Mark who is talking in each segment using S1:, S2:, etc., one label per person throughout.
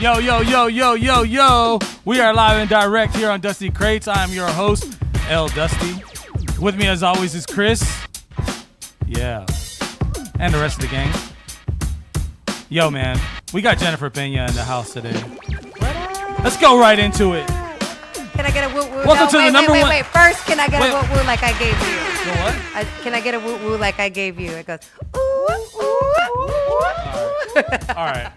S1: Yo, yo, yo, yo, yo, yo. We are live and direct here on Dusty Crates. I am your host, L Dusty. With me as always is Chris. Yeah. And the rest of the gang. Yo, man. We got Jennifer Peña in the house today.
S2: What up?
S1: Let's go right into it.
S2: Can I get a woo woo?
S1: Welcome to the number one.
S2: Wait. First, can I get a woo woo like I gave you?
S1: So what?
S2: Can I get a woo woo like I gave you? It goes ooh ooh.
S1: All right.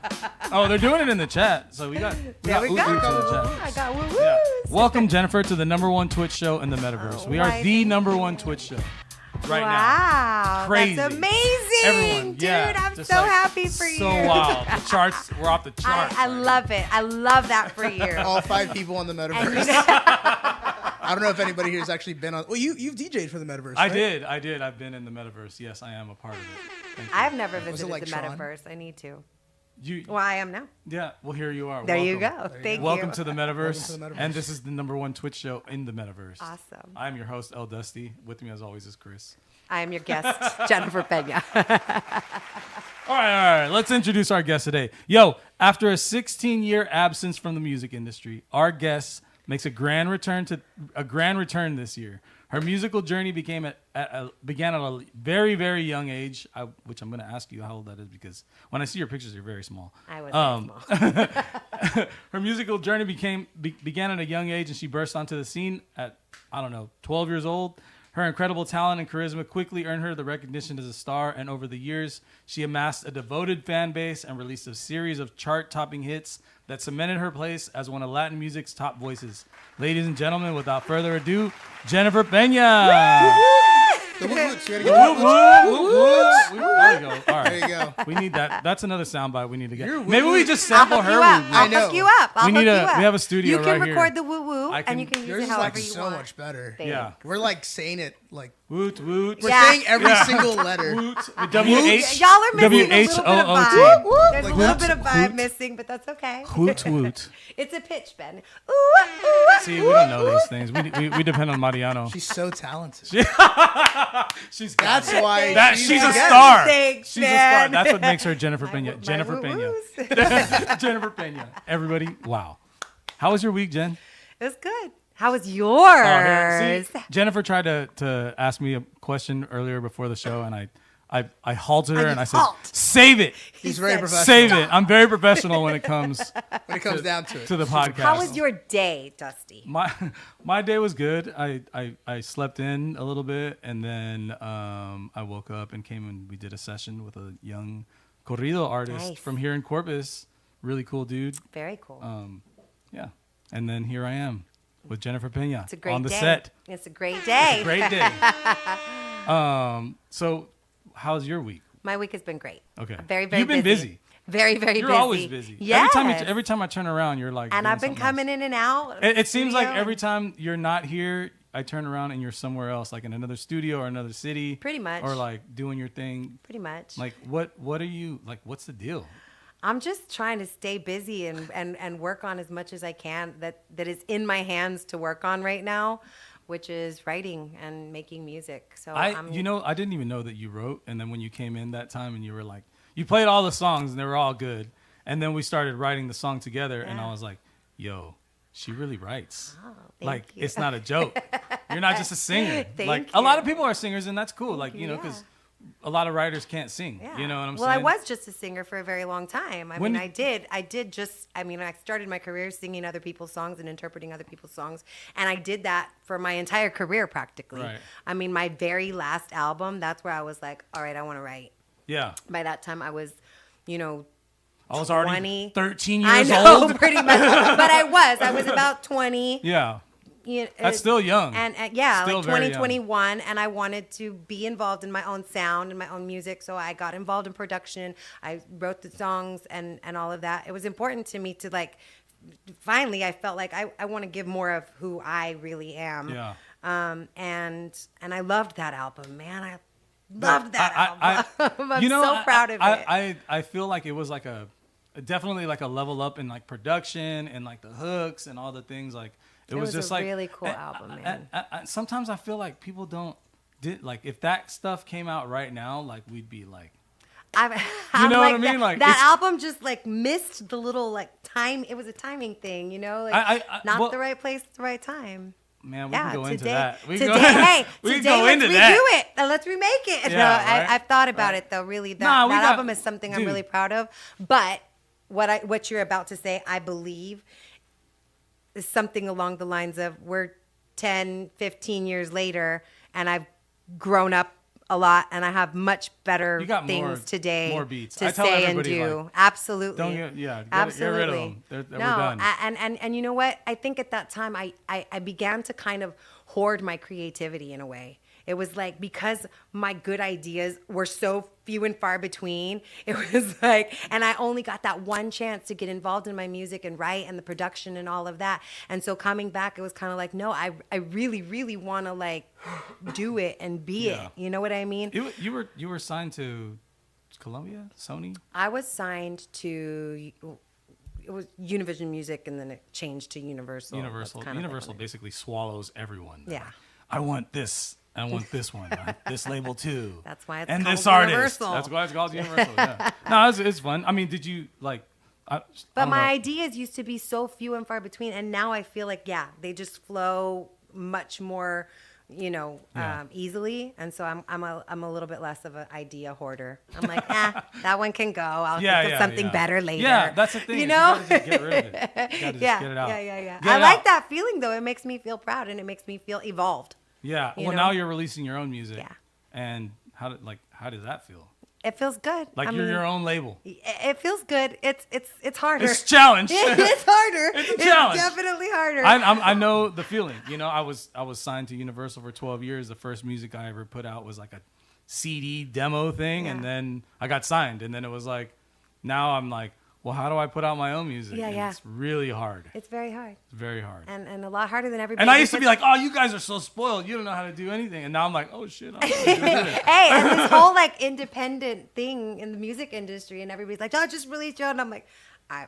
S1: Oh, they're doing it in the chat. So we got
S2: There we
S1: ooh,
S2: go.
S1: ooh to the chat.
S2: I got woo woos.
S1: Yeah. Welcome, Jennifer, to the number one Twitch show in the metaverse. We are
S2: Why,
S1: the
S2: thank
S1: number one Twitch show right now.
S2: Wow,
S1: Crazy.
S2: that's amazing,
S1: Everyone,
S2: dude.
S1: yeah,
S2: I'm
S1: just
S2: so
S1: like,
S2: happy for you.
S1: So wild. The charts, we're off the charts.
S2: I love it. I love that for you.
S3: All 5 people on the
S2: And
S3: metaverse.
S2: you know-
S3: I don't know if anybody here has actually been on. Well, you've DJ'd for the metaverse.
S1: I
S3: right?
S1: did. I've been in the metaverse. Yes, I am a part of it. Thank you.
S2: I've never
S3: Was it
S2: visited
S3: like
S2: the
S3: Sean?
S2: metaverse. I need to.
S1: You,
S2: Well, I am now.
S1: yeah. Well, here you are.
S2: There you
S1: Welcome.
S2: go. Thank
S1: Welcome
S2: you.
S1: to the metaverse.
S3: Welcome to the metaverse.
S1: And this is the number one Twitch show in the metaverse.
S2: Awesome.
S1: I'm your host, L Dusty. With me, as always, is Chris.
S2: I am your guest, Jennifer Peña.
S1: All right. Let's introduce our guest today. Yo, after a 16-year absence from the music industry, our guest makes a grand return this year. Her musical journey began at a very, very young age, which I'm going to ask you how old that is because when I see your pictures, you're very small.
S2: I was very small.
S1: Her musical journey began at a young age, and she burst onto the scene at, 12 years old. Her incredible talent and charisma quickly earned her the recognition as a star, and over the years, she amassed a devoted fan base and released a series of chart-topping hits that cemented her place as one of Latin music's top voices. Ladies and gentlemen, without further ado, Jennifer Peña.
S3: The woot-woots. You gotta get the woot-woots.
S1: There you go. All right.
S3: There you go.
S1: We need that. That's another soundbite we need to get.
S3: Your
S1: Maybe we just sample her.
S2: I'll
S3: I know.
S2: hook you up. I'll
S1: We
S2: hook
S1: need
S2: you
S1: a-
S2: up.
S1: we have a studio
S2: You can
S1: right here.
S2: record the woo woo,
S1: I can-
S2: and you can use
S3: Yours
S2: it
S3: is
S2: however
S3: like
S2: you
S3: so
S2: want.
S3: much better.
S2: Thanks.
S1: Yeah.
S3: We're like saying it like
S1: Woot woot.
S3: we're
S2: Yeah.
S3: saying every
S1: Yeah.
S3: single letter.
S1: Woot. W-H.
S2: Y'all are missing a little bit of
S1: W-H-O-O-T.
S2: vibe. There's
S3: Like
S2: a little
S3: woot,
S2: bit of vibe
S1: woot.
S2: missing, but that's okay.
S1: Woot woot.
S2: It's a pitch, Ben. Ooh, ooh,
S1: See, we don't know these things. We depend on Mariano.
S3: She's so talented.
S1: She's
S3: That's why
S1: she's a
S3: the guest.
S1: star.
S2: Thanks,
S1: She's a star.
S2: man.
S1: That's what makes her Jennifer Peña.
S2: My
S1: Jennifer Peña.
S2: woo-woos.
S1: Jennifer Peña. Everybody, wow. How was your week, Jen?
S2: It was good. How was
S1: Oh,
S2: yours?
S1: see, Jennifer tried to ask me a question earlier before the show, and I halted her and I said,
S2: halt.
S1: "Save it,
S3: He's very
S2: said,
S3: professional
S1: save it." I'm very professional when it comes
S3: when it comes down to it.
S1: to the podcast.
S2: How was your day, Dusty?
S1: My day was good. I slept in a little bit, and then I woke up and came and we did a session with a young corrido artist
S2: Nice.
S1: from here in Corpus. Really cool dude.
S2: Very cool.
S1: Yeah. And then here I am with Jennifer Peña
S2: It's a great
S1: on the
S2: day.
S1: set.
S2: It's a great day.
S1: Great day. So how's your week?
S2: My week has been great.
S1: Okay.
S2: Very, very
S1: You've been
S2: busy.
S1: busy.
S2: Very, very
S1: You're
S2: busy.
S1: always busy.
S2: Yes.
S1: Every time I turn around, you're like.
S2: And
S1: doing
S2: I've been
S1: something
S2: coming
S1: else.
S2: in and out.
S1: It seems like
S2: studio
S1: every
S2: and-
S1: time you're not here, I turn around and you're somewhere else, like in another studio or another city.
S2: Pretty much.
S1: Or like doing your thing.
S2: Pretty much.
S1: Like what are you like? What's the deal?
S2: I'm just trying to stay busy and work on as much as I can that is in my hands to work on right now, which is writing and making music. So
S1: I didn't even know that you wrote, and then when you came in that time and you were like, you played all the songs and they were all good, and then we started writing the song together, and I
S2: Yeah.
S1: was like, yo, she really writes.
S2: thank
S1: Like
S2: you.
S1: it's not a joke. You're not just a singer.
S2: Thank
S1: like a lot
S2: you.
S1: of people are singers, and that's cool. Like
S2: Yeah.
S1: because a lot of writers can't sing.
S2: Yeah.
S1: You know what I'm
S2: well,
S1: saying?
S2: I was just a singer for a very long time. I
S1: When
S2: mean,
S1: did-
S2: I started my career singing other people's songs and interpreting other people's songs. And I did that for my entire career practically.
S1: Right.
S2: I mean, my very last album, that's where I was like, all right, I want to write.
S1: Yeah.
S2: By that time, I was,
S1: I was already
S2: 20.
S1: 13
S2: I
S1: years
S2: know,
S1: old.
S2: pretty much. But I was about 20.
S1: Yeah.
S2: You know,
S1: That's still young.
S2: And yeah,
S1: Still
S2: like
S1: very
S2: 2021, and I wanted to be involved in my own sound and my own music, so I got involved in production. I wrote the songs and all of that. It was important to me to like. Finally, I felt like I want to give more of who I really am.
S1: Yeah.
S2: And I loved that album, man. I loved that album. I'm
S1: you know,
S2: so proud of it.
S1: I feel like it was like definitely like a level up in like production and like the hooks and all the things like. It was just
S2: a
S1: like
S2: really cool album, man.
S1: Sometimes I feel like people don't if that stuff came out right now, like we'd be like,
S2: I'm
S1: know what I
S2: like,
S1: mean? Like,
S2: that
S1: it's-
S2: album just like missed the little like time. It was a timing thing, you know, like not
S1: well,
S2: the right place, at the right time.
S1: Man, we
S2: Yeah,
S1: can go into
S2: today,
S1: that. We
S2: today,
S1: can go,
S2: hey,
S1: we
S2: today
S1: can go
S2: let's
S1: into
S2: redo
S1: that.
S2: it and let's remake it.
S1: Yeah,
S2: No,
S1: right?
S2: I've thought about it though. Really,
S1: Nah, we
S2: that
S1: got-
S2: album is something I'm
S1: dude.
S2: really proud of. But what you're about to say, I believe, is something along the lines of we're 10, 15 years later, and I've grown up a lot, and I have much better
S1: You got
S2: things
S1: more-
S2: today
S1: more beats.
S2: to
S1: I tell
S2: say and
S1: everybody,
S2: do.
S1: like,
S2: Absolutely.
S1: Don't get, yeah,
S2: Absolutely.
S1: get rid of them. We're
S2: No,
S1: done.
S2: and you know what? I think at that time I began to kind of hoard my creativity in a way. It was like because my good ideas were so few and far between, it was like, and I only got that one chance to get involved in my music and write and the production and all of that. And so coming back, it was kind of like, no, I really, really want to like do it and be
S1: Yeah.
S2: it. You know what I mean?
S1: You were signed to Columbia, Sony.
S2: I was signed to, it was Univision Music, and then it changed to Universal.
S1: Universal.
S2: That's kind of
S1: Universal
S2: like
S1: basically swallows everyone.
S2: Yeah.
S1: I want this. I want this one. This label too.
S2: That's why it's
S1: and
S2: called
S1: this artist.
S2: Universal.
S1: That's why it's called Universal. Yeah. No, it's fun. I mean, did you like? I
S2: But
S1: don't
S2: my
S1: know.
S2: ideas used to be so few and far between, and now I feel like they just flow much more,
S1: Yeah.
S2: easily. And so I'm a little bit less of an idea hoarder. I'm like, that one can go. I'll
S1: Yeah,
S2: think of
S1: yeah,
S2: something
S1: yeah.
S2: better later.
S1: Yeah, that's the thing.
S2: You
S1: is
S2: know?
S1: you gotta just get rid of it. You gotta just
S2: Yeah,
S1: get it out.
S2: yeah.
S1: Get
S2: I
S1: it
S2: like
S1: out.
S2: that feeling though. It makes me feel proud, and it makes me feel evolved.
S1: Yeah.
S2: You
S1: Well,
S2: know?
S1: now you're releasing your own music.
S2: Yeah.
S1: And how does that feel?
S2: It feels good.
S1: Like
S2: I
S1: you're
S2: mean,
S1: your own label.
S2: It feels good. It's harder.
S1: It's a challenge.
S2: It's harder.
S1: It's a challenge.
S2: It's definitely harder.
S1: I know the feeling. I was signed to Universal for 12 years. The first music I ever put out was like a CD demo thing, and
S2: Yeah.
S1: then I got signed, and then it was like, now I'm like, well, how do I put out my own music?
S2: Yeah,
S1: And
S2: yeah.
S1: It's really hard.
S2: It's very hard.
S1: It's very hard.
S2: And a lot harder than everybody.
S1: And I used to be
S2: because-
S1: like, oh, you guys are so spoiled. You don't know how to do anything. And now I'm like, oh shit, I'm gonna do it.
S2: Hey, and this whole like independent thing in the music industry, and everybody's like, "Oh, just release your own." I'm like, I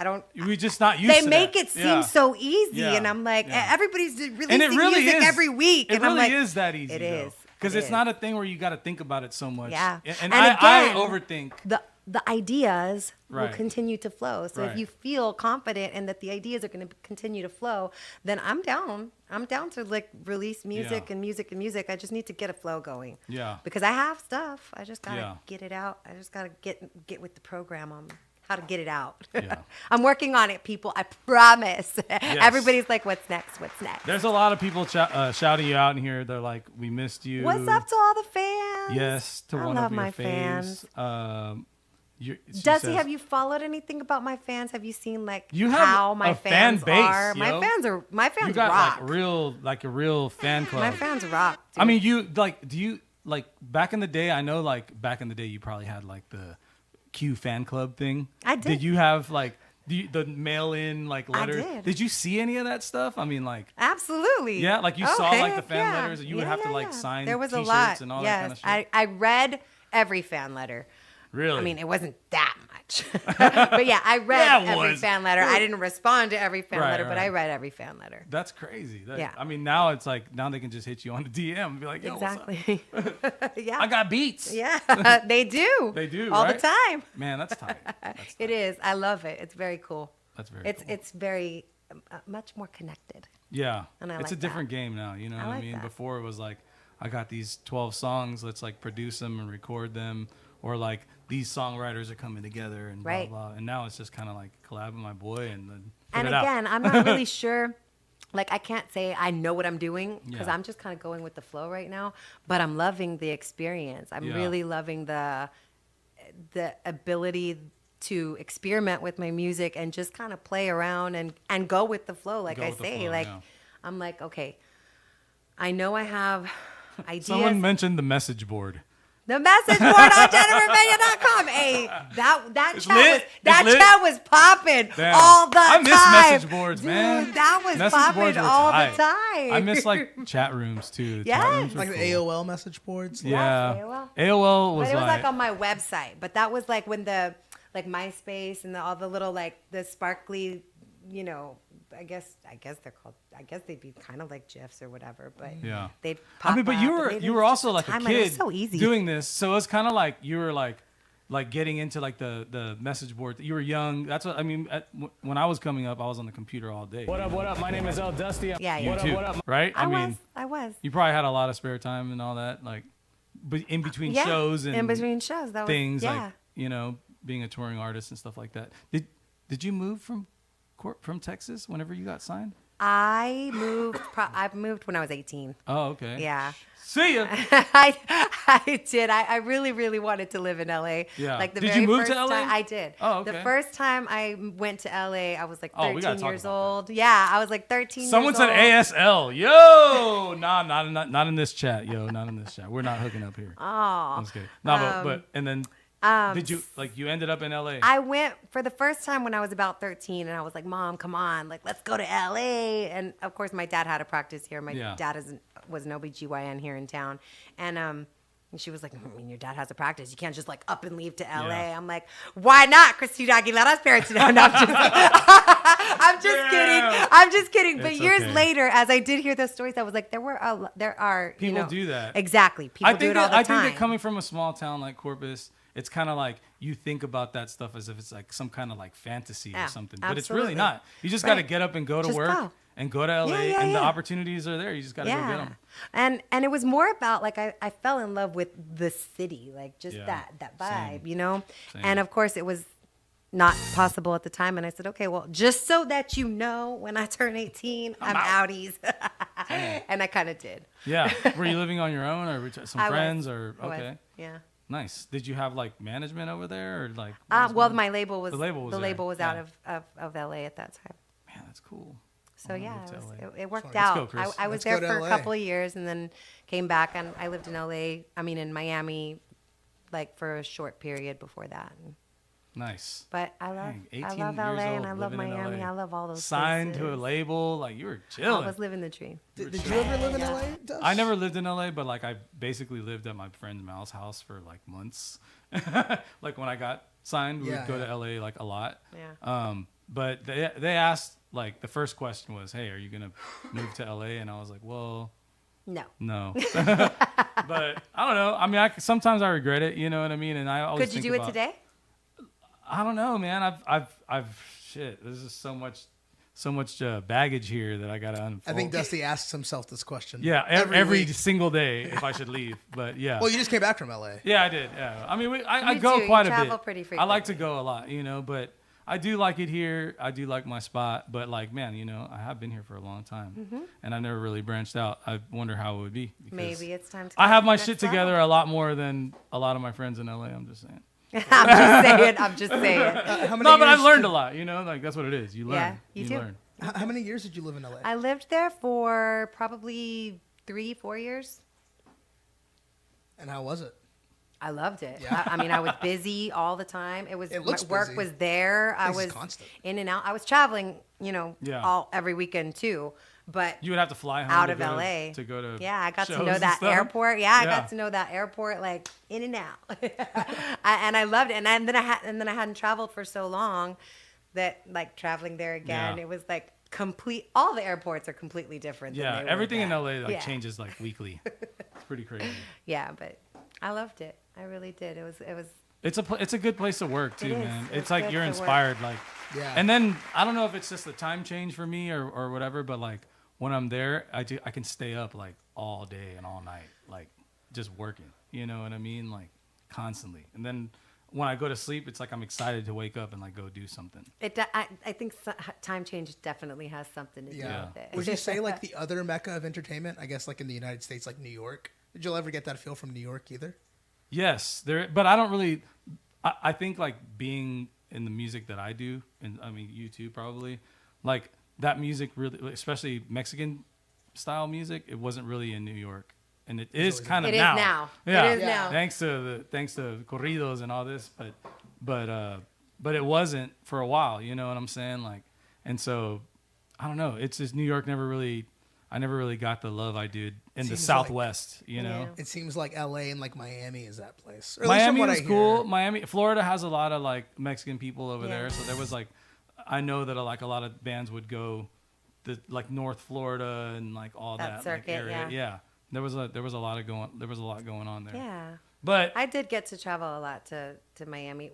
S2: don't.
S1: We're just not used
S2: They
S1: to
S2: make
S1: that.
S2: it seem
S1: Yeah.
S2: so easy,
S1: Yeah.
S2: and I'm like,
S1: Yeah.
S2: everybody's releasing
S1: And it really
S2: music
S1: is
S2: every week,
S1: It
S2: and I'm
S1: really
S2: like,
S1: is that easy.
S2: It is.
S1: Because
S2: It
S1: it's
S2: is.
S1: not a thing where you got to think about it so much.
S2: Yeah.
S1: And
S2: And
S1: I
S2: again,
S1: overthink.
S2: the ideas
S1: Right.
S2: will continue to flow. So
S1: Right.
S2: if you feel confident and that the ideas are going to continue to flow, then I'm down. I'm down to like release music
S1: Yeah.
S2: and music and music. I just need to get a flow going.
S1: Yeah.
S2: Because I have stuff. I just gotta
S1: Yeah.
S2: get it out. I just gotta get with the program on how to get it out.
S1: Yeah.
S2: I'm working on it, people. I promise. Everybody's like, "What's next? What's next?"
S1: There's a lot of people shouting you out in here. They're like, we missed you.
S2: What's up to all the fans?
S1: Yes, to
S2: I
S1: one
S2: love
S1: of your
S2: my
S1: faves.
S2: fans.
S1: She
S2: Dusty,
S1: says-
S2: have you followed anything about my fans? Have you seen like
S1: You have
S2: how my
S1: a fan
S2: fans
S1: base,
S2: are?
S1: yo.
S2: My fans
S1: You got
S2: rock.
S1: like a real fan club.
S2: My fans rock. Dude.
S1: I mean, do you like back in the day? I know, like back in the day, you probably had like the Q fan club thing.
S2: I did.
S1: Did you have like the mail-in like letters?
S2: did.
S1: You see any of that stuff? I mean, like.
S2: Absolutely.
S1: Yeah, like you saw, like, the fan
S2: yeah.
S1: letters, and you would have to, like, sign
S2: There was a
S1: t-shirts
S2: lot.
S1: and all that
S2: yes.
S1: kind of shit?
S2: I read every fan letter.
S1: Really?
S2: I mean, it wasn't that much. But yeah, I read
S1: Yeah, it
S2: every
S1: was.
S2: fan letter. I didn't respond to every fan
S1: Right,
S2: letter, but I
S1: right.
S2: read every fan letter.
S1: That's crazy.
S2: Yeah.
S1: I mean, now it's like, now they can just hit you on the DM and be like, yo,
S2: Exactly. yeah.
S1: I got beats.
S2: Yeah, they do.
S1: They do,
S2: all
S1: right?
S2: the time.
S1: Man, that's tight. That's
S2: It is. I love it. It's very cool.
S1: That's very cool.
S2: It's very much more connected.
S1: Yeah.
S2: And I
S1: It's
S2: like
S1: a different game now. You know what I
S2: like
S1: mean?
S2: that.
S1: Before it was like, I got these 12 songs. Let's like produce them and record them. Or like, these songwriters are coming together and
S2: Right.
S1: blah, blah. And now it's just kind of like collabing my boy and then put
S2: And
S1: it out.
S2: again, I'm not really sure. Like, I can't say I know what I'm doing because
S1: Yeah.
S2: I'm just kind of going with the flow right now. But I'm loving the experience. I'm
S1: Yeah.
S2: really loving the ability to experiment with my music and just kind of play around and go with the flow. Like
S1: Go
S2: I
S1: with the
S2: say,
S1: flow,
S2: like
S1: yeah.
S2: I'm like, okay, I know I have ideas.
S1: Someone mentioned the message board.
S2: The message board on JEnergy.com. Hey, that
S1: It's
S2: chat
S1: lit.
S2: was that
S1: It's lit.
S2: chat was popping
S1: Damn.
S2: all the
S1: I
S2: time.
S1: miss message boards,
S2: Dude,
S1: man.
S2: That was
S1: Message
S2: popping
S1: boards were
S2: all
S1: tight.
S2: the time.
S1: I miss like chat rooms too. The chat
S2: Yes.
S1: rooms were
S3: Like the
S1: cool.
S3: AOL message boards.
S1: Yeah.
S2: AOL.
S1: AOL was
S2: But it was
S1: like,
S2: like on my website. But that was like when the like MySpace and all the little like the sparkly, you know, I guess they're called. I guess they'd be kind of like GIFs or whatever. But
S1: yeah.
S2: they'd.
S1: I mean,
S2: pop
S1: but you
S2: up,
S1: were
S2: and it
S1: you
S2: was
S1: were
S2: just
S1: also
S2: a
S1: like a
S2: time when it was
S1: kid
S2: so easy.
S1: doing this, so it's kind of like you were like like getting into like the message board. You were young. That's what I mean. When I was coming up, I was on the computer all day.
S4: What up? What up? My name is El Dusty.
S2: Yeah,
S1: You
S2: yeah.
S1: too,
S4: What up?
S1: right?
S2: I
S1: mean,
S2: was.
S1: you probably had a lot of spare time and all that, like, but in between
S2: Yeah,
S1: shows and
S2: in between shows, that was
S1: things
S2: yeah.
S1: like, you know, being a touring artist and stuff like that. Did you move from Texas whenever you got signed?
S2: I moved when I was 18.
S1: Oh, okay.
S2: Yeah.
S1: See ya.
S2: I did. I really, really wanted to live in LA.
S1: Yeah.
S2: Like the
S1: Did
S2: very
S1: you move
S2: first
S1: to LA?
S2: time I did.
S1: Oh, okay.
S2: The first time I went to LA, I was like
S1: Oh, we gotta
S2: 13
S1: talk
S2: years
S1: about
S2: old. Yeah, I was like 13
S1: Someone
S2: years
S1: said
S2: old.
S1: ASL. Yo, nah, not in this chat. Yo, not in this chat. We're not hooking up here.
S2: Oh.
S1: I'm just kidding. No, but and then did you you ended up in LA?
S2: I went for the first time when I was about 13, and I was like, "Mom, come on, like let's go to LA." And of course, my dad had a practice here. My dad was an OBGYN here in town, and she was like, "I mean, your dad has a practice. You can't just like up and leave to LA."
S1: Yeah.
S2: I'm like, "Why not?" Christina Aguilera's parents. No, I'm just, I'm just kidding. I'm just kidding. But
S1: It's
S2: years
S1: okay.
S2: later, as I did hear those stories, I was like, there are
S1: People
S2: you know,
S1: do that.
S2: Exactly. People do it all the
S1: I
S2: time.
S1: think that coming from a small town like Corpus, it's kind of like you think about that stuff as if it's like some kind of like fantasy
S2: Yeah,
S1: or something, but it's
S2: absolutely.
S1: really not. You just got to
S2: Right.
S1: get up and go to
S2: Just
S1: work
S2: go.
S1: and go to LA,
S2: Yeah,
S1: and the
S2: yeah.
S1: opportunities are there. You just got to go get them.
S2: And it was more about like I fell in love with the city, like just
S1: Yeah,
S2: that vibe,
S1: same.
S2: you know.
S1: Same.
S2: And of course, it was not possible at the time. And I said, okay, well, just so that you know, when I turn 18, I'm outies. And I kind of did.
S1: Yeah. Were you living on your own or with some
S2: I was.
S1: friends or
S2: I was,
S1: okay?
S2: yeah.
S1: Nice. Did you have like management over there or like?
S2: Well, my label was
S1: The label was there,
S2: out
S1: yeah.
S2: of LA at that time.
S1: Man, that's cool.
S2: So
S1: I wanna
S2: yeah,
S1: move to LA.
S2: it worked
S1: Let's
S2: out.
S1: go, Chris.
S2: I was
S3: Let's go
S2: there
S3: to
S2: for
S3: LA.
S2: a couple of years and then came back, and I lived in LA. I mean, in Miami, like for a short period before that.
S1: Nice.
S2: But I love
S1: Dang, 18
S2: LA and
S1: years
S2: I
S1: old,
S2: love
S1: living in
S2: Miami.
S1: LA.
S2: I love all those
S1: Signed to a
S2: places.
S1: label, like you were
S2: I
S1: chilling.
S2: was living the dream.
S3: Did you ever live in LA, Dust?
S1: I never lived in LA, but like I basically lived at my friend Mal's house for like months. Like when I got signed, we would go to LA like a lot.
S2: Yeah.
S1: But they asked, like the first question was, "Hey, are you gonna move to LA?" And I was like, "Well,
S2: No.
S1: no." But I don't know. I mean, sometimes I regret it. You know what I mean? And I always
S2: Could you
S1: think
S2: do it
S1: about-
S2: today?
S1: I don't know, man. I've shit. There's just so much baggage here that I gotta unfold.
S3: I think Dusty asks himself this question.
S1: Yeah, every
S3: week.
S1: single day if I should leave. But yeah.
S3: Well, you just came back from LA.
S1: Yeah, I did. Yeah, I mean, I
S2: You
S1: go
S2: do.
S1: quite
S2: You
S1: a bit.
S2: travel pretty
S1: I like to
S2: frequently.
S1: go a lot, you know, but I do like it here. I do like my spot, but like, man, you know, I have been here for a long time, and I never really branched out. I wonder how it would be. because
S2: Maybe it's time to.
S1: I
S2: go
S1: have
S2: to
S1: my
S2: the
S1: shit
S2: next level.
S1: together a lot more than a lot of my friends in LA. I'm just saying.
S2: I'm just saying.
S3: How many
S1: No, but I've
S3: years
S1: learned
S3: did-
S1: a lot. You know, like that's what it is. You learn.
S2: Yeah, you do.
S1: learn.
S3: How many years did you live in LA?
S2: I lived there for probably 3-4 years.
S3: And how was it?
S2: I loved it.
S3: Yeah.
S2: I mean, I was busy all the time. It
S3: looks
S2: my work
S3: busy.
S2: was there. I
S3: Place is
S2: was
S3: constant.
S2: in and out. I was traveling, you know,
S1: Yeah.
S2: every weekend too. But
S1: You would have to fly home
S2: out
S1: to
S2: of
S1: go
S2: LA
S1: to go to.
S2: yeah, I got to
S1: shows
S2: know
S1: and
S2: that
S1: stuff.
S2: airport. Yeah, I
S1: Yeah.
S2: got to know that airport like in and out. And I loved it. And then I hadn't traveled for so long that like traveling there again,
S1: Yeah.
S2: it was like complete. All the airports are completely different.
S1: Yeah,
S2: than they were
S1: everything in
S2: then.
S1: LA like
S2: Yeah.
S1: changes like weekly. It's pretty crazy.
S2: Yeah, but I loved it. I really did. It was.
S1: It's a good place to work too,
S2: It is.
S1: man.
S2: It's
S1: It's like
S2: good
S1: you're
S2: to work.
S1: inspired, like.
S3: Yeah.
S1: And then I don't know if it's just the time change for me or whatever, but like when I'm there, I can stay up like all day and all night, like just working. You know what I mean? Like constantly. And then when I go to sleep, it's like I'm excited to wake up and like go do something.
S2: I think time change definitely has something to do
S3: Yeah.
S2: with it.
S3: Would you say like the other mecca of entertainment? I guess like in the United States, like New York. Did you ever get that feel from New York either?
S1: Yes, but I don't really. I think like being in the music that I do, and I mean you too probably, like that music really, especially Mexican style music, it wasn't really in New York, and it is kind of
S2: It is
S1: now.
S2: now.
S1: Yeah,
S2: It is now.
S1: Thanks to corridos and all this, but it wasn't for a while. You know what I'm saying? Like, and so I don't know. It's just New York I never really got the love I did in the
S3: Seems like-
S1: Southwest. You know.
S2: Yeah.
S3: It seems like LA and like Miami is that place. Or at least from
S1: Miami
S3: what
S1: was
S3: I hear.
S1: cool. Florida has a lot of like Mexican people over
S2: Yeah.
S1: there, so there was like, I know that like a lot of bands would go, like North Florida and like all
S2: That
S1: that,
S2: circuit,
S1: like area.
S2: yeah.
S1: There was a lot going on there.
S2: Yeah.
S1: But
S2: I did get to travel a lot to Miami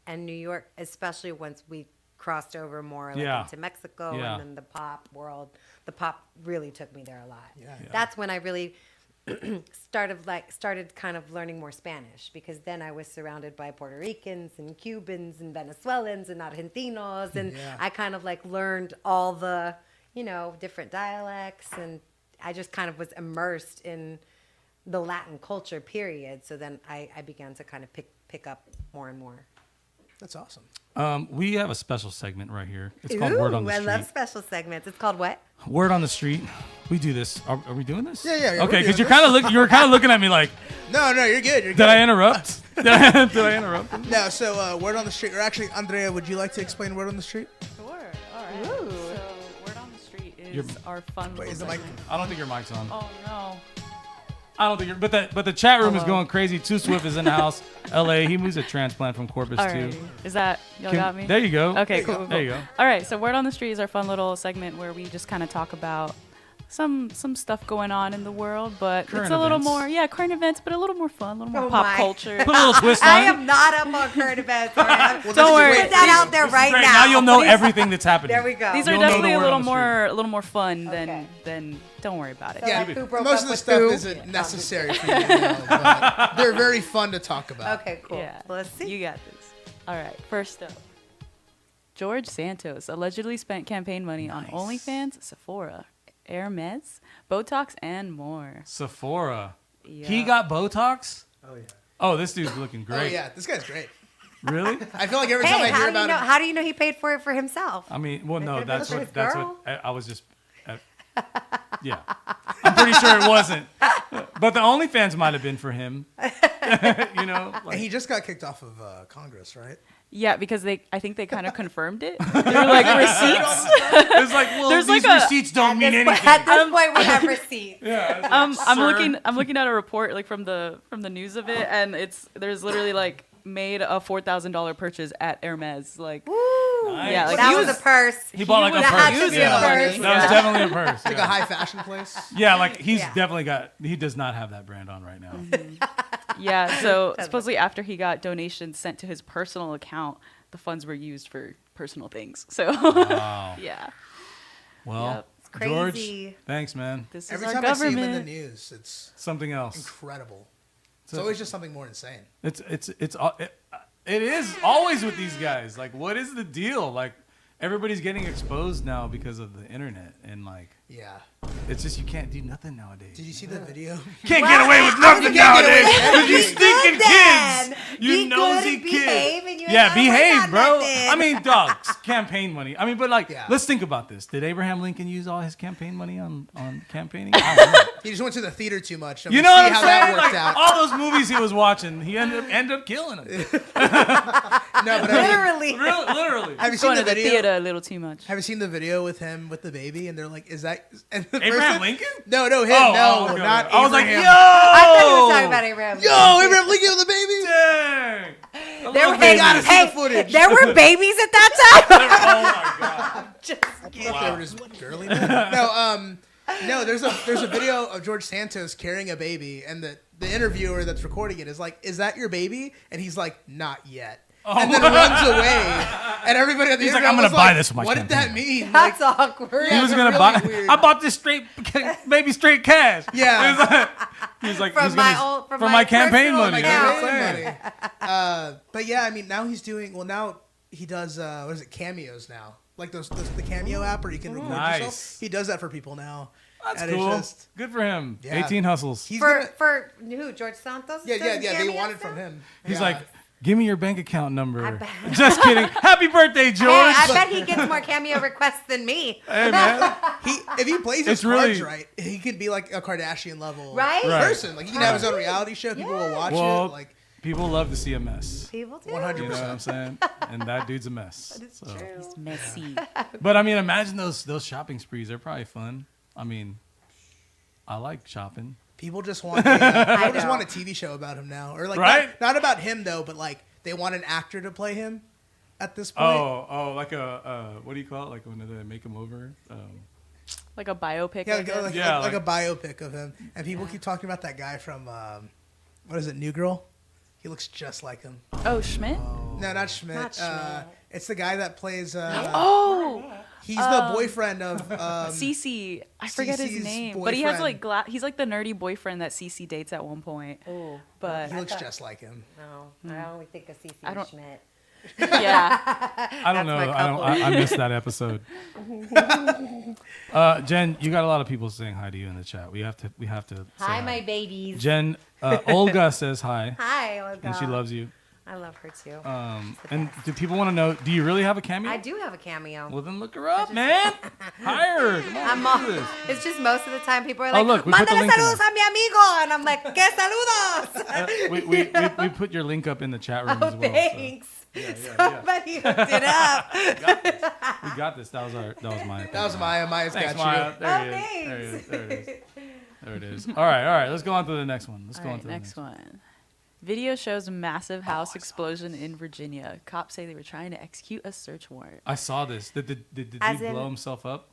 S2: and New York, especially once we crossed over more like into Mexico
S1: Yeah.
S2: and then the pop world. The pop really took me there a lot.
S3: Yeah.
S2: That's when I really started kind of learning more Spanish, because then I was surrounded by Puerto Ricans and Cubans and Venezuelans and Argentinos, and I kind of like learned all the, different dialects, and I just kind of was immersed in the Latin culture, period. So then I began to kind of pick up more and more.
S3: That's awesome.
S1: we have a special segment right here. It's called Word on the
S2: I
S1: Street.
S2: love special segments. It's called what?
S1: Word on the Street. We do this. Are we doing this?
S3: Yeah,
S1: Okay,
S3: we're
S1: because
S3: doing
S1: you were kind of looking at me like,
S3: No, you're good. You're
S1: did I
S3: good.
S1: interrupt? Did I interrupt?
S3: No, so Word on the Street, or actually, Andrea, would you like to explain Word on the Street?
S5: Sure. All right. So, Word on the Street is
S1: You're-
S5: our fun
S3: Wait,
S5: little
S3: is the mic?
S5: segment.
S1: I don't think your mic's on.
S5: Oh no.
S1: I don't think you're. But the chat room is
S5: Hello.
S1: going crazy. Too Swift is in the house. L.A. He moves a transplant from Corpus
S5: All
S1: too.
S5: right. Is that y'all got me?
S1: There you go.
S5: Okay, cool.
S1: There you go.
S5: All right, so Word on the Street is our fun little segment where we just kind of talk about some stuff going on in the world, but
S1: Current
S5: it's a little
S1: events.
S5: more, current events, but a little more fun, a little more
S2: Oh
S5: pop
S2: my.
S5: culture.
S1: Put a little twist on
S2: I
S1: it.
S2: am not up on current events. All right?
S5: Don't worry.
S2: Put that out there right
S1: Great.
S2: now.
S1: Now you'll know everything that's happening.
S2: There we go.
S5: These
S1: You'll
S5: are
S1: know
S5: definitely
S1: the
S5: a
S1: word
S5: little
S1: on the
S5: more fun
S2: Okay.
S5: than. Don't worry about it.
S2: So, like, who broke
S3: Most
S2: up
S3: of the
S2: with
S3: stuff
S2: who?
S3: isn't necessary for you to know, but they're very fun to talk about.
S2: Okay, cool.
S5: Yeah.
S2: Well, let's see.
S5: You got this. All right. First up, George Santos allegedly spent campaign money on OnlyFans, Sephora, Hermes, Botox, and more.
S1: Sephora.
S5: Yeah.
S1: He got Botox.
S3: Oh, yeah.
S1: Oh, this dude's looking
S3: Oh,
S1: great.
S3: yeah. This guy's great.
S1: Really?
S3: I feel like every time
S2: Hey,
S3: I hear about him.
S2: how do you know he paid for it for himself?
S1: I mean, well, no,
S2: could've
S1: that's
S2: been
S1: what
S2: for his girl.
S1: I was just. Yeah, I'm pretty sure it wasn't. But the OnlyFans might have been for him. You know,
S3: And
S1: like,
S3: he just got kicked off of Congress, right?
S5: Yeah, because I think they kind of confirmed it. They're like receipts.
S1: it's like, well,
S5: There's
S1: these
S5: like a-
S1: receipts don't mean anything.
S2: At this point, we have receipts.
S1: Yeah, it's like,
S5: I'm
S1: sir.
S5: looking at a report like from the news of it, and there's literally like made a $4,000 purchase at Hermes. Like,
S2: Woo!
S5: Yeah, like
S2: that
S5: he
S2: was
S5: was-
S2: a purse.
S1: He bought like a
S5: was
S2: That had
S1: purse.
S2: to be
S1: Yeah.
S2: a purse.
S1: That was definitely a purse.
S3: Like
S1: yeah.
S3: a high fashion place.
S1: Yeah, like he's
S2: Yeah.
S1: definitely got. He does not have that brand on right now.
S5: yeah. So supposedly after he got donations sent to his personal account, the funds were used for personal things. So
S1: Wow.
S5: yeah,
S1: Well,
S5: Yep.
S2: It's
S1: George,
S2: crazy.
S1: thanks, man.
S5: this is
S3: Every
S5: our
S3: time I see him in the
S5: government.
S3: news, it's
S1: Something else.
S3: incredible. It's
S1: So-
S3: always just something more insane.
S1: It is always with these guys. Like, what is the deal? Like, everybody's getting exposed now because of the internet, and like,
S3: Yeah.
S1: it's just you can't do nothing nowadays.
S3: Did you see the video?
S1: Can't get away with nothing
S3: You can't get away
S1: nowadays.
S3: with
S1: Cause you
S3: anything.
S1: stinking
S2: Then
S1: kids.
S2: be
S1: You
S2: good
S1: nosy
S2: and behave, and
S1: kids.
S2: you ain't
S1: Yeah,
S2: gotta worry
S1: behave,
S2: about
S1: bro.
S2: nothing.
S1: I mean, dogs, campaign money. I mean, but like,
S3: Yeah.
S1: let's think about this. Did Abraham Lincoln use all his campaign money on campaigning? I don't know.
S3: He just went to the theater too much.
S1: You know
S3: see
S1: what I'm
S3: how
S1: saying?
S3: that worked
S1: Like,
S3: out.
S1: all those movies he was watching, he ended up killing them.
S3: No, but I mean,
S2: Literally.
S1: Literally.
S3: have you seen
S5: Going
S3: the
S5: to the
S3: video?
S5: theater a little too much.
S3: Have you seen the video with him with the baby? And they're like, "Is that and the
S1: Abraham
S3: person-
S1: Lincoln?
S3: No, him.
S1: Oh,
S3: no,
S1: okay.
S3: not.
S1: I was like,
S3: Abraham.
S1: yo!
S2: I thought he was talking about Abraham.
S3: Yo, Abraham Lincoln with the baby.
S1: Dang. I
S2: There
S1: love
S2: were, hey,
S1: babies.
S3: gotta see the footage.
S2: there were babies at that time.
S1: Oh my god.
S2: Just
S3: I thought they were just girly. No, there's a video of George Santos carrying a baby, and the interviewer that's recording it is like, "Is that your baby?" And he's like, "Not yet." And then runs away, and everybody at the
S1: He's like,
S3: interview
S1: "I'm gonna
S3: was
S1: buy
S3: like,
S1: this with my
S3: What did that
S1: campaign."
S3: mean?
S2: That's
S3: Like,
S2: awkward.
S1: He
S3: Yeah,
S1: was
S3: it's
S1: gonna
S3: really
S1: buy.
S3: weird.
S1: I bought this baby straight cash.
S3: Yeah.
S1: He's like,
S2: From
S1: he's
S2: my
S1: gonna,
S2: old- from
S1: from
S2: my
S1: my campaign
S2: personal
S1: money.
S3: Like,
S1: That's what I'm
S3: campaign
S1: saying.
S3: money. But yeah, I mean, now he's doing well. Now he does what is it? Cameos now, like the Cameo app where you can record
S1: Nice.
S3: yourself. He does that for people now.
S1: That's
S3: And it's
S1: cool.
S3: just-
S1: Good for him.
S3: Yeah.
S1: 18 hustles.
S3: He's
S2: For
S3: gonna,
S2: for who? George Santos?
S3: yeah.
S2: does
S3: They
S2: cameos
S3: want it
S2: now?
S3: from him.
S1: He's
S3: Yeah.
S1: like, give me your bank account number.
S2: bet.
S1: Just kidding. Happy birthday, George.
S2: Hey, I bet he gets more cameo requests than me.
S1: Hey, man.
S3: if he plays his
S1: It's really-
S3: cards right, he could be like a Kardashian level
S2: Right?
S1: Right.
S3: person. Like he can have his own reality show. People will watch
S1: Well,
S3: it. Like
S1: people love to see a mess.
S2: People do.
S3: 100%.
S1: You know what I'm saying? And that dude's a mess.
S2: It's
S1: So.
S2: true.
S5: It's messy.
S1: But I mean, imagine those shopping sprees. They're probably fun. I mean, I like shopping.
S3: people just want people just
S2: know.
S3: want a TV show about him now, or like
S1: Right?
S3: not about him though, but like they want an actor to play him. At this point,
S1: Like a what do you call it? Like when they make him over?
S5: Like a biopic.
S3: yeah,
S5: I guess.
S3: like
S1: Yeah,
S3: a
S1: like-
S3: biopic of him, and people keep talking about that guy from what is it, New Girl? He looks just like him.
S5: Oh, Schmidt?
S3: No, not Schmidt.
S2: Not Schmidt.
S3: It's the guy that plays.
S5: Oh,
S3: He's the boyfriend of.
S5: CeCe. I forget his
S3: CeCe's
S5: name, but he has
S3: boyfriend.
S5: like he's like the nerdy boyfriend that CeCe dates at one point.
S2: Ooh.
S5: But
S3: He looks just like him.
S2: No, I only think of CeCe
S5: I don't-
S2: Schmid.
S5: yeah,
S1: I don't know.
S2: my couple.
S1: I missed that episode. Jen, you got a lot of people saying hi to you in the chat. We have to. Say
S2: Hi, my babies.
S1: Jen, Olga says hi,
S2: Hi, Olga.
S1: and she loves you.
S2: I love her too.
S1: And do people want to know? Do you really have a cameo?
S2: I do have a cameo.
S1: Well, then look her up, man. Hire her. Come on,
S2: I'm
S1: let's
S2: all,
S1: do this.
S2: it's just most of the time people are
S1: Oh,
S2: like,
S1: look, we put the
S2: "Mándale
S1: link in
S2: saludos a mi amigo," and I'm like, "¿Qué saludos?"
S1: We put your link up in the chat room
S2: Oh,
S1: as well.
S2: thanks.
S1: Yeah.
S2: Somebody hooked it up.
S1: We got this. That was Maya.
S3: That was Maya. Maya's
S1: Thanks,
S3: got
S1: Maya.
S3: you.
S1: There
S2: Oh,
S1: he is.
S2: thanks.
S1: There he is. There it is. All right. Let's go on to the next one. Let's
S5: All
S1: go on
S5: right,
S1: to the
S5: next one. Video shows massive house explosion in Virginia. Cops say they were trying to execute a search warrant.
S1: I saw this. Did
S2: As
S1: he
S2: in-
S1: blow himself up?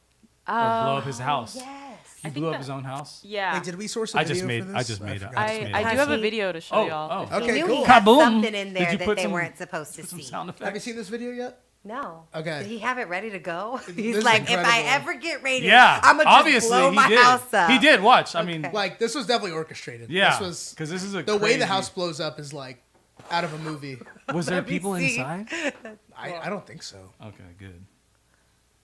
S1: Or blow up his house?
S2: Yes.
S1: He blew up his own house?
S5: Yeah,
S3: Hey, did we source a
S1: I
S3: video
S1: just made-
S3: for this?
S1: I just made it.
S3: forgot.
S1: I just made
S5: I
S1: it.
S5: do
S2: Has
S5: have a
S2: he-
S5: video to show y'all.
S1: Oh.
S2: He
S3: Okay,
S2: knew
S3: cool.
S2: he had
S1: Kaboom.
S2: something in
S1: Did
S2: there
S1: you
S2: that
S1: put
S2: they
S1: some-
S2: weren't supposed to
S1: Some
S2: see.
S1: sound effects.
S3: Have you seen this video yet?
S2: No.
S3: Okay.
S2: Did he have it ready to go?
S3: This
S2: He's
S3: is
S2: like, if I
S3: incredible.
S2: ever get rated,
S1: Yeah.
S2: I'm gonna just
S1: Obviously,
S2: blow
S1: he
S2: my
S1: did.
S2: house up.
S1: He did. Watch. I mean,
S3: Like, this was definitely orchestrated.
S1: yeah.
S3: This was
S1: Because this is a
S3: the way
S1: crazy-
S3: the house blows up is like out of a movie.
S1: Was there
S2: Let me
S1: people
S2: see.
S1: inside?
S3: I don't think so.
S1: Okay, good.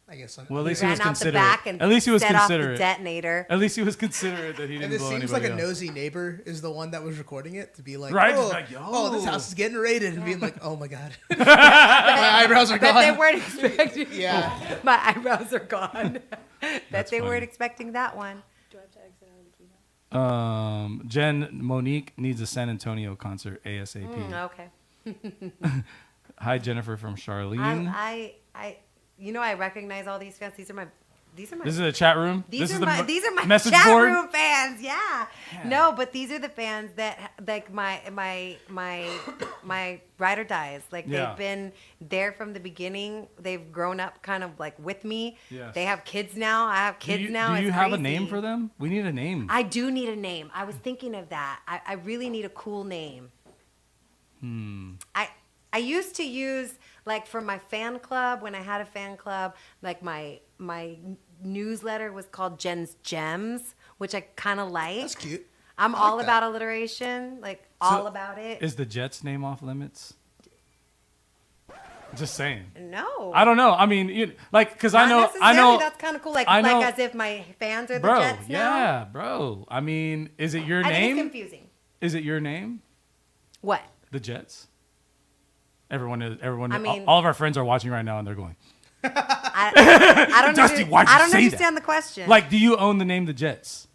S3: I guess.
S1: Well, at
S2: He
S1: least he
S2: ran
S1: was
S2: out the
S1: considerate.
S2: back and
S1: At least he was
S2: set off the
S1: considerate.
S2: detonator.
S1: At least he was considerate that he didn't
S3: And this
S1: blow
S3: seems like
S1: anybody
S3: a
S1: up.
S3: nosy neighbor is the one that was recording it to be like,
S1: Right,
S3: oh,
S1: just like, yo.
S3: oh, this house is getting raided, and being like, oh my god, my eyebrows are
S2: That they
S3: gone.
S2: weren't expecting.
S3: Yeah,
S2: My eyebrows are gone. that
S1: That's
S2: they
S1: funny.
S2: weren't expecting that one.
S5: Do I have to exit out of the keynote?
S1: Jen Monique needs a San Antonio concert ASAP.
S2: Okay.
S1: Hi, Jennifer from Charlene.
S2: I recognize all these fans. These are my. These
S1: This is the chat room.
S2: These
S1: this
S2: are
S1: is the
S2: my these are my
S1: message
S2: chat
S1: board.
S2: room fans. Yeah. No, but these are the fans that like my ride or dies. Like
S1: Yeah.
S2: they've been there from the beginning. They've grown up kind of like with me.
S1: Yes.
S2: They have kids now. I have kids now.
S1: Do you
S2: It's
S1: have a
S2: crazy.
S1: name for them? We need a name.
S2: I do need a name. I was thinking of that. I really need a cool name. I used to use like for my fan club when I had a fan club, like my newsletter was called Jen's Gems, which I kind of like.
S3: that's cute.
S2: I'm
S3: I
S2: all
S3: like
S2: about alliteration, like all about it.
S1: Is the Jets name off limits? Just saying.
S2: No.
S1: I don't know. I mean, because I
S2: Not
S1: know,
S2: necessarily. That's kind of cool. Like
S1: I know-
S2: as if my fans are the
S1: bro.
S2: Jets now.
S1: Yeah, bro. I mean, is it your
S2: I think
S1: name?
S2: it's confusing.
S1: Is it your name?
S2: What?
S1: The Jets. Everyone is. Everyone.
S2: I mean-
S1: all of our friends are watching right now, and they're going.
S2: I don't.
S1: Dusty, why'd you
S2: I don't
S1: say that?
S2: understand the question.
S1: Like, do you own the name the Jets?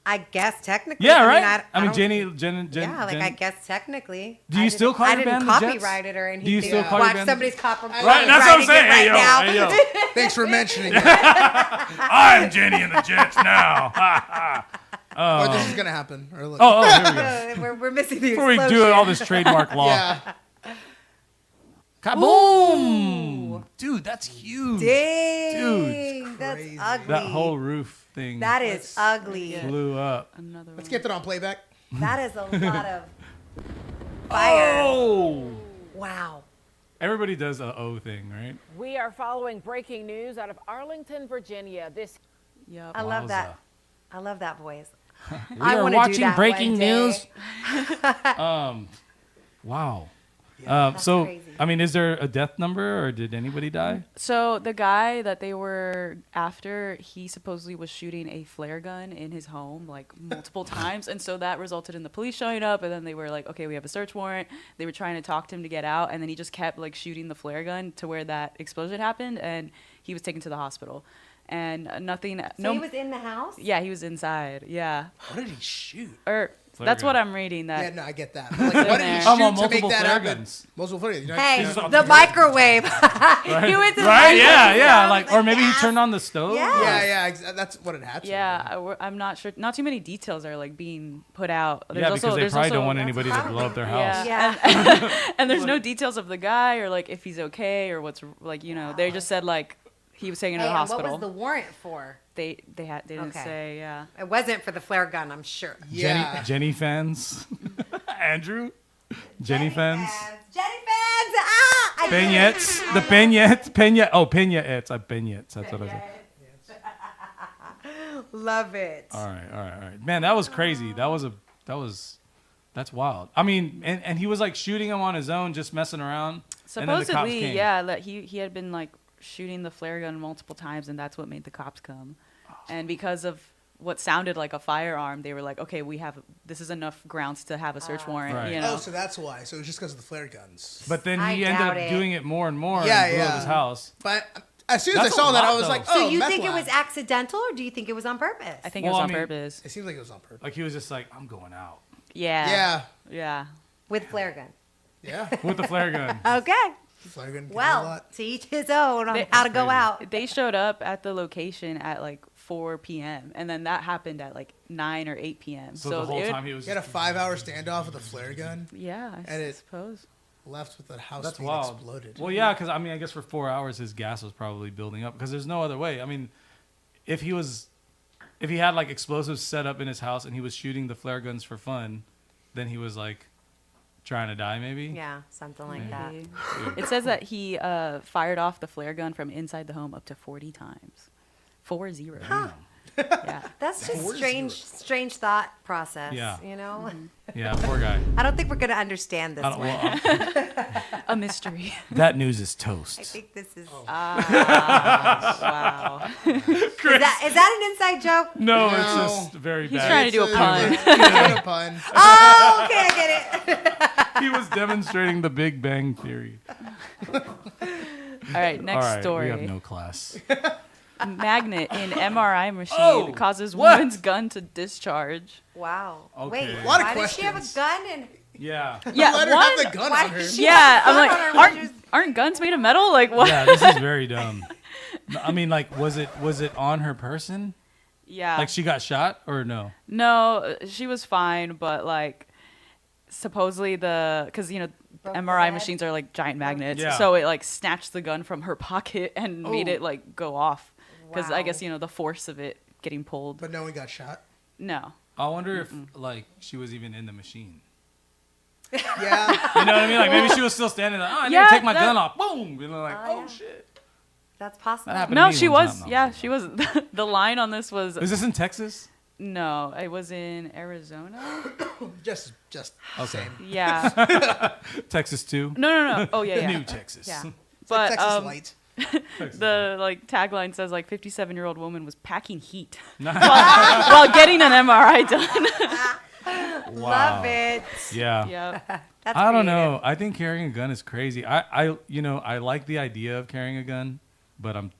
S2: I guess technically.
S1: Yeah,
S2: I
S1: right.
S2: mean,
S1: I mean,
S2: don't-
S1: Jen.
S2: Yeah, like I guess technically.
S1: Do you still call
S2: I
S1: your
S2: didn't
S1: band the Jets?
S2: copyright it or anything.
S1: Do you still call your
S2: Watch
S1: band the-
S2: somebody's copyright.
S1: Right, that's what I'm saying.
S2: Right
S1: Hey, yo,
S2: now.
S1: hey, yo.
S3: Thanks for mentioning it.
S1: I'm Jenny and the Jets now.
S3: Or this is gonna happen. Or look.
S1: Oh, here we go.
S2: We're missing the
S1: Before we
S2: explosion.
S1: do all this trademark law.
S3: Yeah.
S1: Kaboom! Dude, that's huge.
S2: Dang,
S3: Dude,
S2: that's
S3: crazy.
S2: ugly.
S1: That whole roof thing
S2: That is ugly.
S1: blew up.
S5: Another
S3: Let's
S5: one.
S3: get that on playback.
S2: That is a lot of fire.
S1: Oh!
S2: Wow.
S1: Everybody does a O thing, right?
S6: We are following breaking news out of Arlington, Virginia. This
S5: Yep.
S2: I love
S1: Wowza.
S2: that. I love that voice.
S1: We
S2: I
S1: are
S2: wanna do
S1: watching
S2: that
S1: breaking
S2: one day.
S1: news. Wow. So,
S2: crazy.
S1: I mean, is there a death number or did anybody die?
S5: So the guy that they were after, he supposedly was shooting a flare gun in his home like multiple times, and so that resulted in the police showing up, and then they were like, okay, we have a search warrant. They were trying to talk to him to get out, and then he just kept like shooting the flare gun to where that explosion happened, and he was taken to the hospital. And nothing.
S2: So
S5: no.
S2: he was in the house?
S5: Yeah, he was inside. Yeah.
S3: What did he shoot?
S5: Or
S1: Flare
S5: that's
S1: gun.
S5: what I'm reading.
S3: Yeah,
S5: That
S3: no, I get that. But like, what did he
S5: I'm
S3: shoot
S1: on
S3: to make
S1: multiple
S3: that
S1: flare
S3: happen?
S1: guns.
S3: Multiple flare guns.
S2: Hey,
S1: Yeah.
S2: the microwave.
S1: Right?
S2: He went to the
S1: Right? Yeah,
S2: microwave.
S1: yeah.
S2: I was
S1: Like, or maybe he
S2: yes.
S1: turned on the stove.
S2: Yeah.
S3: Yeah, that's what it had to.
S5: Yeah, I'm not sure. Not too many details are like being put out.
S1: Yeah, because they
S5: there's
S1: probably don't
S5: also-
S1: want anybody to blow up their house.
S5: Yeah,
S2: Yeah.
S5: and there's no details of the guy or like if he's okay or what's like they just said like he was taken to
S2: Hey,
S5: the
S2: and
S5: hospital.
S2: what was the warrant for?
S5: They didn't
S2: Okay.
S5: say. Yeah.
S2: It wasn't for the flare gun, I'm sure.
S3: Yeah.
S1: Jenny fans. Andrew. Jenny fans.
S2: Jenny fans. Ah! I did it.
S1: Peñettes. The Peñettes. Peña. Oh, Peñaettes. Peñettes. That's what I said.
S2: Love it.
S1: All right. Man, that was crazy. That's wild. I mean, and he was like shooting him on his own, just messing around. And then the cops
S5: Supposedly,
S1: came.
S5: yeah, that he had been like shooting the flare gun multiple times, and that's what made the cops come. And because of what sounded like a firearm, they were like, okay, this is enough grounds to have a search warrant.
S1: Right.
S5: You know?
S3: Oh, so that's why. So it was just because of the flare guns.
S1: But then
S2: I
S1: he ended
S2: doubt
S1: up
S2: it.
S1: doing it more and more
S3: Yeah,
S1: and blew up
S3: yeah.
S1: his house.
S3: But as soon as
S1: That's
S3: I saw
S1: a
S3: that,
S1: lot,
S3: I was
S1: though.
S3: like,
S2: So
S3: oh,
S2: you
S3: meth
S2: think it
S3: lab.
S2: was accidental, or do you think it was on purpose?
S5: I think
S1: Well,
S5: it was
S1: I
S5: on
S1: mean,
S5: purpose.
S3: It seems like it was on purpose.
S1: Like he was just like, I'm going out
S5: Yeah.
S3: Yeah.
S2: With flare gun.
S3: Yeah.
S1: with the flare gun.
S2: Okay.
S3: Flare gun can do a
S2: Well,
S3: lot.
S2: to each his own on
S5: They-
S2: how to go
S1: crazy.
S2: out.
S5: They showed up at the location at like 4 p.m. and then that happened at like 9 or 8 p.m.
S1: So the whole
S5: it-
S1: time he was.
S3: He had a 5-hour standoff with a flare gun,
S5: Yeah, I
S3: And it-
S5: suppose.
S3: left with the house
S1: That's
S3: being
S1: wild.
S3: exploded.
S1: Well, yeah, because I mean, I guess for 4 hours his gas was probably building up because there's no other way. I mean, if he had like explosives set up in his house and he was shooting the flare guns for fun, then he was like trying to die, maybe.
S2: Yeah, something like that.
S5: Maybe. It says that he fired off the flare gun from inside the home up to 40 times. 40. Yeah.
S2: That's just
S3: 4-0.
S2: strange thought process.
S1: Yeah.
S2: You know,
S1: Yeah, poor guy.
S2: I don't think we're gonna understand this
S1: I don't,
S2: one.
S1: well,
S5: A mystery.
S1: that news is
S2: I
S1: toast.
S2: think this is.
S5: Wow.
S2: Is that an inside joke?
S1: No,
S3: No.
S1: it's just very
S5: He's
S1: bad.
S5: trying to do a pun.
S3: He's doing a pun.
S2: Oh, okay, I get it.
S1: He was demonstrating the Big Bang Theory.
S5: All right, next
S1: All right,
S5: story.
S1: we have no class.
S5: Magnet in MRI machine
S1: Oh,
S5: causes
S1: what?
S5: woman's gun to discharge.
S2: Wow.
S1: Okay.
S2: Wait,
S1: A
S3: lot of
S2: why does she have a
S3: questions.
S2: gun and
S1: Yeah.
S5: Yeah,
S3: Let her
S5: one.
S3: have the gun
S2: why
S3: on her.
S2: does she
S5: Yeah,
S2: have a
S5: I'm
S2: gun on her?
S5: like, aren't guns made of metal? Like what?
S1: Yeah, this is very dumb. I mean, like, was it on her person?
S5: Yeah.
S1: Like she got shot or no?
S5: No, she was fine, but like supposedly because
S2: Broke the
S5: MRI
S2: head?
S5: machines are like giant magnets,
S1: Yeah.
S5: so it like snatched the gun from her pocket and made it like go off because I
S2: Wow.
S5: guess the force of it getting pulled.
S3: But no one got shot.
S5: No.
S1: I wonder if like she was even in the machine.
S3: Yeah.
S1: You know what I mean? Like maybe she was still standing there. Oh, I need
S5: Yeah,
S1: to take my
S5: that-
S1: gun off. Boom. You know, like,
S2: Oh,
S1: oh
S2: yeah.
S1: shit.
S2: That's possible.
S1: That happened to
S5: No,
S1: me
S5: she
S1: one
S5: was.
S1: time. No,
S5: Yeah,
S1: I'm
S5: she was. The line on this was
S1: Is this in Texas?
S5: no. It was in Arizona.
S3: just
S1: Okay.
S3: same.
S5: Yeah.
S1: Texas too.
S5: No. Oh yeah,
S1: The
S5: yeah.
S1: new Texas.
S5: Yeah.
S3: It's like
S5: But
S3: Texas Light.
S5: the like tagline says like 57-year-old woman was packing heat
S1: Wow.
S5: while getting an MRI done.
S2: Love it.
S1: Yeah.
S5: Yeah.
S2: That's
S1: I don't
S2: creative.
S1: know. I think carrying a gun is crazy. I like the idea of carrying a gun, but I'm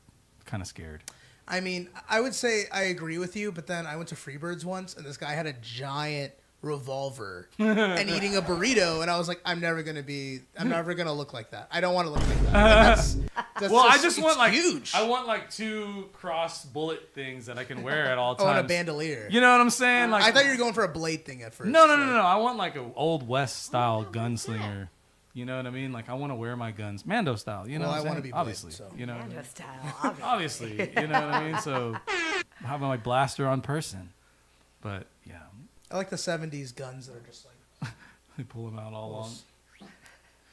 S1: kind of scared.
S3: I mean, I would say I agree with you, but then I went to Freebirds once, and this guy had a giant revolver and eating a burrito, and I was like, I'm never gonna look like that. I don't want to look like that. Like, that's
S1: Well, I just
S3: it's
S1: want like
S3: huge.
S1: I want like 2 cross bullet things that I can wear at all
S3: Oh, and
S1: times.
S3: a bandolier.
S1: You know what I'm saying? Like
S3: I thought you were going for a blade thing at first.
S1: No. I want like an old West style gunslinger. You know what I mean? Like I want to wear my guns Mando style. You know,
S3: Well,
S1: what I'm
S3: I wanna
S1: saying?
S3: be Blade,
S1: obviously.
S3: so.
S1: You know, what I mean?
S2: Mando style,
S1: Obviously. You know what I mean? So having my blaster on person, but yeah,
S3: I like the 70s guns that are just like.
S1: they pull them out all along.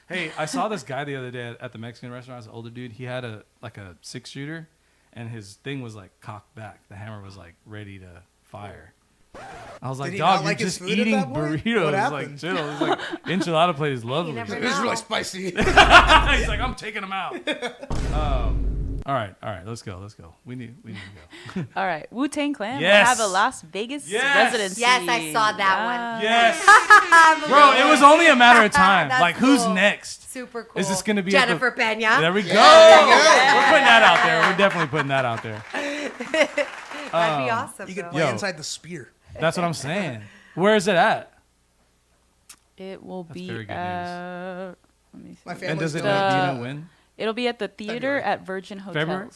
S1: Hey, I saw this guy the other day at the Mexican restaurant. It's an older dude. He had a 6-shooter, and his thing was like cocked back. The hammer was like ready to fire. I was like,
S3: Did he
S1: dog,
S3: not
S1: you're
S3: like his
S1: just
S3: food at
S1: eating
S3: that point?
S1: burritos.
S3: What
S1: Like,
S3: happened?
S1: chill. He's like, enchilada plate is lovely.
S2: never
S3: This is
S2: know.
S3: really spicy.
S1: He's like, I'm taking them out. All right, let's go. We need to go.
S5: All right, Wu-Tang Clan
S1: Yes.
S5: will have a Las Vegas
S1: Yes.
S5: residency.
S2: Yes, I saw that one.
S1: Yes, bro, it was only a matter of time.
S2: That's
S1: Like, who's
S2: cool.
S1: next?
S2: Super cool.
S1: Is this gonna be at the-
S2: Jennifer Peña?
S1: There we go.
S3: Yeah.
S1: We're putting that out there. We're definitely putting that out there.
S2: That'd be awesome.
S3: You could
S2: though.
S3: play
S1: Yo.
S3: inside the spear.
S1: That's what I'm saying. Where is it at?
S5: It will
S1: That's
S5: be
S1: very good
S5: at. Let me see.
S3: My
S1: And
S3: family's
S1: does it? Do
S3: going.
S1: you know when?
S5: It'll be at the theater
S3: February.
S5: at Virgin Hotels.
S1: February?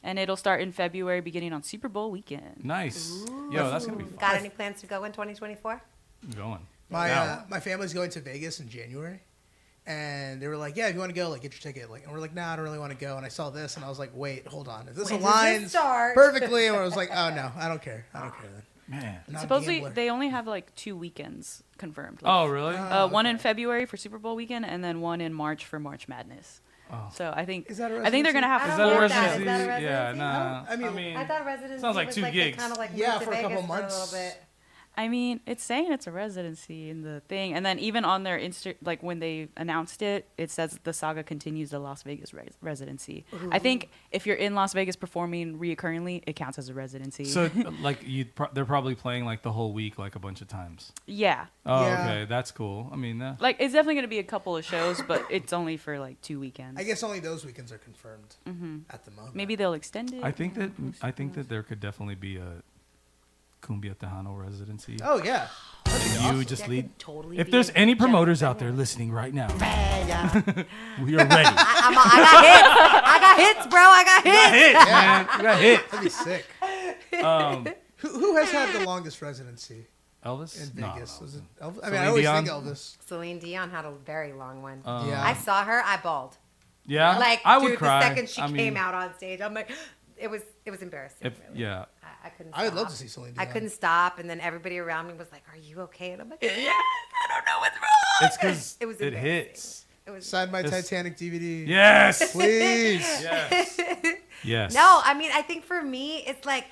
S5: And it'll start in February, beginning on Super Bowl weekend.
S1: Nice. Yo, that's gonna be fun.
S2: Got any plans to go in 2024?
S1: I'm going.
S3: My
S1: Now.
S3: my family's going to Vegas in January, and they were like, "Yeah, if you want to go, like, get your ticket." Like, and we're like, "Nah, I don't really want to go." And I saw this, and I was like, "Wait, hold on, if this
S2: When does this
S3: aligns
S2: start?
S3: perfectly?" And I was like, "Oh no, I don't care. I don't care then."
S1: Man.
S3: Not a
S5: Supposedly,
S3: gambler.
S5: they only have like 2 weekends confirmed.
S1: Oh, really?
S5: One in February for Super Bowl weekend, and then one in March for March Madness.
S1: Oh.
S5: So I think
S3: Is that a
S5: I think they're gonna have
S2: I
S1: Is
S2: don't
S1: that a
S2: know
S5: four
S2: if that-
S1: residency?
S2: is that a
S1: Yeah,
S2: residency?
S1: nah.
S3: I mean,
S2: I thought residency
S1: Sounds like
S2: was
S1: 2
S2: like
S1: gigs.
S2: They kind of like
S3: Yeah,
S2: moved
S3: for
S2: to
S3: a couple
S2: Vegas for
S3: months.
S2: a little bit.
S5: I mean, it's saying it's a residency in the thing, and then even on their like when they announced it, it says the saga continues the Las Vegas residency. I think if you're in Las Vegas performing reoccurringly, it counts as a residency.
S1: So, like, they're probably playing, like, the whole week, like, a bunch of times.
S5: yeah,
S1: Oh,
S3: Yeah.
S1: okay. That's cool. I mean,
S5: like it's definitely gonna be a couple of shows, but it's only for like 2 weekends.
S3: I guess only those weekends are confirmed at the moment.
S5: Maybe they'll extend it.
S1: I think that there could definitely be a Cumbia Tejano residency.
S3: Oh yeah.
S1: And you just
S2: That
S1: lead.
S2: could totally
S1: If
S2: be
S1: there's
S2: a
S1: any
S2: Jeff
S1: promoters out
S2: thing.
S1: there listening right now,
S2: Yeah.
S1: we are ready.
S2: I got hits, bro. I got hits.
S1: Hit, man. We got hit.
S3: That'd be sick.
S1: Um,
S3: Who has had the longest residency
S1: Elvis
S3: in
S1: No,
S3: Vegas?
S1: no.
S3: Was it Elvis? I mean,
S1: Celine
S3: I always
S1: Dion?
S3: think Elvis.
S2: Celine Dion had a very long one.
S3: Yeah.
S2: I saw her. I bawled.
S1: Yeah,
S2: Like,
S1: I would
S2: dude,
S1: cry.
S2: the second she
S1: I mean,
S2: came out on stage, I'm like, it was embarrassing.
S1: If,
S2: really.
S1: yeah,
S2: I couldn't.
S3: I would love
S2: stop.
S3: to see Celine
S2: I
S3: Dion.
S2: couldn't stop, and then everybody around me was like, "Are you okay?" And I'm like, "Yeah, I don't know what's wrong."
S1: it's because
S2: It was
S1: it
S2: embarrassing.
S1: hits.
S2: It was.
S3: Sign my
S1: It's-
S3: Titanic DVD.
S1: Yes.
S3: Please.
S1: Yes. Yes.
S2: No, I mean, I think for me, it's like,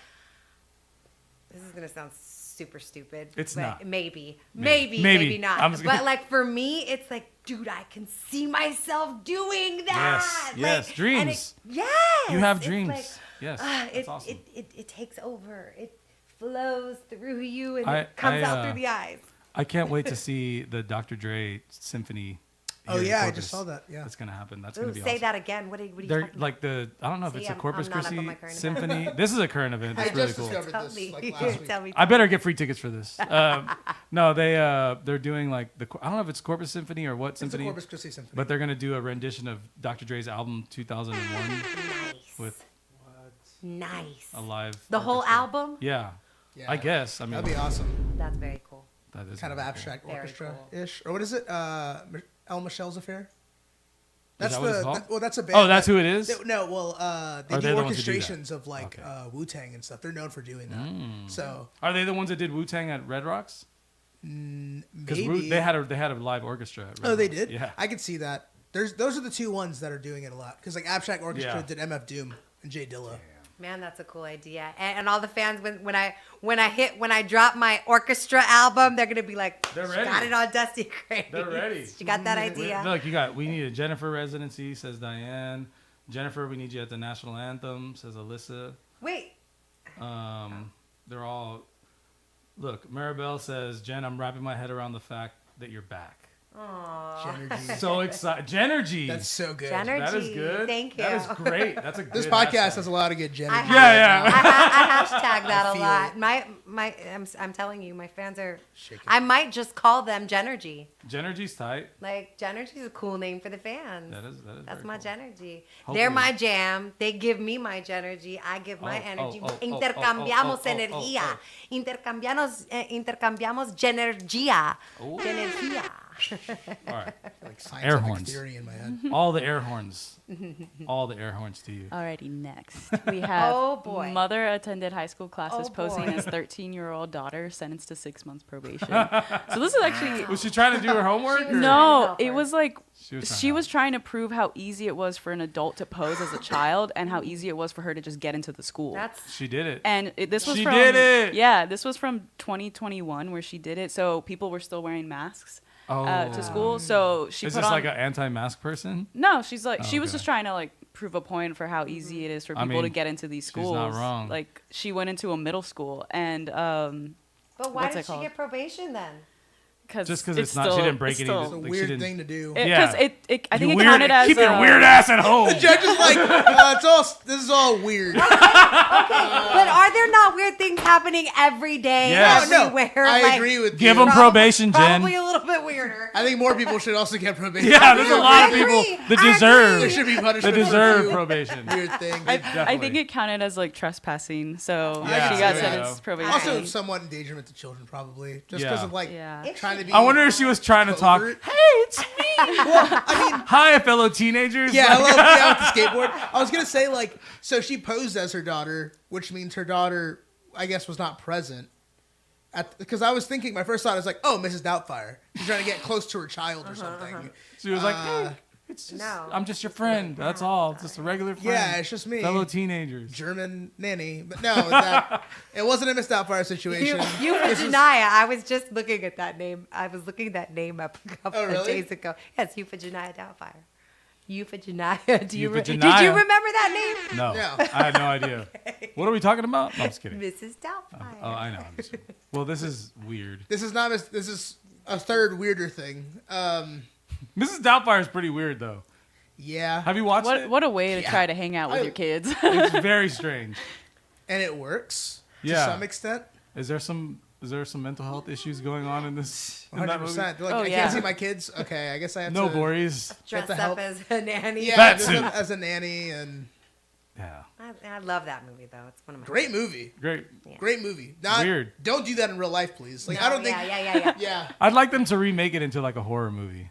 S2: this is gonna sound super stupid.
S1: It's
S2: but
S1: not.
S2: Maybe
S1: Maybe.
S2: not.
S1: I'm just
S2: But
S1: gonna-
S2: like for me, it's like, dude, I can see myself doing that.
S1: Yes,
S2: Like,
S1: dreams.
S2: and yes.
S1: You have
S2: It's
S1: dreams.
S2: like,
S1: Yes,
S2: it,
S1: that's awesome.
S2: it takes over. It flows through you and
S1: I-
S2: it comes
S1: I,
S2: out through the eyes.
S1: I can't wait to see the Dr. Dre symphony.
S3: Oh
S1: here in
S3: yeah, I
S1: Corpus.
S3: just saw that. Yeah.
S1: That's gonna happen. That's
S2: Ooh,
S1: gonna be
S2: say
S1: awesome.
S2: that again. What are you
S1: They're
S2: talking
S1: like the I don't know if
S2: See,
S1: it's a
S2: I'm
S1: Corpus
S2: not up on
S1: Christi
S2: my current event.
S1: symphony. This is a current event.
S3: I
S1: It's really
S3: just
S1: cool.
S3: discovered
S2: Tell
S3: this
S2: me.
S3: like last week.
S2: Tell me.
S1: I better get free tickets for this. No, they're doing like I don't know if it's Corpus Symphony or what
S3: It's a
S1: symphony,
S3: Corpus Christi symphony.
S1: but they're gonna do a rendition of Dr. Dre's album 2001
S2: Nice.
S1: with
S2: Nice.
S1: a live.
S2: The whole
S1: orchestra.
S2: album?
S1: Yeah,
S3: Yeah.
S1: I guess. I mean,
S3: That'd be awesome.
S2: That's very cool.
S1: that is
S3: Kind of
S1: really cool.
S3: abstract
S2: Very
S3: orchestra-ish, or what is it? El Michelle's Affair.
S1: Is that what it's called?
S3: well, that's a band.
S1: Oh, that's who it is.
S3: No, well, they
S1: Are
S3: do
S1: they the ones who do that?
S3: orchestrations of like
S1: Okay.
S3: Wu-Tang and stuff. They're known for doing that. So
S1: Are they the ones that did Wu Tang at Red Rocks? Because
S3: maybe
S1: they had a live orchestra. At Red
S3: Oh, they
S1: Rocks.
S3: did.
S1: Yeah.
S3: I could see that. Those are the two ones that are doing it a lot. Because like Abstract Orchestra
S1: Yeah.
S3: did MF Doom and Jay Dilla.
S2: Man, that's a cool idea. And all the fans, when I drop my orchestra album, they're gonna be like,
S1: They're
S2: "She
S1: ready.
S2: got it on Dusty Craze.
S1: They're ready.
S2: She got that idea."
S1: Look, we need a Jennifer residency, says Diane. Jennifer, we need you at the national anthem, says Alyssa.
S2: Wait,
S1: They're all. Look, Maribel says, Jen, I'm wrapping my head around the fact that you're back.
S3: JEnergy.
S1: So excited. JEnergy.
S3: That's so good.
S2: Jener-
S1: That is
S2: Energy.
S1: good.
S2: Thank you.
S1: That is great. That's a good
S3: This podcast
S1: hashtag.
S3: has a lot of good Jenergy.
S2: I
S1: Yeah, yeah.
S2: I hashtag that
S3: I
S2: a
S3: feel
S2: lot.
S3: it.
S2: I'm telling you, my fans are.
S3: Shaking.
S2: I might just call them JEnergy.
S1: JEnergy's tight.
S2: Like JEnergy is a cool name for the fans.
S1: That is
S2: That's
S1: very
S2: my
S1: cool.
S2: JEnergy.
S1: Hopefully.
S2: They're my jam. They give me my JEnergy. I give my energy. Intercambiamos energía. Intercambiamos JEnergía.
S1: Oh.
S2: Energía.
S1: All right.
S3: Like
S1: Air
S3: scientific
S1: horns.
S3: theory in my head.
S1: All the air horns. All the air horns to you.
S5: Alrighty, next we have
S2: Oh, boy.
S5: mother attended high school classes
S2: Oh,
S5: posing
S2: boy.
S5: as 13-year-old daughter sentenced to 6 months probation. So this is actually
S1: Was she trying to do her homework? or-
S5: no,
S2: help
S5: it
S2: her.
S5: was like
S1: She was trying to help.
S5: trying to prove how easy it was for an adult to pose as a child and how easy it was for her to just get into the school.
S2: That's
S1: She did it.
S5: And this was
S1: She
S5: from
S1: did it!
S5: Yeah, this was from 2021 where she did it. So people were still wearing masks to school. So she
S1: Is
S5: put
S1: this
S5: on
S1: like an anti-mask person?
S5: No, she's like she was
S1: okay.
S5: just trying to like prove a point for how easy it is for
S1: I
S5: people to
S1: mean,
S5: get into these
S1: she's
S5: schools.
S1: not wrong.
S5: Like she went into a middle school and
S2: but why
S5: What's
S2: did
S5: it
S2: she
S5: called?
S2: get probation then?
S1: Just 'cause it's not- she didn't break any of
S3: It's a
S1: Like, she
S3: weird
S1: didn't-
S3: thing to do.
S5: Because
S1: Yeah.
S5: I
S1: You
S5: think it
S1: weird-
S5: counted as
S1: keep your weird ass at home.
S3: Judge is like, this is all weird.
S2: But are there not weird things happening every day,
S1: Yes.
S3: No,
S2: everywhere?
S3: I
S2: Like,
S3: agree with
S1: Give
S3: you.
S1: them probation, Jen.
S2: Probably a little bit weirder.
S3: I think more people should also get probation.
S1: Yeah, there's a lot of
S2: I
S1: people
S2: agree.
S1: that
S2: I
S1: deserve
S2: agree.
S3: There should be
S1: that
S3: punishment
S1: deserve
S3: for a
S1: probation.
S3: few weird things.
S5: I
S1: Definitely.
S5: think it counted as like trespassing. So
S1: Yeah,
S5: she got
S1: there you
S5: sentenced
S1: go.
S5: probation.
S3: Also,
S2: Alright.
S3: somewhat endangerment to children, probably, just
S1: Yeah.
S3: because of like
S5: Yeah.
S3: trying to be.
S1: I wonder if she was trying to talk.
S3: Covert.
S1: Hey, it's me. Hi, fellow teenagers.
S3: Yeah,
S1: Like-
S3: hello, yeah, with the skateboard. I was gonna say like, so she posed as her daughter, which means her daughter, I guess, was not present. because I was thinking, my first thought was like, oh, Mrs. Doubtfire. She's trying to get close to her child or something.
S1: She was like, hey, it's just,
S2: No.
S1: I'm just your friend. That's all. Just a regular friend.
S3: Yeah, it's just me.
S1: Fellow teenagers.
S3: German nanny. But no, it wasn't a Miss Doubtfire situation.
S2: Euphigenia. I was just looking at that name. I was looking that name up a couple of
S3: really?
S2: days ago. Yes, Euphigenia Doubtfire. Euphigenia. Did you remember that name?
S1: No,
S3: No.
S1: I had no idea. What are we talking about? No, I'm just kidding.
S2: Mrs. Doubtfire.
S1: Oh, I know. I'm just kidding. Well, this is weird.
S3: This is a third weirder thing.
S1: Mrs. Doubtfire is pretty weird, though.
S3: Yeah.
S1: Have you watched it?
S5: What a way to
S3: Yeah.
S5: try to hang out with your kids.
S1: It's very strange.
S3: And it works to
S1: Yeah.
S3: some extent.
S1: Is there some mental health issues going on in this? In that movie?
S3: 100%. They're like,
S5: Oh,
S3: I
S5: yeah.
S3: can't see my kids. Okay, I guess I have
S1: No,
S3: to.
S1: Boris.
S2: Dressed
S3: the
S2: up
S3: help.
S2: as a nanny.
S3: Yeah,
S1: Fat
S3: just
S1: suit.
S3: as a nanny, and
S1: Yeah.
S2: I love that movie, though. It's one of my
S3: great movie.
S1: Great.
S3: Great movie. Not
S1: Weird.
S3: Don't do that in real life, please. Like
S2: No,
S3: I don't think.
S2: Yeah.
S3: Yeah.
S1: I'd like them to remake it into like a horror movie.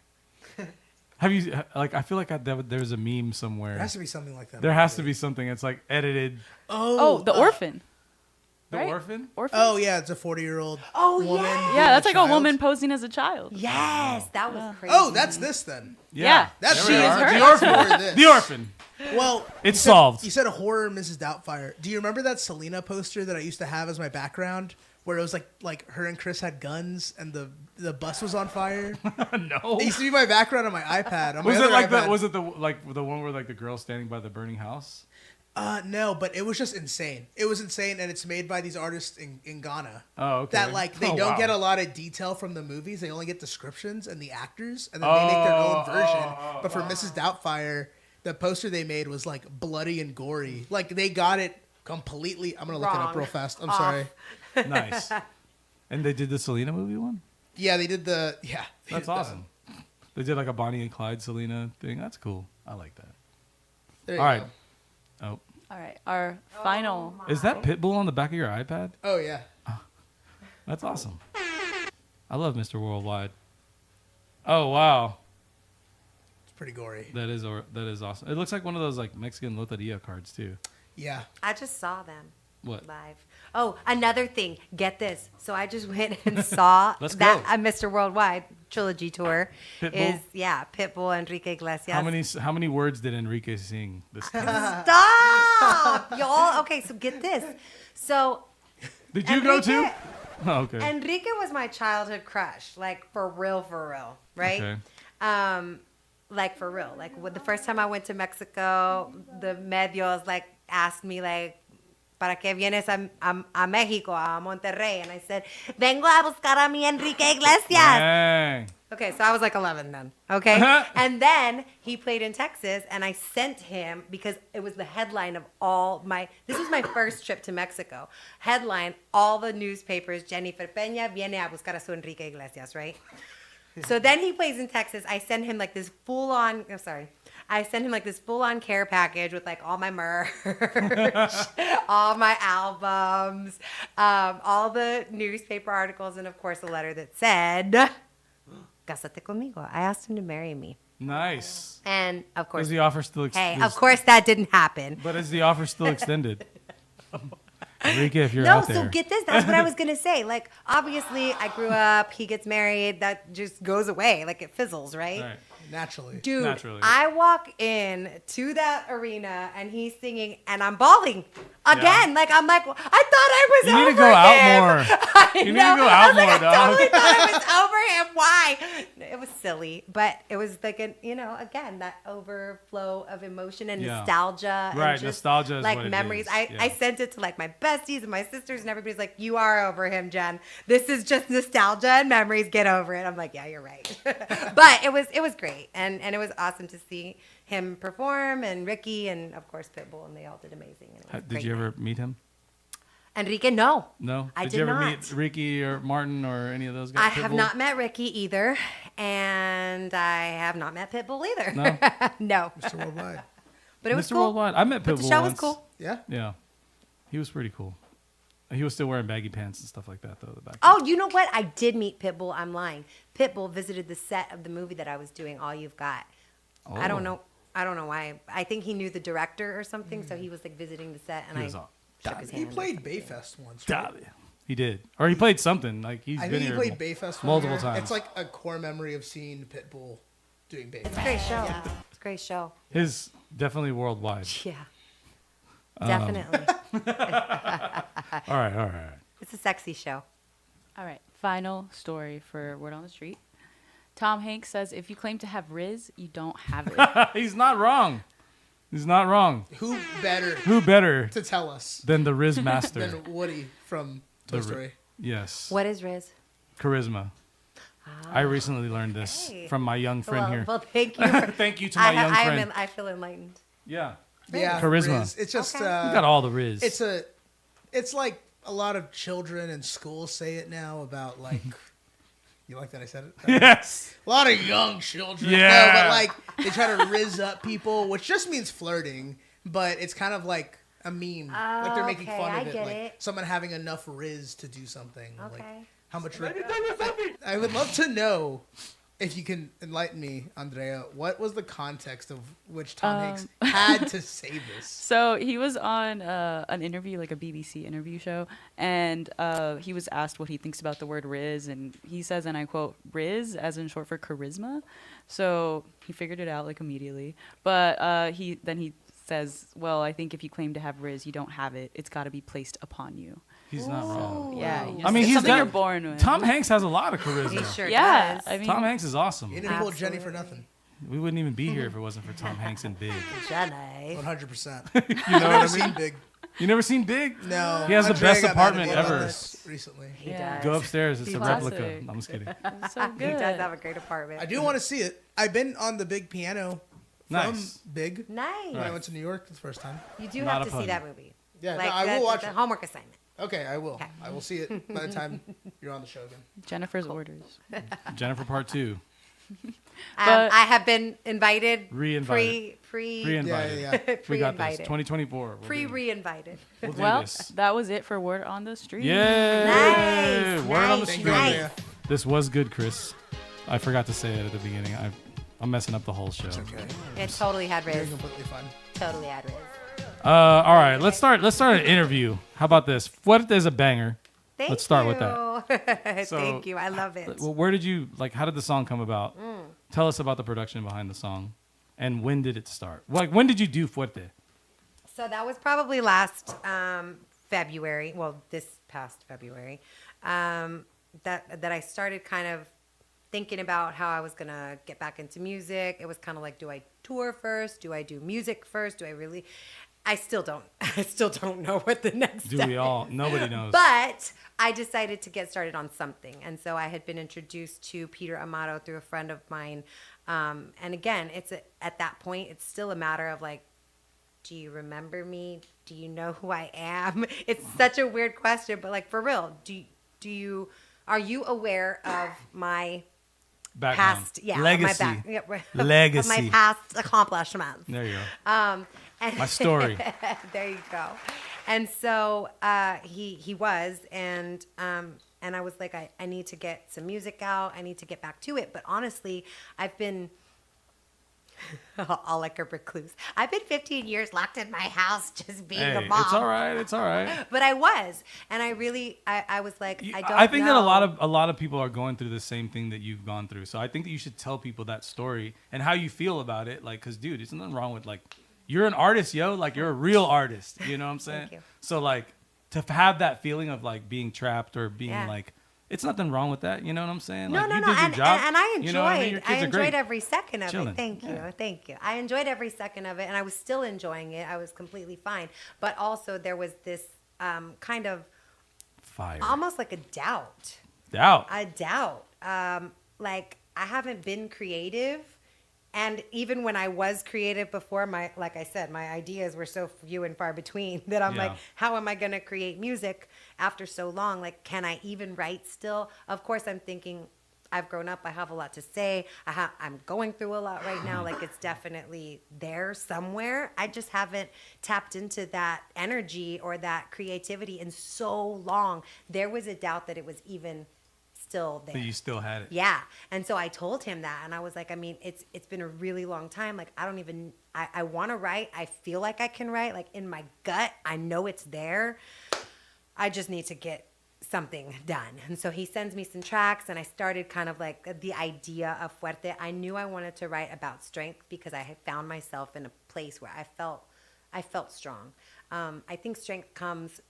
S1: Have you like? I feel like there's a meme
S3: There
S1: somewhere.
S3: has to be something like that.
S1: There has to be something. It's like edited.
S5: Oh, The Orphan.
S1: The
S5: Right?
S1: Orphan.
S5: Orphan?
S3: Oh yeah, it's a 40-year-old
S2: Oh,
S3: woman.
S2: yeah.
S5: Yeah, that's like a
S3: child.
S5: woman posing as a child.
S2: Yes, that was crazy.
S3: Oh, that's this then.
S5: Yeah.
S3: That's
S1: There we are.
S3: the
S5: her.
S3: orphan. Or this.
S1: The Orphan.
S3: Well,
S1: It's
S3: you said-
S1: solved.
S3: You said a horror Mrs. Doubtfire. Do you remember that Selena poster that I used to have as my background, where it was like her and Chris had guns and the bus was on fire?
S1: No.
S3: It used to be my background on my iPad. On my
S1: Was it
S3: other
S1: like
S3: iPad.
S1: the? Was it the one where like the girl standing by the burning house?
S3: No, but it was just insane. It was insane, and it's made by these artists in Ghana.
S1: Oh, okay.
S3: That like they
S1: Oh,
S3: don't
S1: wow.
S3: get a lot of detail from the movies. They only get descriptions and the actors, and then they make their own version. But for Mrs. Doubtfire, the poster they made was like bloody and gory. Like they got it completely. I'm gonna look it up
S2: Wrong.
S3: real fast. I'm
S2: Off.
S3: sorry.
S1: Nice. And they did the Selena movie one.
S3: Yeah, they did the yeah. they
S1: That's
S3: did the-
S1: awesome. They did like a Bonnie and Clyde Selena thing. That's cool. I like that.
S3: There you
S1: All right.
S3: go.
S1: Oh,
S5: All right, our final.
S1: is that Pitbull on the back of your iPad?
S3: Oh yeah.
S1: That's awesome. I love Mr. Worldwide. Oh wow,
S3: It's pretty gory.
S1: that is awesome. It looks like one of those like Mexican loteria cards too.
S3: Yeah.
S2: I just saw them
S1: What?
S2: live. Oh, another thing. Get this. So I just went and saw
S1: Let's
S2: that
S1: go.
S2: Mr. Worldwide Trilogy tour.
S1: Pitbull?
S2: Pitbull, Enrique Iglesias.
S1: How many words did Enrique sing this time?
S2: Stop, y'all. Okay, so get this. So
S1: Did you go too?
S2: Enrique-
S1: Oh, okay.
S2: Enrique was my childhood crush, like for real, right?
S1: Okay.
S2: Like for real. Like the first time I went to Mexico, the medios like asked me like, ¿Para qué vienes a Mexico, a Monterrey? And I said, vengo a buscar a mi Enrique Iglesias.
S1: Dang.
S2: Okay, so I was like 11 then. Okay. And then he played in Texas, and I sent him because it was the headline of this was my first trip to Mexico. Headline, all the newspapers, Jennifer Peña viene a buscar a su Enrique Iglesias, right? So then he plays in Texas. I send him like this full-on care package with like all my merch, all my albums, all the newspaper articles, and of course a letter that said, "Cásate conmigo." I asked him to marry me,
S1: Nice.
S2: and of course,
S1: Is the offer still
S2: of course that didn't happen.
S1: But is the offer still extended? Enrique, if you're
S2: No,
S1: out there.
S2: so get this. That's what I was gonna say. Like, obviously, I grew up. He gets married. That just goes away. Like it fizzles, right?
S1: Right.
S3: Naturally.
S2: Dude,
S1: Naturally.
S2: I walk in to that arena and he's singing and I'm bawling again.
S1: Yeah.
S2: Like I'm like, I thought I was
S1: You need
S2: over
S1: to go out
S2: him.
S1: more.
S2: I
S1: You need to
S2: know.
S1: go
S2: I
S1: out
S2: was like,
S1: more,
S2: I
S1: dog.
S2: totally thought I was over him. Why? It was silly, but it was like again, that overflow of emotion and
S1: Yeah.
S2: nostalgia.
S1: Right,
S2: and just,
S1: nostalgia is
S2: like
S1: what it
S2: memories.
S1: is.
S2: I
S1: Yeah.
S2: sent it to like my besties and my sisters and everybody's like, you are over him, Jen. This is just nostalgia and memories. Get over it. I'm like, yeah, you're right. But it was great, and it was awesome to see him perform, and Ricky, and of course Pitbull, and they all did amazing. And it was
S1: Did
S2: great
S1: you
S2: night.
S1: ever meet him?
S2: Enrique? No.
S1: No.
S2: I
S1: did
S2: did
S1: you ever
S2: not.
S1: meet Ricky or Martin or any of those guys?
S2: I have
S1: Pitbull?
S2: not met Ricky either, and I have not met Pitbull either.
S1: No?
S2: No.
S3: Mr. Worldwide.
S2: But it was
S1: Mr.
S2: cool.
S1: Worldwide. I met Pitbull
S2: But the show was
S1: once.
S2: cool.
S3: Yeah.
S1: Yeah. He was pretty cool. He was still wearing baggy pants and stuff like that though. Back
S2: Oh, you know what? I did meet Pitbull. I'm lying. Pitbull visited the set of the movie that I was doing, All You've Got. I don't know. I don't know why. I think he knew the director or something, so he was like visiting the set, and I
S1: was all,
S2: shook his
S3: He
S2: hand.
S3: played Bayfest once. Right?
S1: Dale. He did, or he played something. Like he's
S3: I
S1: been
S3: think he
S1: here
S3: played Bayfest
S1: multiple
S3: one year.
S1: times.
S3: It's like a core memory of seeing Pitbull doing Bayfest.
S2: It's a great show. It's a great show.
S1: His definitely worldwide.
S2: Yeah. Definitely.
S1: All right.
S2: It's a sexy show.
S5: All right, final story for Word on the Street. Tom Hanks says if you claim to have Riz, you don't have it.
S1: He's not wrong. He's not wrong.
S3: Who better
S1: Who better
S3: to tell us
S1: than the Riz master?
S3: than Woody from Toy Story?
S1: Yes.
S2: What is Riz?
S1: Charisma. I recently learned this
S2: Hey.
S1: from my young friend
S2: well,
S1: here.
S2: Well, thank you. For,
S1: Thank you to my young friend.
S2: I feel enlightened.
S1: Yeah.
S3: Yeah,
S1: Charisma.
S3: Riz. It's just
S2: Okay.
S1: You got all the Riz.
S3: it's like a lot of children in school say it now about like. You like that I said it?
S1: Yes.
S3: A lot of young children.
S1: Yeah.
S3: No, but like they try to riz up people, which just means flirting, but it's kind of like a meme. Like they're making
S2: okay,
S3: fun
S2: I
S3: of it.
S2: get
S3: Like
S2: it.
S3: someone having enough riz to do something. Like
S2: Okay.
S3: how much riz. I would love to know if you can enlighten me, Andrea, what was the context of which Tom Hanks had to say this?
S5: So he was on an interview, like a BBC interview show, and he was asked what he thinks about the word Riz, and he says, and I quote, Riz, as in short for charisma. So he figured it out like immediately. But he says, well, I think if you claim to have Riz, you don't have it. It's got to be placed upon you.
S1: He's not wrong.
S5: Yeah.
S3: Wow.
S5: you
S1: I
S5: just-
S1: mean,
S5: it's
S1: he's
S5: something
S1: got-
S5: you're born with.
S1: Tom Hanks has a lot of
S2: He
S1: charisma.
S2: sure
S5: Yeah.
S2: does.
S5: I mean,
S1: Tom Hanks is awesome.
S3: You didn't hold Jenny for
S2: Absolutely.
S3: nothing.
S1: We wouldn't even be here if it wasn't for Tom Hanks and Big.
S2: Jenny.
S3: 100%.
S1: You know what I
S3: Seen
S1: mean?
S3: Big.
S1: You never seen Big?
S3: No.
S1: He has the
S3: Andrea
S1: best
S3: got mad at
S1: apartment
S3: me about
S1: ever.
S3: this recently.
S2: He
S5: Yeah.
S2: does.
S1: Go upstairs. It's
S5: He's
S1: a replica.
S5: classic.
S1: I'm just kidding.
S5: It's so
S2: He
S5: good.
S2: does have a great apartment.
S3: I do want to see it. I've been on the big piano from
S1: Nice.
S3: Big
S2: Nice.
S3: when I went to New York the first time.
S2: You do
S1: Not
S2: have
S1: a
S2: to see
S1: pun.
S2: that movie.
S3: Yeah, no,
S2: Like,
S3: I will
S2: that's
S3: watch
S2: a
S3: it.
S2: homework assignment.
S3: Okay, I will.
S2: Okay.
S3: I will see it by the time you're on the show again.
S5: Jennifer's orders.
S1: Jennifer Part 2.
S5: But-
S2: I have been invited.
S1: Re-invited. Pre-invited.
S3: Yeah, yeah, yeah.
S1: We got this.
S2: Pre-invited.
S1: 2024. We'll do-
S2: Pre-reinvited.
S1: We'll do
S5: Well,
S1: this.
S5: that was it for Word on the Street.
S1: Yay!
S2: Nice,
S1: Word on the
S2: nice,
S3: Thank
S1: street.
S3: you,
S2: nice.
S3: Andrea.
S1: This was good, Chris. I forgot to say it at the beginning. I'm messing up the whole show.
S3: It's okay.
S2: It totally had
S3: You're
S2: Riz.
S3: completely fine.
S2: Totally had Riz.
S1: All right, let's start an interview. How about this? What is a banger?
S2: Thank
S1: Let's start with
S2: that.
S1: So-
S2: Thank you. I love it.
S1: Well, where did you how did the song come about? Tell us about the production behind the song, and when did it start? Like, when did you do Fuerte?
S2: So that was probably last February. Well, this past February. That I started kind of thinking about how I was gonna get back into music. It was kind of like, do I tour first? Do I do music first? Do I really? I still don't. I still don't know what the next.
S1: Do
S2: step
S1: we all?
S2: is.
S1: Nobody knows.
S2: But I decided to get started on something. And so I had been introduced to Peter Amato through a friend of mine. And again, at that point, it's still a matter of like, do you remember me? Do you know who I am? It's such a weird question, but like for real, are you aware of my
S1: Background.
S2: past, yeah,
S1: Legacy.
S2: my back, yeah, right,
S1: Legacy.
S2: of my past accomplishments?
S1: There you go.
S2: And
S1: My story.
S2: there you go. And so he was, and I was like, I need to get some music out. I need to get back to it. But honestly, I've been all like a recluse. I've been 15 years locked in my house just being a
S1: Hey,
S2: mom.
S1: it's all right. It's all right.
S2: But I was, and I really, I was like, I don't.
S1: I think that
S2: know.
S1: a lot of people are going through the same thing that you've gone through. So I think that you should tell people that story and how you feel about it. Like, cause dude, there's nothing wrong with like, you're an artist, yo. Like you're a real artist. You know what I'm saying?
S2: Thank you.
S1: So like, to have that feeling of like being trapped or being
S2: Yeah.
S1: like, it's nothing wrong with that. You know what I'm saying?
S2: No,
S1: Like,
S2: no,
S1: you
S2: no,
S1: did your
S2: and,
S1: job.
S2: and I enjoyed,
S1: You know what I mean? Your kids are
S2: enjoyed
S1: great.
S2: every second of
S1: Chilling.
S2: it. Thank you, thank you. I enjoyed every second of it, and I was still enjoying it. I was completely fine, but also there was this kind of
S1: Fire.
S2: almost like a doubt.
S1: Doubt.
S2: Like I haven't been creative, and even when I was creative before, like I said, my ideas were so few and far between that I'm
S1: Yeah.
S2: like, how am I going to create music after so long? Like, can I even write still? Of course, I'm thinking I've grown up. I have a lot to say. I'm going through a lot right now. Like, it's definitely there somewhere. I just haven't tapped into that energy or that creativity in so long. There was a doubt that it was even still there.
S1: That you still had it.
S2: Yeah. And so I told him that, and I was like, I mean, it's been a really long time. Like, I don't even, I want to write. I feel like I can write. Like, in my gut, I know it's there. I just need to get something done. And so he sends me some tracks, and I started kind of like the idea of Fuerte. I knew I wanted to write about strength because I had found myself in a place where I felt strong. I think strength comes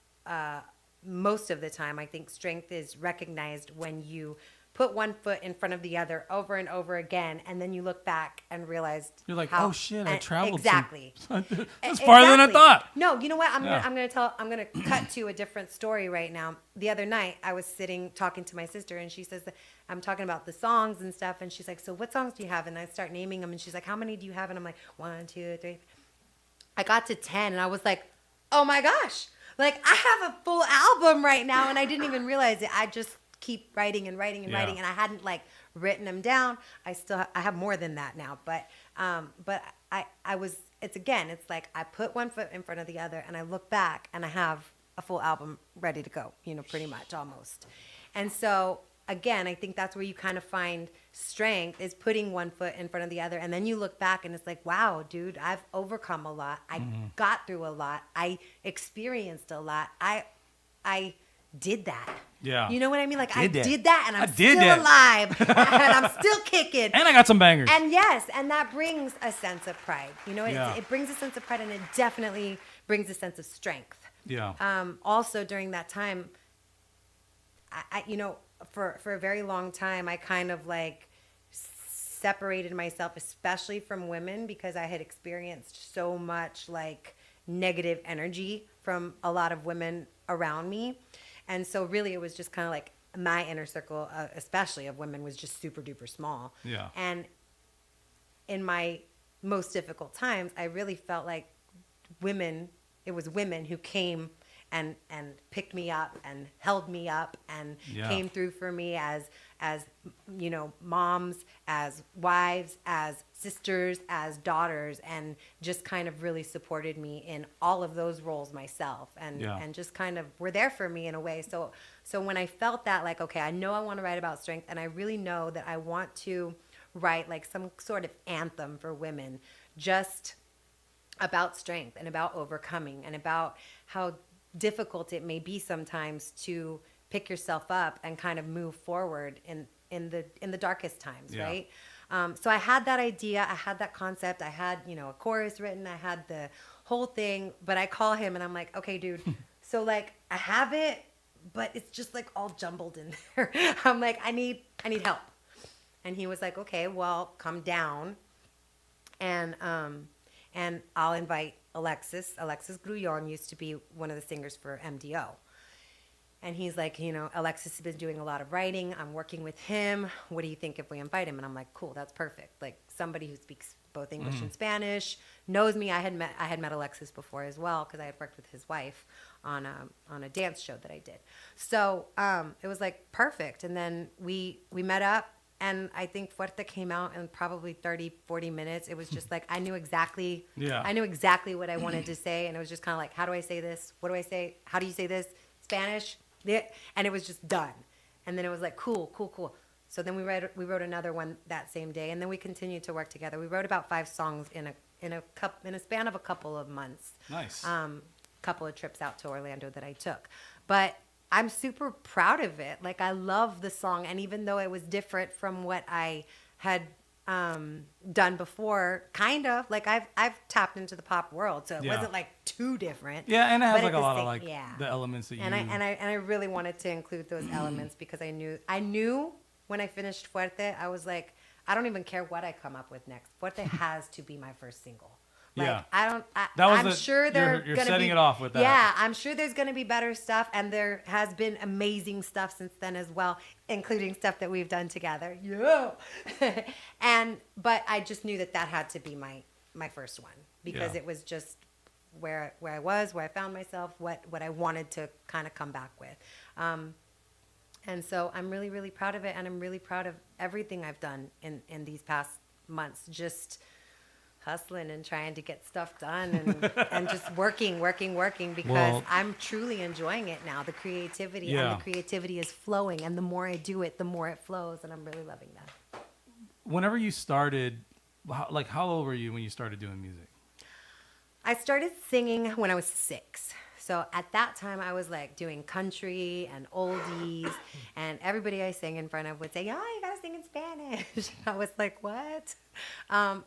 S2: most of the time. I think strength is recognized when you put one foot in front of the other over and over again, and then you look back and realize
S1: You're like,
S2: how,
S1: oh shit, I traveled
S2: exactly.
S1: That's farther than I thought.
S2: No, you know what? I'm gonna cut to a different story right now. The other night, I was sitting talking to my sister, and she says that I'm talking about the songs and stuff, and she's like, "So what songs do you have?" And I start naming them, and she's like, "How many do you have?" And I'm like, 1, 2, 3. I got to 10, and I was like, "Oh my gosh! Like I have a full album right now," and I didn't even realize it. I just keep writing and writing and writing, and I hadn't like written them down. I have more than that now, but I was, it's like I put one foot in front of the other, and I look back and I have a full album ready to go, pretty much almost. And so again, I think that's where you kind of find strength, is putting one foot in front of the other, and then you look back and it's like, wow, dude, I've overcome a lot. I got through a lot. I experienced a lot. I did that.
S1: Yeah.
S2: You know what I mean? Like I
S1: Did that.
S2: did that, and I'm
S1: did
S2: still
S1: that.
S2: alive, and I'm still kicking.
S1: And I got some bangers.
S2: And yes, and that brings a sense of pride.
S1: Yeah.
S2: It brings a sense of pride, and it definitely brings a sense of strength.
S1: Yeah.
S2: Also during that time, I for a very long time, I kind of like separated myself, especially from women, because I had experienced so much like negative energy from a lot of women around me. And so really it was just kind of like my inner circle, especially of women, was just super duper small.
S1: Yeah.
S2: And in my most difficult times, I really felt like it was women who came and picked me up and held me up and came through for me as moms, as wives, as sisters, as daughters, and just kind of really supported me in all of those roles myself, and just kind of were there for me in a way. So when I felt that, like, okay, I know I want to write about strength, and I really know that I want to write like some sort of anthem for women, just about strength and about overcoming and about how difficult it may be sometimes to pick yourself up and kind of move forward in the darkest times, right? So I had that idea, I had that concept, I had a chorus written, I had the whole thing, but I call him and I'm like, okay, dude, so like I have it, but it's just like all jumbled in there. I'm like, I need help. And he was like, okay, well, come down and I'll invite Alexis Grullon used to be one of the singers for MDO. And he's like, Alexis has been doing a lot of writing. I'm working with him. What do you think if we invite him? And I'm like, cool, that's perfect. Like somebody who speaks both English and Spanish, knows me. I had met Alexis before as well, because I had worked with his wife on a dance show that I did. So it was like perfect. And then we met up. And I think Fuerte came out in probably 30, 40 minutes. It was just like, I knew exactly what I wanted to say. And it was just kind of like, how do I say this? What do I say? How do you say this? Spanish? And it was just done. And then it was like, cool. So then we wrote another one that same day. And then we continued to work together. We wrote about 5 songs in a span of a couple of months.
S1: Nice.
S2: Couple of trips out to Orlando that I took. But I'm super proud of it. Like, I love the song, and even though it was different from what I had done before, kind of like I've tapped into the pop world, so it wasn't like too different.
S1: Yeah, and it has
S2: But
S1: like
S2: at
S1: a
S2: the
S1: lot
S2: same-
S1: of like
S2: yeah.
S1: the elements that you.
S2: And I really wanted to include those elements because I knew when I finished Fuerte, I was like, I don't even care what I come up with next. Fuerte has to be my first single. Like,
S1: Yeah.
S2: I'm sure
S1: you're
S2: gonna
S1: setting
S2: be,
S1: it off with that.
S2: Yeah, I'm sure there's going to be better stuff, and there has been amazing stuff since then as well, including stuff that we've done together. Yeah. But I just knew that had to be my first one, because it was just where I was, where I found myself, what I wanted to kind of come back with. And so I'm really, really proud of it, and I'm really proud of everything I've done in these past months, just hustling and trying to get stuff done and just working because I'm truly enjoying it now, the creativity, and the creativity is flowing, and the more I do it, the more it flows, and I'm really loving that.
S1: Whenever you started, how old were you when you started doing music?
S2: I started singing when I was 6. So at that time, I was like doing country and oldies, and everybody I sang in front of would say, "Oh, you gotta sing in Spanish." I was like, "What?"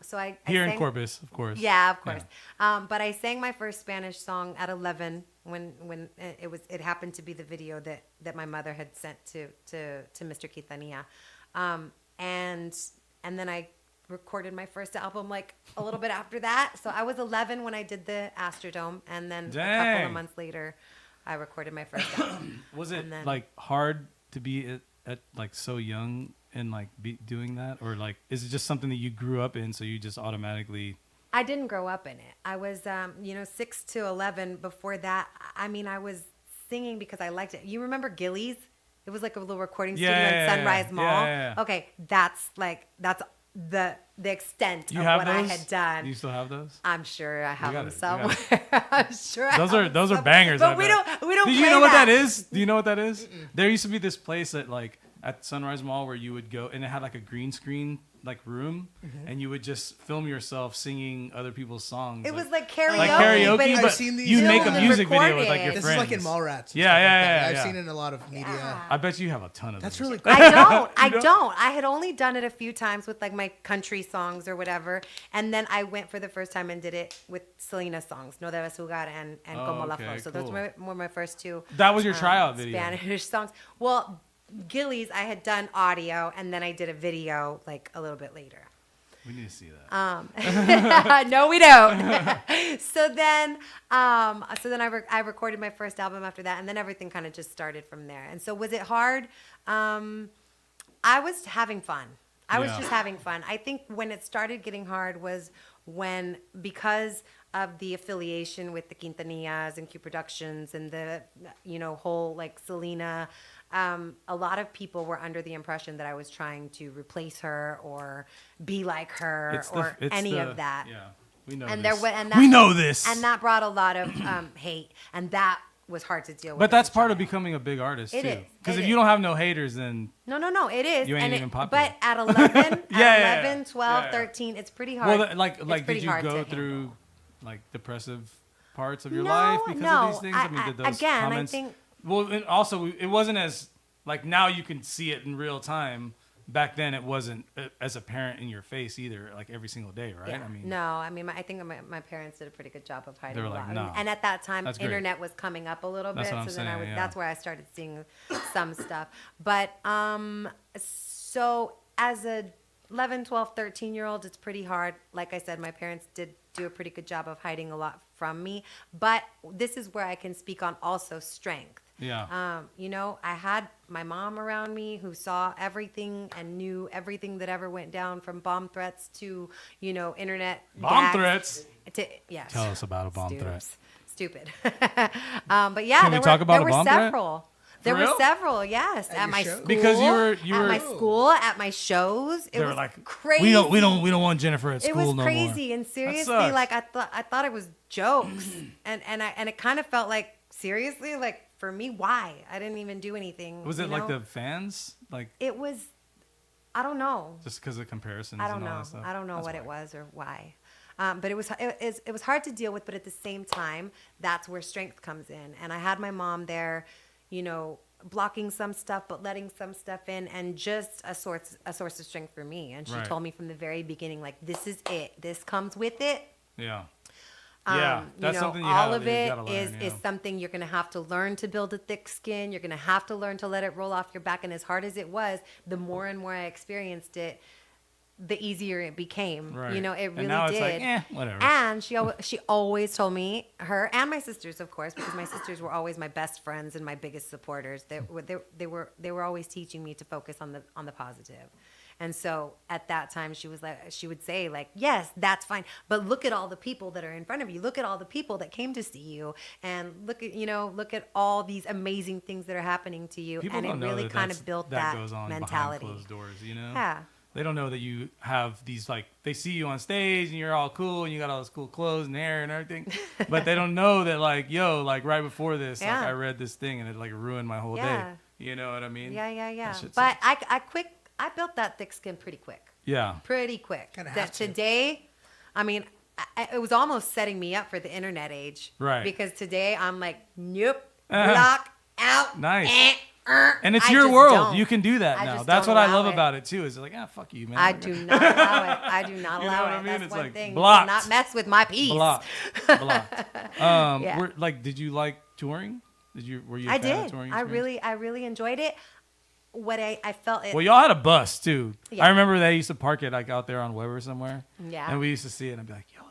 S2: So I
S1: Here
S2: sang,
S1: in Corpus, of course.
S2: yeah, of course. But I sang my first Spanish song at 11 when it happened to be the video that my mother had sent to Mr. Quintanilla, and then I recorded my first album like a little bit after that. So I was 11 when I did the Astrodome, and then a couple
S1: Dang.
S2: of months later, I recorded my first album.
S1: Was it
S2: And then-
S1: like hard to be at like so young and like be doing that, or like is it just something that you grew up in, so you just automatically?
S2: I didn't grow up in it. I was, 6 to 11. Before that, I mean, I was singing because I liked it. You remember Gillies? It was like a little recording studio in Sunrise Mall.
S1: yeah.
S2: Okay, that's the extent
S1: You
S2: of
S1: have
S2: what
S1: those?
S2: I had done.
S1: You still have those?
S2: I'm sure I have
S1: got
S2: them
S1: it, you
S2: somewhere. I'm sure. I
S1: Those
S2: have
S1: are
S2: them
S1: those are
S2: somewhere.
S1: bangers. I
S2: But we
S1: bet.
S2: don't.
S1: Do you
S2: play
S1: know what that is? Do you know what that is? There used to be this place at like at Sunrise Mall where you would go, and it had like a green screen like room, and you would just film yourself singing other people's songs.
S2: It was like karaoke.
S1: karaoke,
S3: I've
S1: but
S3: seen these
S1: you make a
S3: filmed and
S1: music video with like your
S3: This
S1: friends.
S3: is like in Mallrats. and
S1: Yeah,
S3: stuff like
S1: yeah,
S3: that.
S1: yeah,
S3: I've
S1: yeah.
S3: seen it in a lot of media.
S1: I bet you have a ton of
S3: That's
S1: those.
S3: really cool.
S2: I don't. I
S1: don't?
S2: don't. I had only done it a few times with like my country songs or whatever, and then I went for the first time and did it with Selena's songs, No Debes Jugar and
S1: Oh,
S2: Como La
S1: okay,
S2: Flor. So those
S1: cool.
S2: were my first two.
S1: That was your tryout video.
S2: Spanish songs. Well, Gillies, I had done audio, and then I did a video like a little bit later.
S1: We need to see that.
S2: No, we don't. So then I recorded my first album after that, and then everything kind of just started from there. And so was it hard? I was having fun. I was
S1: Yeah.
S2: just having fun. I think when it started getting hard was when, because of the affiliation with the Quintanillas and Q Productions and the, whole like Selena, a lot of people were under the impression that I was trying to replace her or be like her or any of that.
S1: Yeah, we know
S2: And
S1: this.
S2: there wa- and that-
S1: we know this.
S2: And that brought a lot of hate, and that was hard to deal with.
S1: but that's
S2: as a
S1: part of
S2: child.
S1: becoming a big artist
S2: It
S1: too.
S2: is.
S1: Because
S2: It
S1: if you
S2: is.
S1: don't have no haters, then
S2: No, it is.
S1: You ain't
S2: And
S1: even popular.
S2: But at 11,
S1: Yeah.
S2: 11, 12,
S1: Yeah.
S2: 13, it's pretty hard.
S1: well, like
S2: It's pretty
S1: did you
S2: hard
S1: go
S2: to
S1: through
S2: handle.
S1: like depressive parts of your
S2: No,
S1: life because
S2: no.
S1: of these things? I mean, did those
S2: Again, I
S1: comments?
S2: think-
S1: Well, and also it wasn't as like now you can see it in real time. Back then, it wasn't as apparent in your face either, like every single day, right?
S2: Yeah.
S1: I mean,
S2: No, I mean, I think my parents did a pretty good job of hiding
S1: They were
S2: a
S1: like,
S2: lot.
S1: "No."
S2: And at that time,
S1: That's great.
S2: internet was coming up a little
S1: That's
S2: bit,
S1: what I'm
S2: so then
S1: saying, yeah.
S2: that's where I started seeing some stuff. But so as a 11, 12, 13-year-old, it's pretty hard. Like I said, my parents did do a pretty good job of hiding a lot from me. But this is where I can speak on also strength.
S1: yeah.
S2: I had my mom around me who saw everything and knew everything that ever went down, from bomb threats to, internet
S1: Bomb
S2: gags
S1: threats?
S2: To, yes.
S1: Tell us about a bomb threat.
S2: Stupid. But yeah,
S1: Can we talk about
S2: there
S1: a
S2: were
S1: bomb threat?
S2: several. There were
S1: real?
S2: several, yes, at
S3: your
S2: my
S3: show?
S2: school.
S1: Because you were-
S2: at my school, at my shows. It
S1: They were
S2: was
S1: like,
S2: crazy.
S1: we don't want Jennifer at
S2: It
S1: school
S2: was
S1: no more.
S2: crazy, and seriously,
S1: sucks.
S2: like I thought it was jokes, and it kind of felt like, seriously, like for me, why? I didn't even do anything.
S1: Was it like the fans, like
S2: It was, I don't know.
S1: just because of comparisons
S2: I don't
S1: and all
S2: know.
S1: that stuff?
S2: I don't know
S1: That's
S2: what it
S1: why.
S2: was or why. But it was hard to deal with. But at the same time, that's where strength comes in. And I had my mom there, blocking some stuff, but letting some stuff in, and just a source of strength for me. And she
S1: Right.
S2: told me from the very beginning, like, this is it. This comes with it.
S1: Yeah. Yeah, that's something you
S2: all
S1: have,
S2: of
S1: you
S2: it
S1: gotta learn,
S2: is
S1: yeah.
S2: something you're going to have to learn to build a thick skin. You're going to have to learn to let it roll off your back. And as hard as it was, the more and more I experienced it, the easier it became.
S1: Right.
S2: It really
S1: And now
S2: did.
S1: it's like, whatever.
S2: And she always told me, her and my sisters, of course, because my sisters were always my best friends and my biggest supporters. They were always teaching me to focus on the positive. And so at that time, she would say, like, yes, that's fine, but look at all the people that are in front of you. Look at all the people that came to see you, and look at all these amazing things that are happening to you.
S1: People
S2: and
S1: don't
S2: it
S1: know
S2: really
S1: that
S2: kind
S1: that's-
S2: of built
S1: that
S2: that
S1: goes on
S2: mentality.
S1: behind closed doors,
S2: Yeah.
S1: They don't know that you have these, like, they see you on stage and you're all cool and you got all this cool clothes and hair and everything, but they don't know that, like, like right before this,
S2: Yeah.
S1: like I read this thing and it like ruined my whole
S2: Yeah.
S1: day. You know what I mean?
S2: Yeah.
S1: That shit
S2: But
S1: sucks.
S2: I built that thick skin pretty quick.
S1: Yeah.
S2: Pretty quick.
S3: Kinda
S2: That
S3: have to.
S2: today, I mean, it was almost setting me up for the internet age.
S1: Right.
S2: Because today I'm like, nope, block out.
S1: Nice. And it's
S2: I
S1: your
S2: just
S1: world.
S2: don't.
S1: You can do that
S2: I
S1: now.
S2: just
S1: That's
S2: don't
S1: what I
S2: allow
S1: love
S2: it.
S1: about it too. Is like, fuck you, man.
S2: I do not allow it. I do not
S1: You know
S2: allow
S1: what
S2: it.
S1: I mean?
S2: That's
S1: It's
S2: one
S1: like
S2: thing.
S1: blocked.
S2: You will not mess with my peace.
S1: Blocked.
S2: Yeah.
S1: Did you like touring? Were you a
S2: I
S1: fan of
S2: did.
S1: touring
S2: I
S1: experience?
S2: really enjoyed it. What I felt it.
S1: Well, y'all had a bus too.
S2: Yeah.
S1: I remember they used to park it like out there on Weber somewhere.
S2: Yeah.
S1: And we used to see it and I'd be like, yo,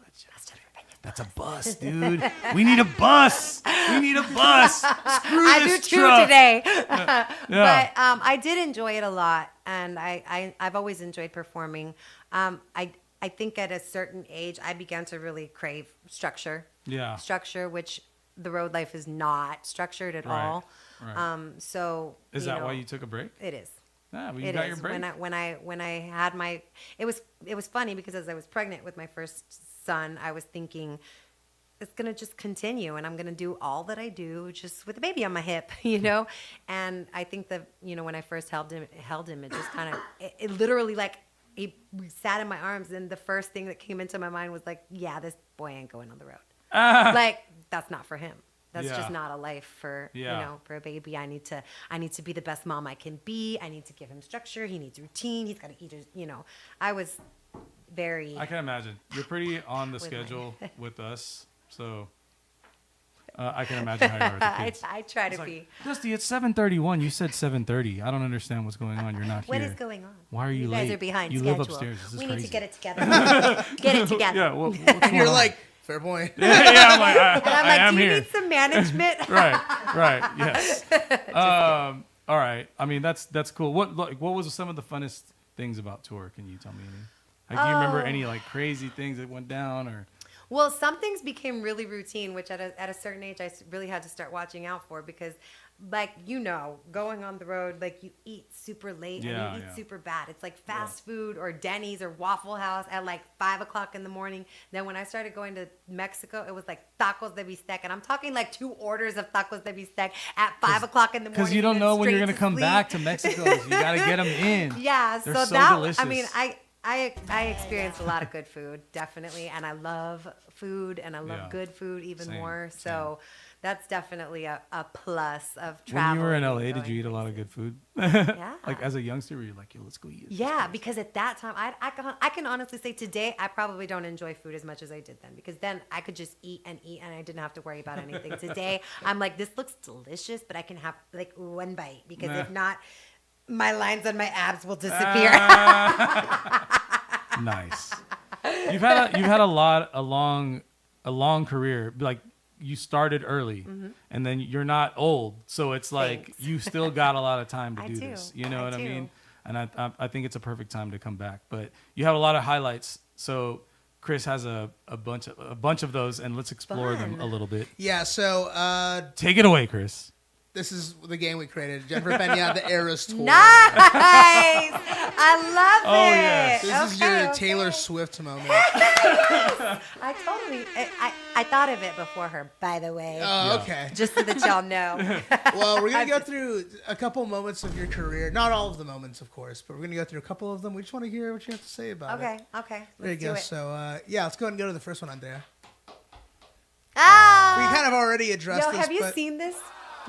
S1: that's a bus, dude. We need a bus. We need a bus. Screw
S2: I do
S1: this
S2: too
S1: truck.
S2: today.
S1: Yeah.
S2: But I did enjoy it a lot, and I've always enjoyed performing. I think at a certain age, I began to really crave structure.
S1: Yeah.
S2: Structure, which the road life is not structured at
S1: Right,
S2: all.
S1: right.
S2: So
S1: Is that why you took a break?
S2: It is.
S1: Yeah, well, you
S2: It
S1: got
S2: is.
S1: your break.
S2: When I had my, it was funny because as I was pregnant with my first son, I was thinking it's gonna just continue, and I'm gonna do all that I do just with a baby on my hip, And I think that when I first held him, it just kind of, it literally like he sat in my arms, and the first thing that came into my mind was like, yeah, this boy ain't going on the road. Like that's not for him. That's
S1: Yeah.
S2: just not a life for for a baby. I need to be the best mom I can be. I need to give him structure. He needs routine. He's got to eat his, I was very
S1: I can imagine. You're pretty on the schedule with us, so I can imagine how you are with the kids.
S2: I try to
S1: It's like,
S2: be.
S1: Dusty, it's 7:31. You said 7:30. I don't understand what's going on. You're not
S2: What
S1: here.
S2: is going on?
S1: Why are you
S2: guys
S1: late?
S2: are behind
S1: You
S2: schedule.
S1: live upstairs. This is
S2: we
S1: crazy.
S2: need to get it together. Get it together.
S1: Yeah, what's
S3: And
S1: going
S3: you're
S1: on?
S3: like, fair point.
S1: yeah, I'm like,
S2: And I'm
S1: I
S2: like,
S1: am
S2: do you
S1: here.
S2: need some management?
S1: Right, yes. All right. I mean, that's cool. What was some of the funnest things about tour? Can you tell me any? Like, do you remember any like crazy things that went down or?
S2: Well, some things became really routine, which at a certain age I really had to start watching out for because, like, going on the road, like you eat super late and you eat super bad. It's like fast food or Denny's or Waffle House at like 5 o'clock in the morning. Then when I started going to Mexico, it was like tacos de bistec. And I'm talking like 2 orders of tacos de bistec at 5 o'clock in the morning.
S1: Because you don't
S2: and
S1: know when you're
S2: straight
S1: going to come
S2: sleep.
S1: back to Mexico. So you got to get them in.
S2: Yeah,
S1: They're
S2: so
S1: so
S2: that
S1: delicious.
S2: I mean, I experienced a lot of good food, definitely, and I love food, and I love good food even
S1: Same,
S2: more. So that's definitely a plus of
S1: When
S2: travel.
S1: you were in LA, did you eat a lot of good food?
S2: Yeah.
S1: Like as a youngster, were you like, yo, let's go eat?
S2: Yeah, because at that time, I can honestly say today I probably don't enjoy food as much as I did then, because then I could just eat, and I didn't have to worry about anything. Today, I'm like, this looks delicious, but I can have like one bite, because if not, my lines on my abs will disappear.
S1: Nice. You've had a long career. Like you started early, and then you're not old, so it's like
S2: Thanks.
S1: you still got a lot of time to
S2: I
S1: do
S2: do.
S1: this. You know
S2: I
S1: what I
S2: do.
S1: mean? And I think it's a perfect time to come back. But you have a lot of highlights, so Chris has a bunch of those, and let's explore them
S2: Fun.
S1: a little bit.
S3: Yeah, so
S1: Take it away, Chris.
S3: this is the game we created. Jennifer Peña, the Eras Tour.
S2: Nice! I love
S1: Oh,
S2: it.
S1: yes.
S3: This is your Taylor Swift moment.
S2: I totally, I thought of it before her, by the way.
S3: Oh, okay.
S2: Just so that y'all know.
S3: Well, we're going to go through a couple moments of your career. Not all of the moments, of course, but we're going to go through a couple of them. We just want to hear what you have to say about it.
S2: Okay.
S3: There you
S2: Let's
S3: go.
S2: do it.
S3: So, let's go ahead and go to the first one, Andrea.
S2: Ah!
S3: We kind of already addressed
S2: Yo,
S3: this,
S2: have you
S3: but
S2: seen this?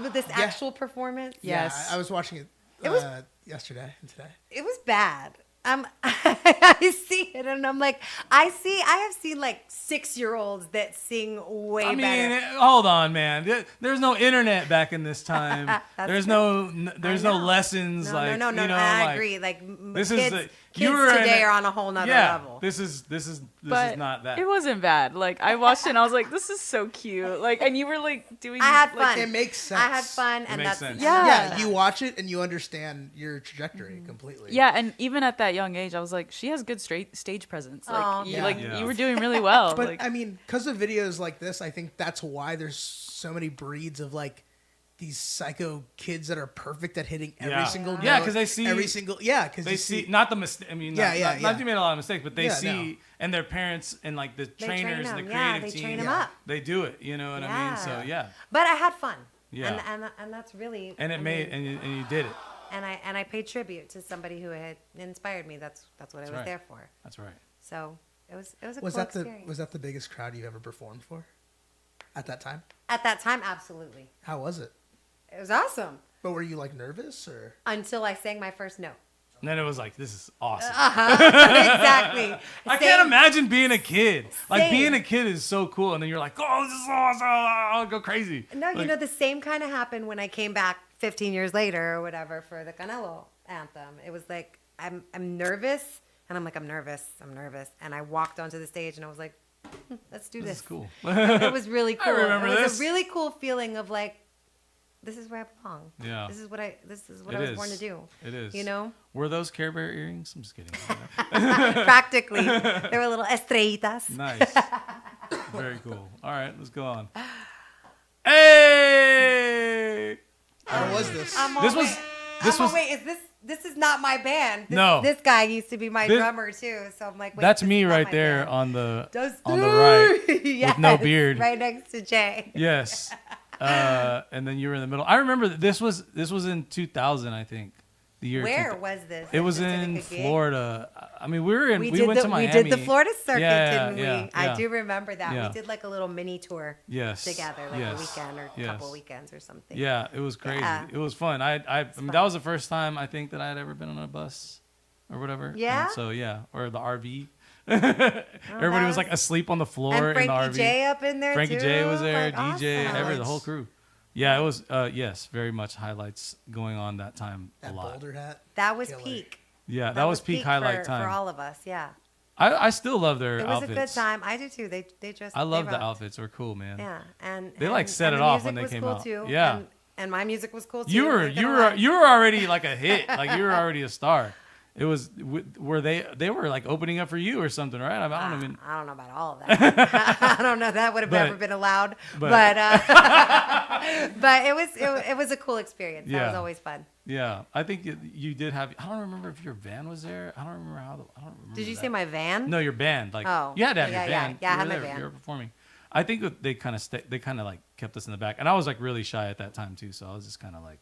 S2: With this actual performance?
S5: Yes.
S3: I was watching it,
S2: It was-
S3: yesterday and today.
S2: It was bad. I see it and I'm like, I have seen like 6-year-olds that sing way
S1: I mean,
S2: better.
S1: hold on, man. There's no internet back in this time. there's no lessons
S2: No,
S1: like
S2: no.
S1: you know,
S2: I
S1: like,
S2: agree. Like
S1: this
S2: kids,
S1: is the,
S2: kids today are on a whole nother level.
S1: This is
S5: But
S1: not that.
S5: it wasn't bad. Like I watched it and I was like, this is so cute. Like, and you were like doing.
S2: I had
S5: like,
S2: fun.
S3: It makes sense.
S2: I had fun, and
S1: makes
S2: that's
S1: sense.
S5: Yeah.
S3: You watch it and you understand your trajectory completely.
S5: Yeah, and even at that young age, I was like, she has good stage presence. Like,
S2: Aw,
S5: you,
S3: Yeah.
S5: like
S1: Yeah.
S5: you were doing really well.
S3: But
S5: like,
S3: I mean, because of videos like this, I think that's why there's so many breeds of like these psycho kids that are perfect at hitting every
S1: Yeah.
S3: single note.
S1: Yeah, 'cause they see-
S3: every single because
S1: they see not the mistake. I mean, not you made a lot of mistakes, but they
S3: Yeah,
S1: see
S3: no.
S1: and their parents and like the
S2: They train
S1: trainers and the
S2: them. Yeah,
S1: creative
S2: they
S1: team.
S2: train them up.
S1: They do it. You know what I mean? So yeah,
S2: But I had fun.
S1: Yeah.
S2: And that's really.
S1: and
S2: I
S1: it made
S2: mean,
S1: and you did it.
S2: and I paid tribute to somebody who had inspired me. That's what I was
S1: right.
S2: there for.
S1: That's right.
S2: So It was a
S3: Was
S2: cool
S3: that
S2: experience.
S3: was that the biggest crowd you ever performed for? At that time?
S2: At that time, absolutely.
S3: How was it?
S2: It was awesome
S3: But were you like nervous or?
S2: until I sang my first note.
S1: And then it was like, this is awesome.
S2: Exactly.
S1: I can't imagine being a kid. Like,
S2: Same.
S1: being a kid is so cool. And then you're like, oh, this is awesome. I'll go crazy.
S2: No, you
S1: Like,
S2: know, the same kind of happened when I came back 15 years later or whatever for the Canelo anthem. It was like, I'm nervous. And I'm like, I'm nervous. And I walked onto the stage and I was like, let's do
S1: this
S2: this.
S1: is cool.
S2: It was really cool.
S1: remember
S2: it was
S1: this.
S2: a really cool feeling of like, this is where I belong.
S1: Yeah.
S2: This is what I
S1: It
S2: was born to
S1: is.
S2: do.
S1: It is.
S2: You know?
S1: Were those Care Bear earrings? I'm just kidding.
S2: Practically. They were little estrellitas.
S1: Nice. Very cool. All right, let's go on. Hey!
S3: How was this?
S1: This was
S2: wait, this is not my band.
S1: No.
S2: This guy used to be my
S1: This-
S2: drummer too. So I'm like, wait,
S1: that's
S2: this
S1: me
S2: is not
S1: right
S2: my
S1: there
S2: band.
S1: on the
S2: Dusty!
S1: right
S2: Yes,
S1: no beard.
S2: right next to Jay.
S1: Yes. And then you were in the middle. I remember this was in 2000, I think. The year.
S2: Where
S1: 2000.
S2: was this?
S1: It was
S2: Is it a
S1: in
S2: good gig?
S1: Florida. I mean, we went to Miami.
S2: We did the Florida circuit, didn't we?
S1: Yeah.
S2: I do remember that.
S1: Yeah.
S2: We did like a little mini tour
S1: Yes.
S2: together, like
S1: Yes.
S2: a weekend or a
S1: Yes.
S2: couple weekends or something.
S1: Yeah, it was crazy.
S2: Yeah.
S1: It was fun. I mean, that was the first time I think that I had ever been on a bus or whatever.
S2: Yeah?
S1: And so yeah, or the RV. Everybody was like asleep on the floor
S2: And
S1: in the
S2: Frankie
S1: RV.
S2: J up in there
S1: Frankie
S2: too.
S1: J was there,
S2: Like,
S1: DJ,
S2: awesome.
S1: the whole crew. Yeah, it was. Yes, very much highlights going on that time
S3: That
S1: a lot.
S3: Boulder hat.
S2: That was
S3: Killer.
S2: peak.
S1: Yeah, that was peak highlight
S2: for,
S1: time.
S2: for all of us. Yeah,
S1: I still love their
S2: it was
S1: outfits.
S2: a good time. I do too. They just.
S1: I love
S2: they
S1: the
S2: rocked.
S1: outfits. Were cool, man.
S2: Yeah, and
S1: They, like, set
S2: and
S1: it
S2: the
S1: off
S2: music
S1: when they
S2: was
S1: came
S2: cool
S1: out.
S2: Too.
S1: Yeah.
S2: and my music was cool too.
S1: You were
S2: not gonna lie.
S1: you were already like a hit. Like you were already a star. It was were they were like opening up for you or something, right? I don't even.
S2: I don't know about all of that. I don't know. That would have
S1: But-
S2: never been allowed.
S1: but-
S2: But it was a cool experience. That was
S1: Yeah.
S2: always fun.
S1: Yeah, I think you did have. I don't remember if your van was there. I don't remember how. I don't remember.
S2: Did you
S1: that.
S2: say my van?
S1: No, your band. Like
S2: Oh.
S1: you had to have
S2: Yeah,
S1: your
S2: yeah.
S1: band.
S2: Yeah, I
S1: You
S2: had
S1: were
S2: my
S1: there.
S2: band.
S1: You were performing. I think that they kind of like kept us in the back, and I was like really shy at that time too. So I was just kind of like,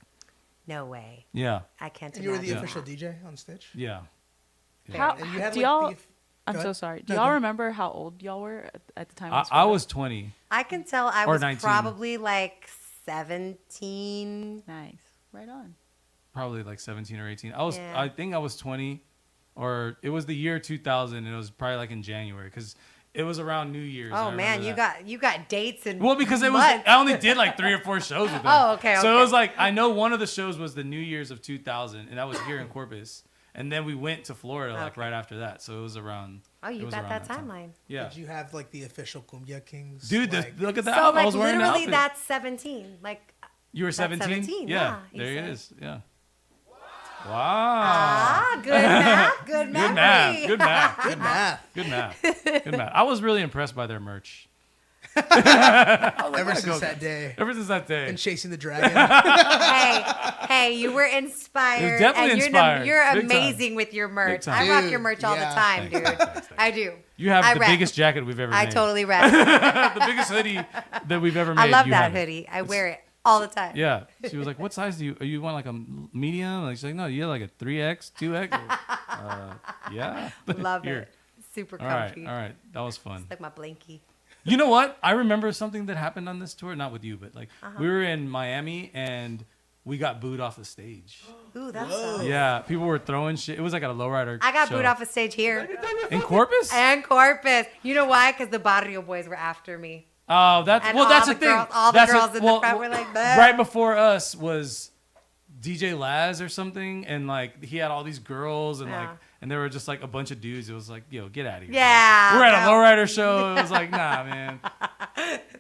S2: No way.
S1: yeah,
S2: I can't.
S3: And you were the
S2: imagine
S3: official
S2: that.
S3: DJ on stage.
S1: yeah.
S5: How,
S3: And you had
S5: do
S3: like
S5: y'all?
S3: the.
S5: I'm
S3: Go
S5: so
S3: ahead.
S5: sorry. Do
S3: No,
S5: y'all
S3: go ahead.
S5: remember how old y'all were at the time?
S1: I was 20.
S2: I can tell I
S1: Or
S2: was
S1: 19.
S2: probably like 17.
S5: Nice. Right on.
S1: Probably like 17 or 18.
S2: Yeah.
S1: I think I was 20, or it was the year 2000, and it was probably like in January because it was around New Year's. I
S2: Oh man,
S1: remember that.
S2: you got dates and
S1: Well, because it was
S2: months.
S1: I only did like 3 or 4 shows with them.
S2: Oh, okay,
S1: So it
S2: okay.
S1: was like I know one of the shows was the New Year's of 2000, and that was here in Corpus. And then we went to Florida like
S2: Okay.
S1: right after that. So it was around.
S2: Oh,
S1: it
S2: you
S1: was
S2: got
S1: around
S2: that
S1: time.
S2: timeline.
S1: Yeah.
S3: Did you have like the official Cumbia Kings?
S1: Dude,
S3: like,
S1: look at the
S2: So
S1: outfit. I
S2: like
S1: was wearing the
S2: literally
S1: outfit.
S2: that's 17. Like
S1: You were
S2: that's
S1: 17?
S2: 17,
S1: Yeah.
S2: yeah, he
S1: There it
S2: said.
S1: is. Yeah. Wow.
S2: good math, good memory.
S1: Good math. Good math.
S3: Good math.
S1: Good math. Good math. I was really impressed by their merch.
S3: Ever since that day.
S1: Ever since that day.
S3: And chasing the dragon.
S2: Hey, you were inspired.
S1: definitely
S2: and
S1: inspired.
S2: You're
S1: Big time.
S2: amazing with your merch.
S1: time.
S2: I rock
S3: Dude,
S2: your merch all the
S3: yeah.
S2: time,
S1: Thanks,
S2: dude.
S1: thanks.
S2: I do.
S1: You have
S2: I
S1: the
S2: rap.
S1: biggest jacket we've ever
S2: I
S1: made.
S2: totally rap.
S1: The biggest hoodie that we've ever made.
S2: I love
S1: you
S2: that
S1: have it.
S2: hoodie. I wear it all the time.
S1: Yeah. She was like, "What size do you want? Like a medium?" Like she's like, "No, you have like a 3X, 2X." Yeah.
S2: Love
S1: Here.
S2: it. Super
S1: All right.
S2: comfy.
S1: All right. That was fun.
S2: Like my blankie.
S1: You know what? I remember something that happened on this tour. Not with you, but like
S2: Uh-huh.
S1: we were in Miami and we got booed off the stage.
S2: Ooh, that sucks.
S1: Yeah. People were throwing shit. It was like at a lowrider.
S2: I got
S1: show.
S2: booed off a stage here
S1: in Corpus.
S2: and Corpus. You know why? Because the Barrio Boys were after me.
S1: Oh, that's
S2: And
S1: well.
S2: all
S1: That's
S2: the
S1: the thing.
S2: girls- all the
S1: That's
S2: girls in the front were like, "Bah."
S1: right before us was DJ Laz or something, and like he had all these girls, and
S2: Yeah.
S1: like, and there were just like a bunch of dudes. It was like, yo, get out of here.
S2: Yeah,
S1: we're at a
S2: no.
S1: lowrider show. It was like, nah, man.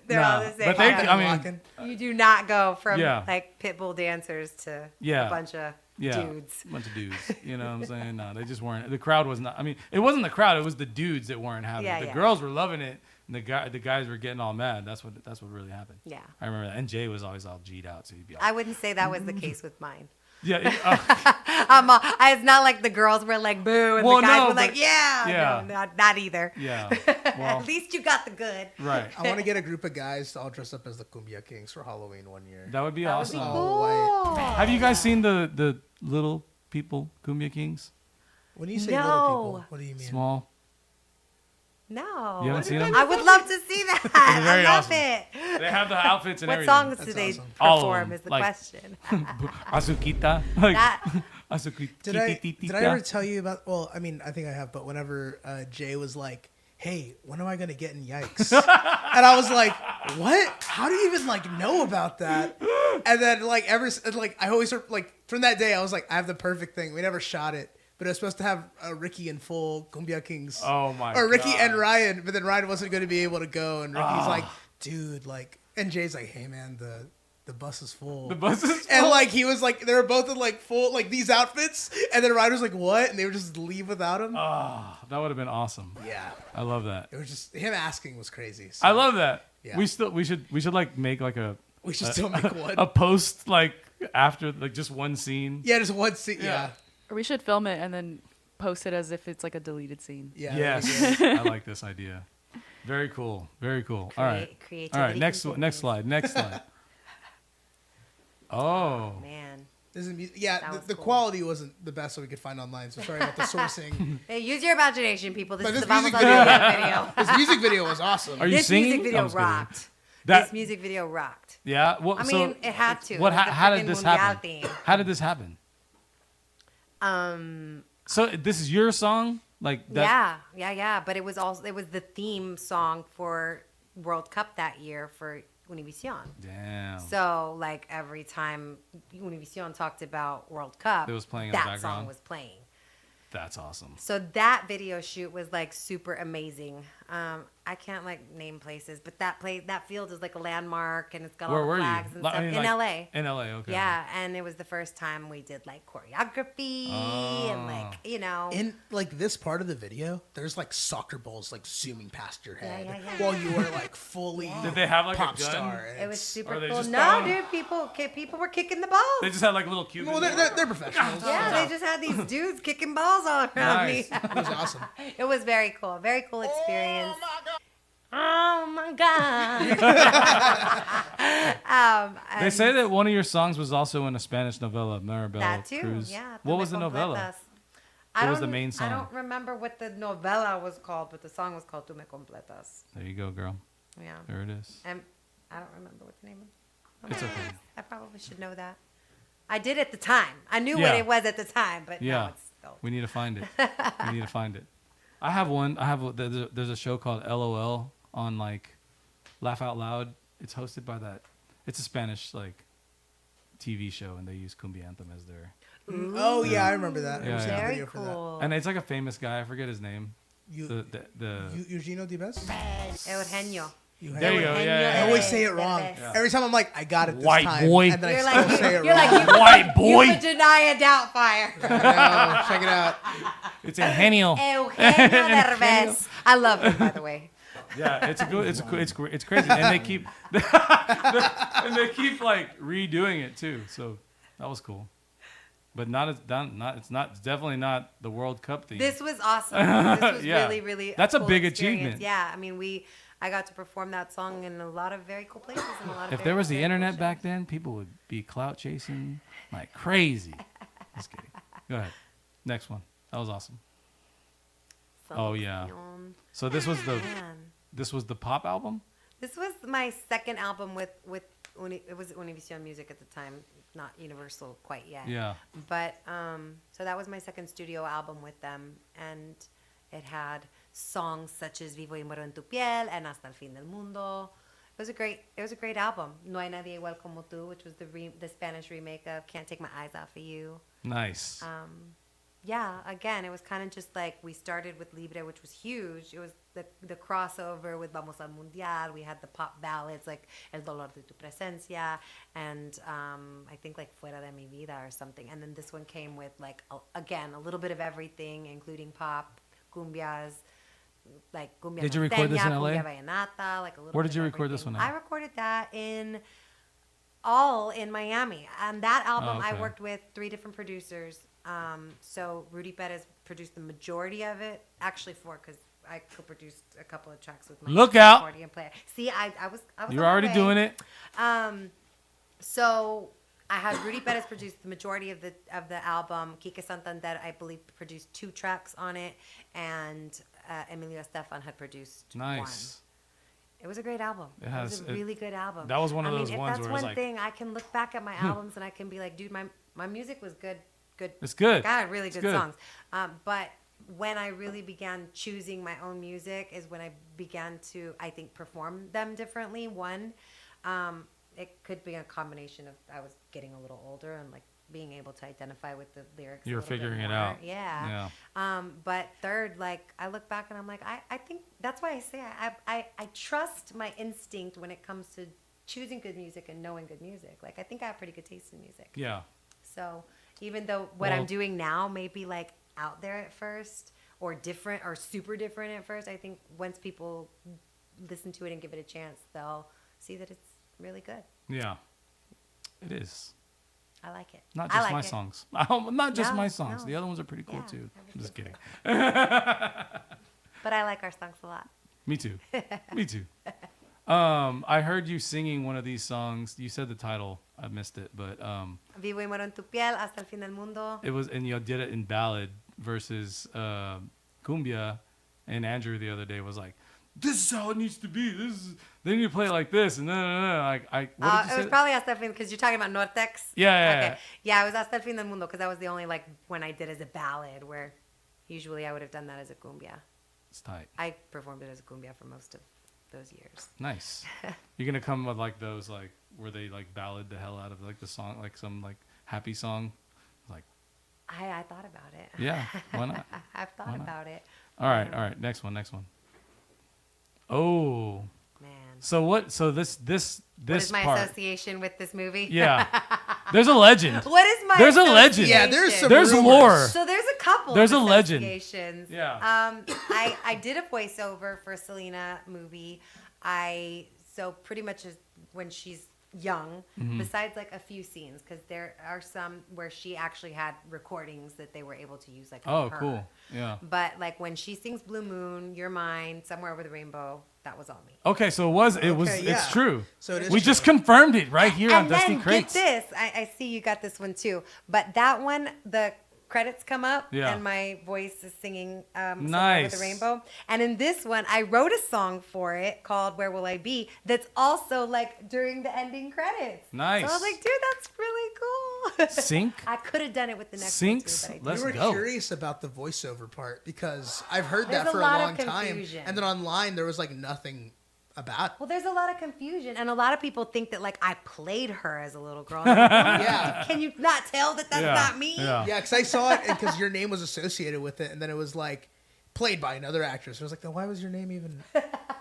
S2: They're
S1: Nah,
S2: all the same.
S1: but they-
S3: Walking
S1: I
S3: and
S1: mean,
S3: walking.
S2: You do not go from
S1: Yeah.
S2: like Pitbull dancers to
S1: Yeah.
S2: a bunch of
S1: Yeah,
S2: dudes.
S1: bunch of dudes. You know what I'm saying? No, they just weren't. The crowd was not. I mean, it wasn't the crowd. It was the dudes that weren't having
S2: Yeah,
S1: it. The
S2: yeah.
S1: girls were loving it, and the guys were getting all mad. That's what really happened.
S2: Yeah.
S1: I remember that. And Jay was always all G'd out, so he'd be all.
S2: I wouldn't say that was the case with mine.
S1: Yeah.
S2: It's not like the girls were like boo and
S1: Well,
S2: the guys
S1: no,
S2: were like,
S1: but-
S2: yeah.
S1: yeah.
S2: No, not either.
S1: yeah. Well,
S2: At least you got the good.
S1: right.
S3: I want to get a group of guys to all dress up as the Cumbia Kings for Halloween one year.
S1: That would be
S2: That would
S1: awesome.
S2: be
S3: Oh,
S2: cool.
S1: Have you guys seen the little people Cumbia Kings?
S3: When you say
S2: No.
S3: little people, what do you mean?
S1: Small.
S2: No.
S1: You haven't seen them?
S2: I would love to see that.
S1: very
S2: I love
S1: awesome.
S2: it.
S1: They have the outfits and
S2: What
S1: everything.
S2: songs do
S3: That's
S2: they
S3: awesome.
S1: All of
S2: perform
S1: them,
S2: is the
S1: like-
S2: question.
S1: Azuquita. Like,
S2: That-
S3: Did I ever tell you about? Well, I mean, I think I have. But whenever Jay was like, "Hey, when am I gonna get in Yikes?" and I was like, "What? How do you even like know about that?" And then I always like from that day I was like, "I have the perfect thing." We never shot it, but it was supposed to have Ricky in full Cumbia Kings.
S1: Oh my
S3: Or Ricky
S1: God.
S3: and Ryan, but then Ryan wasn't going to be able to go, and Ricky's like, "Dude, like," and Jay's like, "Hey man, the bus is full."
S1: The bus is
S3: And
S1: full.
S3: like he was like they were both in like full like these outfits, and then Ryan was like, "What?" And they would just leave without him.
S1: Oh, that would have been awesome.
S3: Yeah,
S1: I love that.
S3: it was just him asking was crazy. So
S1: I love that.
S3: Yeah.
S1: We should like make like a
S3: we should still make one.
S1: a post like after like just one scene.
S3: Yeah, just one scene. Yeah,
S5: Or we should film it and then post it as if it's like a deleted scene.
S3: yeah.
S1: Yes, I like this idea. Very cool. Very cool. All right.
S2: Creativity
S1: All right. Next
S2: continues.
S1: slide. Next slide. Oh.
S2: Man.
S3: This is music. Yeah,
S2: That was
S3: the
S2: cool.
S3: quality wasn't the best that we could find online. So sorry about the sourcing.
S2: Hey, use your imagination, people. This
S3: But
S2: is
S3: this
S2: the Vamos
S3: music
S2: a
S3: video-
S2: Bailar video.
S3: This music video was awesome.
S1: Are you
S2: This
S1: singing?
S2: music video
S1: I'm just kidding.
S2: rocked.
S1: That-
S2: This music video rocked.
S1: Yeah. Well,
S2: I
S1: so
S2: mean, it had to.
S1: What?
S2: It was the
S1: How did
S2: freaking
S1: this
S2: Mundial
S1: happen?
S2: theme.
S1: How did this happen? So this is your song, like that.
S2: Yeah. But it was the theme song for World Cup that year for Univision.
S1: Damn.
S2: So like every time Univision talked about World Cup,
S1: It was playing in the
S2: that
S1: background?
S2: song was playing.
S1: That's awesome.
S2: So that video shoot was like super amazing. I can't like name places, but that field is like a landmark, and it's got
S1: Where
S2: all the
S1: were you?
S2: flags and
S1: Like,
S2: stuff
S1: I mean,
S2: in
S1: like,
S2: LA.
S1: In LA. Okay.
S2: Yeah, and it was the first time we did like choreography and like
S3: In like this part of the video, there's like soccer balls like zooming past your head
S2: yeah.
S3: while you were like fully
S1: Did they have like
S3: pop
S1: a gun?
S3: star. and
S2: it was
S3: it's-
S2: super
S1: Are they
S2: cool.
S1: just
S2: No,
S1: throwing-
S2: dude, people were kicking the balls.
S1: They just had like little Cuban.
S3: Well, they're professionals.
S2: Yeah, they just had these dudes kicking balls all around
S1: Nice.
S2: me.
S3: It was awesome.
S2: It was very cool experience. Oh my god!
S1: They say that one of your songs was also in a Spanish novella, Maribel
S2: That too,
S1: Cruz.
S2: yeah.
S1: What
S2: Tú
S1: was
S2: me
S1: the novella?
S2: completas.
S1: What was the
S2: don't-
S1: main song?
S2: I don't remember what the novella was called, but the song was called "Tú me completas."
S1: There you go, girl.
S2: Yeah,
S1: There it is.
S2: and I don't remember what the name of.
S1: It's okay.
S2: I probably should know that. I did at the time. I knew
S1: Yeah.
S2: what it was at the time, but
S1: Yeah.
S2: now it's still.
S1: We need to find it. We need to find it. I have one. There's a show called LOL on like Laugh Out Loud. It's hosted by that. It's a Spanish like TV show, and they use Cumbia Anthem as their.
S3: Oh yeah, I remember that.
S1: Yeah,
S3: I've seen a
S1: yeah.
S2: Very
S3: video for that.
S2: cool.
S1: And it's like a famous guy. I forget his name.
S3: You,
S1: The
S3: Eugenio Dibes?
S2: Eugenio.
S1: There you go.
S2: Eugenio
S1: Yeah.
S3: I always say it
S2: Derbez.
S3: wrong.
S2: Yeah.
S3: Every time I'm like, I got it this
S1: White
S3: time.
S1: boy.
S3: And then
S2: You're
S3: I
S2: like
S3: still say it
S2: you're
S3: wrong.
S2: like
S1: White boy.
S2: You could deny a Doubtfire.
S3: No, check it out.
S1: It's Eugenio.
S2: Eugenio Derbez. I love him, by the way.
S1: Yeah, it's crazy, and they keep and they keep like redoing it too. So that was cool, but it's definitely not the World Cup theme.
S2: This was awesome. This was
S1: Yeah.
S2: really
S1: That's a
S2: cool
S1: big
S2: experience.
S1: achievement.
S2: Yeah, I mean, I got to perform that song in a lot of very cool places. And a lot of
S1: If
S2: very,
S1: there was the
S2: very
S1: internet
S2: cool
S1: back
S2: shows.
S1: then, people would be clout chasing like crazy. Just kidding. Go ahead. Next one. That was awesome. Oh, yeah.
S2: Selección.
S1: So this was
S2: Man.
S1: the pop album.
S2: This was my second album with it was Univision Music at the time, not Universal quite yet.
S1: Yeah.
S2: But so that was my second studio album with them, and it had songs such as Vivo y Muero en tu piel and Hasta el fin del mundo. It was a great album. No hay nadie igual como tú, which was the Spanish remake of Can't Take My Eyes Off of You.
S1: Nice.
S2: Yeah, again, it was kind of just like we started with Libre, which was huge. It was the crossover with Vamos al Mundial. We had the pop ballads like El Dolor de Tu Presencia and I think like Fuera de Mi Vida or something. And then this one came with like, again, a little bit of everything, including pop, cumbias, like cumbia
S1: Did you record this in
S2: norteña,
S1: LA?
S2: cumbia vallenata, like a little
S1: Where
S2: bit
S1: did you
S2: of
S1: record this
S2: everything.
S1: one at?
S2: I recorded that in Miami. And that album, I
S1: okay.
S2: worked with 3 different producers. So Rudy Perez produced the majority of it. Actually 4, because I co-produced a couple of tracks with my
S1: Look out.
S2: accordion player. See, I was
S1: You're
S2: on
S1: already
S2: my way.
S1: doing it.
S2: So I had Rudy Perez produce the majority of the album. Quique Santander, I believe, produced 2 tracks on it, and Emilio Estefan had produced
S1: Nice.
S2: one. It was a great album.
S1: It
S2: It
S1: has-
S2: was a really good album.
S1: that was one of
S2: I
S1: those
S2: mean,
S1: ones
S2: if that's
S1: where it's
S2: one
S1: like,
S2: thing, I can look back at my albums and I can be like, dude, my music was good.
S1: It's good.
S2: God, really
S1: It's
S2: good
S1: good.
S2: songs. But when I really began choosing my own music is when I began to, I think, perform them differently. One, it could be a combination of I was getting a little older and like being able to identify with the lyrics.
S1: You were
S2: a little bit
S1: figuring it
S2: more.
S1: out.
S2: Yeah. But third, like I look back and I'm like, I think that's why I say I trust my instinct when it comes to choosing good music and knowing good music. Like I think I have pretty good taste in music.
S1: Yeah.
S2: So even though what
S1: Well-
S2: I'm doing now may be like out there at first or different or super different at first, I think once people listen to it and give it a chance, they'll see that it's really good.
S1: Yeah. It is.
S2: I like it.
S1: Not
S2: I
S1: just
S2: like
S1: my
S2: it.
S1: songs. Not just
S2: No,
S1: my songs.
S2: no.
S1: The other ones are pretty cool
S2: Yeah,
S1: too. I'm just kidding.
S2: But I like our songs a lot.
S1: Me too. Me too. I heard you singing one of these songs. You said the title. I missed it, but
S2: Vivo y muero en tu piel hasta el fin del mundo.
S1: it was, and you did it in ballad versus cumbia. And Andrew the other day was like, "This is how it needs to be. This is they need to play it like this." And no. Like, what did you
S2: It
S1: say?
S2: was probably hasta el fin because you're talking about Nortex.
S1: Yeah.
S2: Yeah, it was hasta el fin del mundo because that was the only like when I did as a ballad where usually I would have done that as a cumbia.
S1: It's tight.
S2: I performed it as a cumbia for most of those years.
S1: Nice. You're gonna come with like those like where they like ballad the hell out of like the song, like some like happy song, like
S2: I thought about it.
S1: yeah. Why not?
S2: I've thought
S1: Why not?
S2: about it.
S1: All right. Next one. Oh,
S2: Man.
S1: so what? So this
S2: What is my
S1: part.
S2: association with this movie?
S1: Yeah. There's a legend.
S2: What is my
S1: There's a legend.
S3: Yeah,
S2: association?
S3: there's some
S1: There's
S3: rumors.
S1: lore.
S2: So there's a couple
S1: There's
S2: of
S1: a legend.
S2: associations.
S1: Yeah.
S2: I did a voiceover for a Selena movie. So pretty much when she's young,
S1: Mm-hmm.
S2: besides like a few scenes, because there are some where she actually had recordings that they were able to use like
S1: Oh,
S2: of her.
S1: cool. Yeah.
S2: But like when she sings Blue Moon, You're Mine, Somewhere Over the Rainbow, that was all me.
S1: Okay, so
S3: Okay, yeah.
S1: it's true.
S3: So it is
S1: we
S3: true.
S1: just confirmed it right here on
S2: And
S1: Dusty
S2: then
S1: Crates.
S2: get this, I see you got this one too. But that one, the credits come up,
S1: Yeah.
S2: and my voice is singing Somewhere Over
S1: Nice.
S2: the Rainbow. And in this one, I wrote a song for it called Where Will I Be? That's also like during the ending credits.
S1: Nice.
S2: So I was like, dude, that's really cool.
S1: Sync.
S2: I could have done it with the next
S1: Syncs.
S2: one too, but I
S1: Let's
S3: We were
S1: go.
S3: curious about the voiceover part because I've heard
S2: There's
S3: that
S2: a
S3: for a
S2: lot of
S3: long time,
S2: confusion.
S3: and then online there was like nothing about it.
S2: Well, there's a lot of confusion, and a lot of people think that like I played her as a little girl. And I'm like,
S3: Yeah.
S2: Can you not tell that that's
S1: Yeah.
S2: not me?
S1: Yeah.
S3: Yeah, because I saw it, and because your name was associated with it, and then it was like played by another actress. I was like, then why was your name even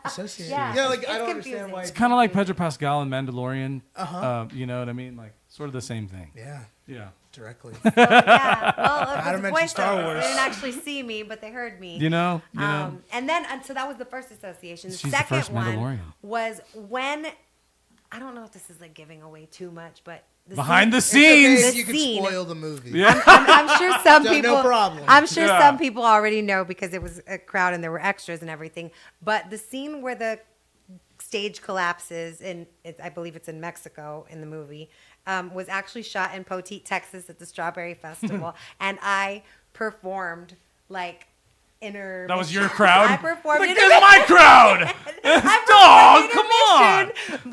S3: associated?
S2: Yeah,
S3: like
S2: it's
S3: I don't
S2: confusing.
S3: understand why.
S1: It's kind of like Pedro Pascal and Mandalorian.
S3: Uh-huh.
S1: You know what I mean? Like sort of the same thing.
S3: Yeah,
S1: Yeah.
S3: directly.
S2: Yeah. Well, it
S3: Adam
S2: was a
S3: mentioned Star
S2: voiceover.
S3: Wars.
S2: They didn't actually see me, but they heard me.
S1: You know.
S2: And then, so that was the first association. The
S1: She's the
S2: second
S1: first
S2: one
S1: Mandalorian.
S2: was when, I don't know if this is like giving away too much, but
S1: Behind the
S3: It's
S1: scenes.
S3: okay if
S2: The
S3: you could
S2: scene.
S3: spoil the movie.
S1: Yeah.
S2: I'm sure some
S3: No
S2: people.
S3: problem.
S2: I'm sure
S1: Yeah.
S2: some people already know because it was a crowd and there were extras and everything. But the scene where the stage collapses, and I believe it's in Mexico in the movie, was actually shot in Poteet, Texas, at the Strawberry Festival, and I performed like inner.
S1: That was your crowd?
S2: I performed.
S1: Like,
S2: intermission.
S1: that's my crowd.
S2: I
S1: Dog,
S2: performed intermission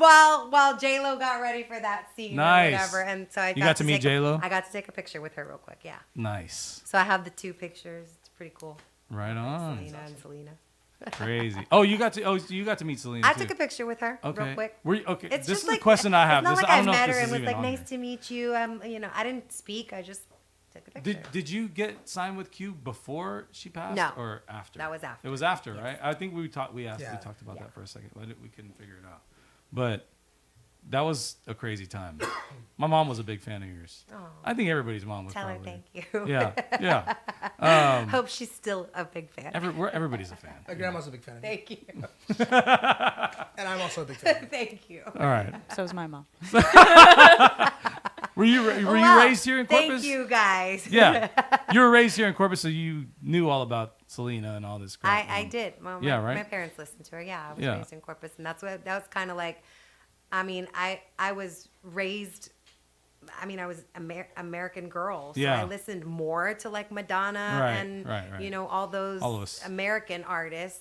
S2: while J Lo got ready for that scene
S1: Nice.
S2: or whatever, and so I
S1: got to meet
S2: take
S1: J.Lo?
S2: I got to take a picture with her real quick. Yeah.
S1: Nice.
S2: So I have the two pictures. It's pretty cool.
S1: Right on.
S2: Selena and Selena.
S1: Crazy. Oh, you got to meet Selena.
S2: I
S1: too.
S2: took a picture with her
S1: Okay.
S2: real quick.
S1: Were you, okay.
S2: It's
S1: This
S2: just
S1: is
S2: like
S1: the question I have.
S2: It's not
S1: This,
S2: like
S1: I
S2: I
S1: don't know if
S2: met
S1: this
S2: her
S1: is
S2: and was
S1: even
S2: like,
S1: on
S2: "Nice
S1: here.
S2: to meet you." I didn't speak. I just took a picture.
S1: Did you get signed with Q before she passed?
S2: No.
S1: Or after?
S2: That was after.
S1: It was after,
S2: Yes.
S1: right? I think we talked. We
S3: Yeah.
S1: talked about
S2: Yeah.
S1: that for a second. We couldn't figure it out. But that was a crazy time. My mom was a big fan of yours.
S2: Oh.
S1: I think everybody's mom was
S2: Tell her
S1: probably.
S2: thank you.
S1: Yeah.
S2: Hope she's still a big fan.
S1: Everybody's a fan.
S3: My grandma's a big fan of me,
S2: Thank you.
S3: and I'm also a big fan.
S2: Thank you.
S1: All right.
S5: So is my mom.
S1: Were you
S2: Well,
S1: raised here in Corpus?
S2: Thank you, guys.
S1: Yeah. You were raised here in Corpus, so you knew all about Selena and all this crap.
S2: I did.
S1: Yeah, right?
S2: My parents listened to her. Yeah, I was
S1: Yeah.
S2: raised in Corpus, and that was kind of like, I mean, I was raised I was American Girl, so
S1: Yeah.
S2: I listened more to like Madonna
S1: Right,
S2: and
S1: right.
S2: all those
S1: All of us.
S2: American artists.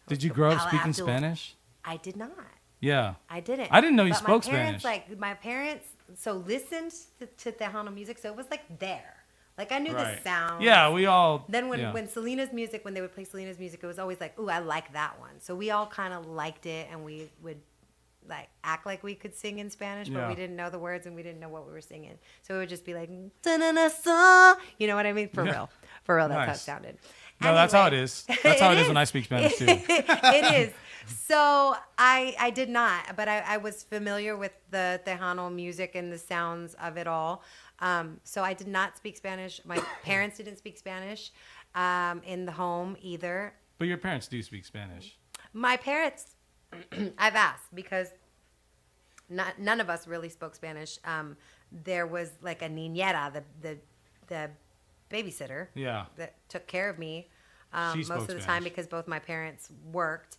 S1: Did you grow up
S2: Paula
S1: speaking
S2: Abdul.
S1: Spanish?
S2: I did not.
S1: Yeah.
S2: I didn't.
S1: I didn't know you
S2: But
S1: spoke
S2: my parents,
S1: Spanish.
S2: my parents, listened to Tejano music, so it was like there. Like I knew the
S1: Right.
S2: sound.
S1: Yeah, we all.
S2: Then
S1: yeah.
S2: when Selena's music, when they would play Selena's music, it was always like, ooh, I like that one. So we all kind of liked it, and we would like act like we could sing in Spanish, but
S1: Yeah.
S2: we didn't know the words and we didn't know what we were singing. So it would just be like, "Da-na-na-sa," you know what I mean? For real, that's how it
S1: Nice.
S2: sounded.
S1: No, that's how it
S2: Anyway.
S1: is. That's how it is when I speak Spanish too.
S2: It is. So I did not, but I was familiar with the Tejano music and the sounds of it all. So I did not speak Spanish. My parents didn't speak Spanish in the home either.
S1: But your parents do speak Spanish.
S2: My parents, I've asked because none of us really spoke Spanish. There was like a niñera, the babysitter,
S1: Yeah.
S2: that took care of me
S1: She
S2: most
S1: spoke
S2: of the time
S1: Spanish.
S2: because both my parents worked.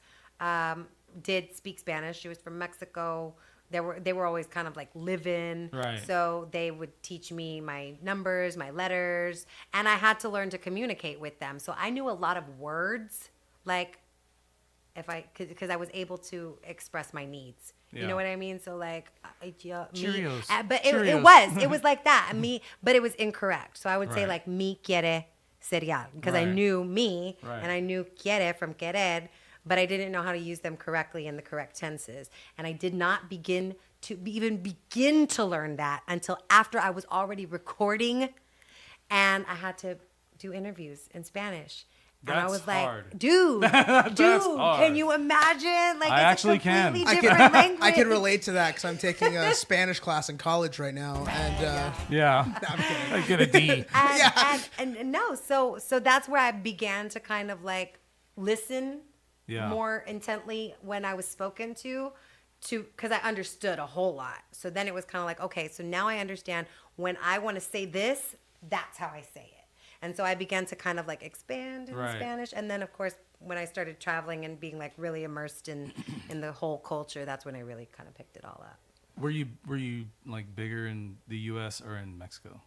S2: Did speak Spanish. She was from Mexico. They were always kind of like live-in.
S1: Right.
S2: So they would teach me my numbers, my letters, and I had to learn to communicate with them. So I knew a lot of words, like because I was able to express my needs. You
S1: Yeah.
S2: know what I mean? So like,
S1: Cheerios.
S2: but
S1: Cheerios.
S2: it was like that. But it was incorrect. So I would say
S1: Right.
S2: like mi quiere cereal because I
S1: Right.
S2: knew me
S1: Right.
S2: and I knew quiere from querer, but I didn't know how to use them correctly in the correct tenses. And I did not even begin to learn that until after I was already recording and I had to do interviews in Spanish. And I
S1: That's
S2: was like,
S1: hard.
S2: dude,
S1: hard.
S2: can you imagine? Like,
S1: I
S2: it's
S1: actually
S2: a completely
S3: I
S2: different language.
S3: I can relate to that because I'm taking a Spanish class in college right now, and
S1: Yeah.
S3: I'm kidding.
S1: I get a D.
S2: And no, so that's where I began to kind of like listen
S1: Yeah.
S2: more intently when I was spoken to because I understood a whole lot. So then it was kind of like, okay, so now I understand when I want to say this, that's how I say it. And so I began to kind of like expand in
S1: Right.
S2: Spanish. And then of course, when I started traveling and being like really immersed in the whole culture, that's when I really kind of picked it all up.
S1: Were you like bigger in the U.S. or in Mexico?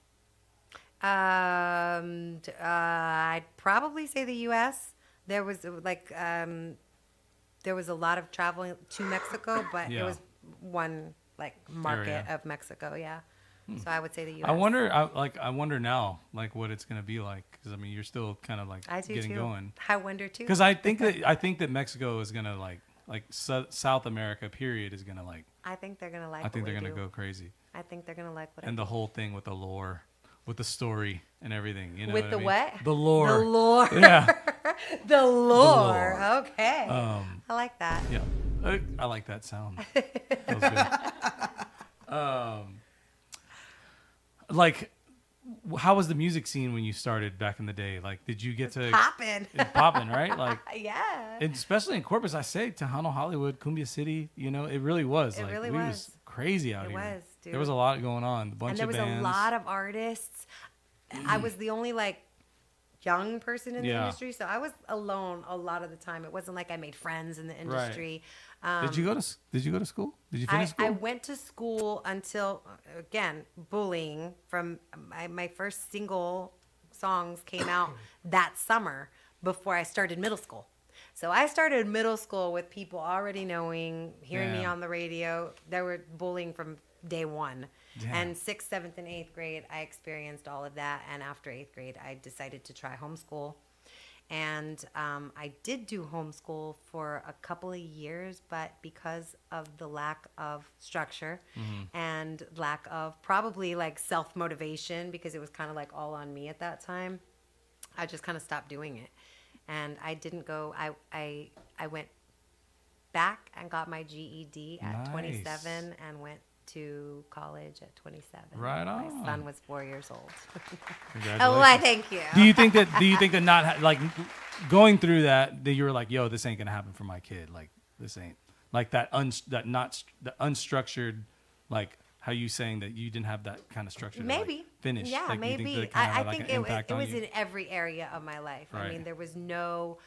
S2: I'd probably say the U.S. There was there was a lot of traveling to Mexico, but
S1: Yeah.
S2: it was one like market
S1: Area.
S2: of Mexico. Yeah. So I would say the U.S.
S1: I wonder now, like what it's gonna be like, because I mean, you're still kind of like
S2: I do
S1: getting
S2: too.
S1: going.
S2: I wonder too.
S1: Because I think that Mexico is gonna like South America period is gonna like.
S2: I think they're gonna like.
S1: I think
S2: what
S1: they're
S2: we
S1: gonna
S2: do.
S1: go crazy,
S2: I think they're gonna like what.
S1: and
S2: I
S1: the
S2: do.
S1: whole thing with the lore, with the story and everything. You know
S2: With
S1: what
S2: the
S1: I mean?
S2: what?
S1: The lore.
S2: The lore.
S1: Yeah.
S2: The lore.
S1: lore.
S2: Okay.
S1: Um.
S2: I like that.
S1: Yeah. I like that sound. That was good. Like, how was the music scene when you started back in the day? Like, did you get to
S2: Poppin'.
S1: It's popping, right? Like,
S2: Yeah.
S1: and especially in Corpus, I say Tejano Hollywood, Cumbia City. You know, it really was.
S2: It
S1: like,
S2: really
S1: we
S2: was.
S1: crazy out
S2: It
S1: here.
S2: was, dude.
S1: There was a lot going on. A bunch
S2: And there
S1: of
S2: was
S1: bands.
S2: a lot of artists. I was the only like young person in the
S1: Yeah.
S2: industry, so I was alone a lot of the time. It wasn't like I made friends in the industry.
S1: Did you go to school? Did you finish school?
S2: I went to school until again bullying from my first single songs came out that summer before I started middle school. So I started middle school with people already knowing, hearing me
S1: Damn.
S2: on the radio. They were bullying from day one.
S1: Damn.
S2: And 6th, 7th, and 8th grade, I experienced all of that. And after 8th grade, I decided to try homeschool. And I did do homeschool for a couple of years, but because of the lack of structure and lack of probably like self-motivation, because it was kind of like all on me at that time, I just kind of stopped doing it. And I didn't go, I went back and got my GED at
S1: Nice.
S2: 27 and went to college at 27.
S1: Right
S2: My
S1: on.
S2: son was 4 years old.
S1: Congratulations.
S2: Oh, why, thank you.
S1: Do you think that not like going through that you were like, yo, this ain't gonna happen for my kid. Like this ain't like the unstructured, like how you saying that you didn't have that kind of structure.
S2: Maybe.
S1: To, like, finish.
S2: Yeah,
S1: Like, you think
S2: maybe.
S1: that it kinda
S2: I
S1: had, like,
S2: think
S1: an impact
S2: it
S1: on
S2: was
S1: you?
S2: in every area of my life. I
S1: Right.
S2: mean, there was no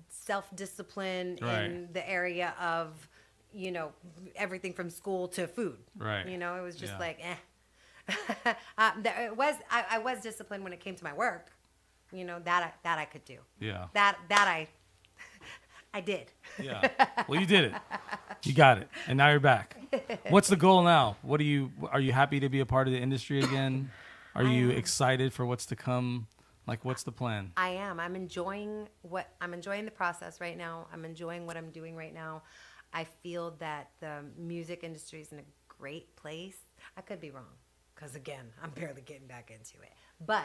S2: self-discipline
S1: Right.
S2: in the area of, you know, everything from school to food.
S1: Right.
S2: You know, it was just
S1: Yeah.
S2: like, I was disciplined when it came to my work. You know, that I could do.
S1: Yeah.
S2: That I did.
S1: Yeah. Well, you did it. You got it. And now you're back. What's the goal now? Are you happy to be a part of the industry again? Are you excited for what's to come? Like, what's the plan?
S2: I am. I'm enjoying the process right now. I'm enjoying what I'm doing right now. I feel that the music industry is in a great place. I could be wrong, because again, I'm barely getting back into it. But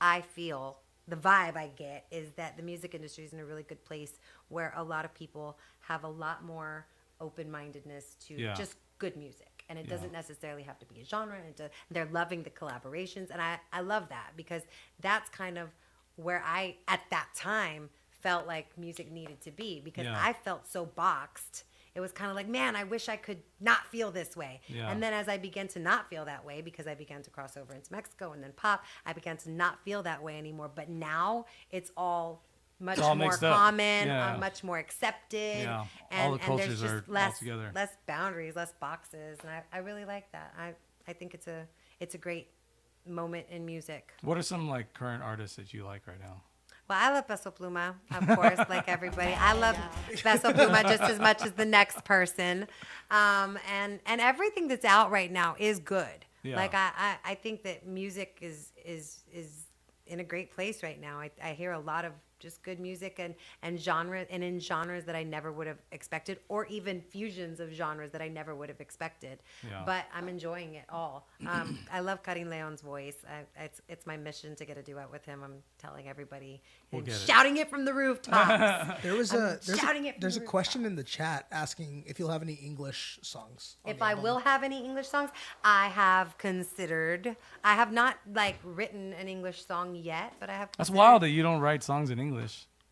S2: I feel the vibe I get is that the music industry is in a really good place where a lot of people have a lot more open-mindedness to just good music. And it doesn't necessarily have to be a genre. And they're loving the collaborations. And I love that, because that's kind of where I, at that time, felt like music needed to be, because I felt so boxed. It was kind of like, man, I wish I could not feel this way.
S1: Yeah.
S2: And then as I began to not feel that way, because I began to cross over into Mexico and then pop, I began to not feel that way anymore. But now it's all much
S1: all
S2: more
S1: mixed up.
S2: common,
S1: Yeah.
S2: much more accepted.
S1: Yeah.
S2: And,
S1: All the
S2: and there's
S1: cultures
S2: just
S1: are all
S2: less,
S1: together.
S2: less boundaries, less boxes. And I really like that. I think it's a great moment in music.
S1: What are some like current artists that you like right now?
S2: Well, I love Peso Pluma, of course, like everybody. I love Peso Pluma just as much as the next person. And everything that's out right now is good.
S1: Yeah.
S2: Like I think that music is in a great place right now. I hear a lot of just good music and genre, and in genres that I never would have expected, or even fusions of genres that I never would have expected.
S1: Yeah.
S2: But I'm enjoying it all. I love Karim Leon's voice. It's my mission to get a duet with him. I'm telling everybody and
S1: get it.
S2: shouting it from the rooftops.
S3: There's
S2: shouting it from
S3: a
S2: the
S3: question in the chat asking if you'll have any English songs. on
S2: If
S3: the
S2: I
S3: album.
S2: will have any English songs, I have considered. I have not like written an English song yet, but I have.
S1: That's
S2: considered-
S1: wild that you don't write songs in English.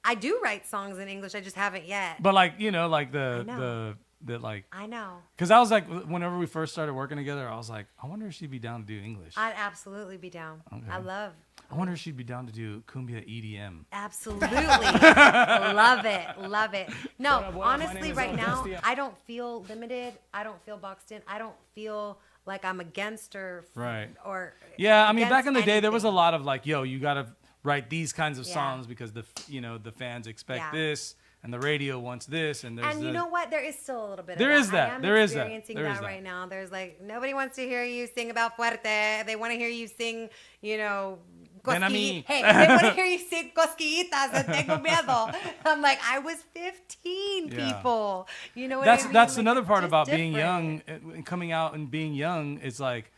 S2: I do write songs in English. I just haven't yet.
S1: But like, you know, like
S2: I know.
S1: like,
S2: I know.
S1: because I was like, whenever we first started working together, I was like, I wonder if she'd be down to do English.
S2: I'd absolutely be down.
S1: Okay.
S2: I
S1: wonder if she'd be down to do cumbia EDM.
S2: absolutely love it. No,
S4: What up, my name
S2: honestly,
S4: is
S2: right now,
S4: Dusty.
S2: I don't feel limited. I don't feel boxed in. I don't feel like I'm against or
S1: Right.
S2: or
S1: Yeah, I mean, back
S2: against
S1: in the day, there was a
S2: anything.
S1: lot of like, yo, you got to write these kinds of
S2: Yeah.
S1: songs because the fans expect
S2: Yeah.
S1: this and the radio wants this and there's
S2: And you know what? There is still a little bit of
S1: There
S2: that.
S1: is that.
S2: I am
S1: There is that.
S2: experiencing
S1: There is
S2: that
S1: that.
S2: right now. There's like, nobody wants to hear you sing about fuerte. They want to hear you sing, you know,
S1: Ven a mí.
S2: Hey, they want to hear you sing cosquillitas and tengo miedo. I'm like, I was 15,
S1: Yeah.
S2: people. You know what
S1: that's
S2: I mean?
S1: that's
S2: Like,
S1: another
S2: it's
S1: part
S2: just
S1: about being
S2: different.
S1: young and coming out and being young. It's like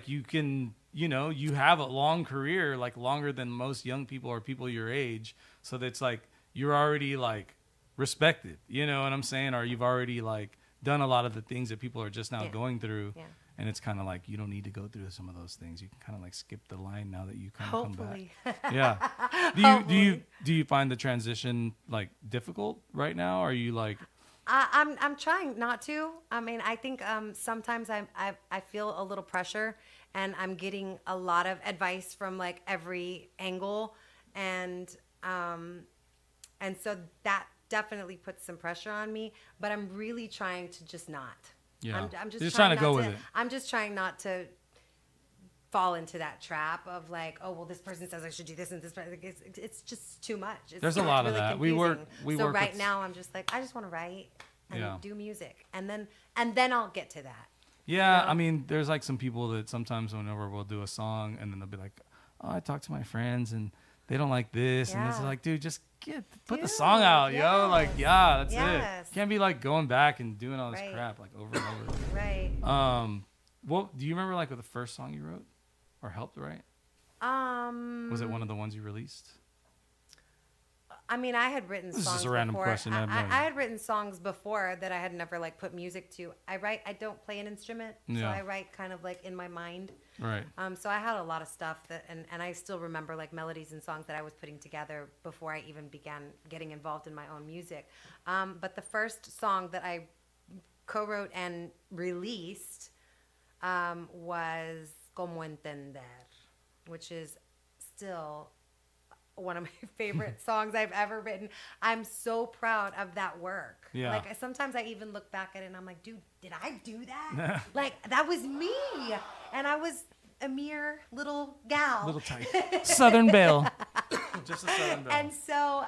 S1: you can, you know, you have a long career, like longer than most young people or people your age. So that's like you're already like respected, you know what I'm saying? Or you've already like done a lot of the things that people are just now
S2: Yeah.
S1: going through.
S2: Yeah.
S1: And it's kind of like you don't need to go through some of those things. You can kind of like skip the line now that you kind of come
S2: Hopefully.
S1: back. Yeah. Do you find the transition like difficult right now? Are you like
S2: I'm trying not to. I mean, I think sometimes I feel a little pressure, and I'm getting a lot of advice from like every angle, and so that definitely puts some pressure on me. But I'm really trying to just not.
S1: Yeah.
S2: I'm just
S1: You're just trying to
S2: not
S1: go with it.
S2: I'm just trying not to fall into that trap of like, oh well, this person says I should do this and this. It's just too much.
S1: There's a lot of
S2: really
S1: that. We work
S2: so right
S1: with-
S2: now, I'm just like, I just want to write and
S1: Yeah.
S2: do music, and then I'll get to that.
S1: Yeah,
S2: know?
S1: I mean, there's like some people that sometimes whenever we'll do a song and then they'll be like, "Oh, I talked to my friends and they don't like this," and it's
S2: Yeah.
S1: like, dude, just put the
S2: Dude,
S1: song out, yo. Like,
S2: yes.
S1: yeah, that's
S2: Yes.
S1: it. Can't be like going back and doing all this
S2: Right.
S1: crap like over and over.
S2: Right.
S1: What do you remember like with the first song you wrote or helped write? Was it one of the ones you released?
S2: I mean, I had written
S1: This is
S2: songs
S1: just a random
S2: before.
S1: question, I have no idea.
S2: I had written songs before that I had never like put music to. I don't play an instrument, so
S1: Yeah.
S2: I write kind of like in my mind.
S1: Right.
S2: So I had a lot of stuff that, and I still remember like melodies and songs that I was putting together before I even began getting involved in my own music. But the first song that I co-wrote and released was Como Entender, which is still one of my favorite songs I've ever written. I'm so proud of that work.
S1: Yeah.
S2: Like sometimes I even look back at it and I'm like, dude, did I do that? Like that was me. And I was a mere little gal.
S1: Little tight. Southern Belle. Just a Southern Belle.
S2: And so,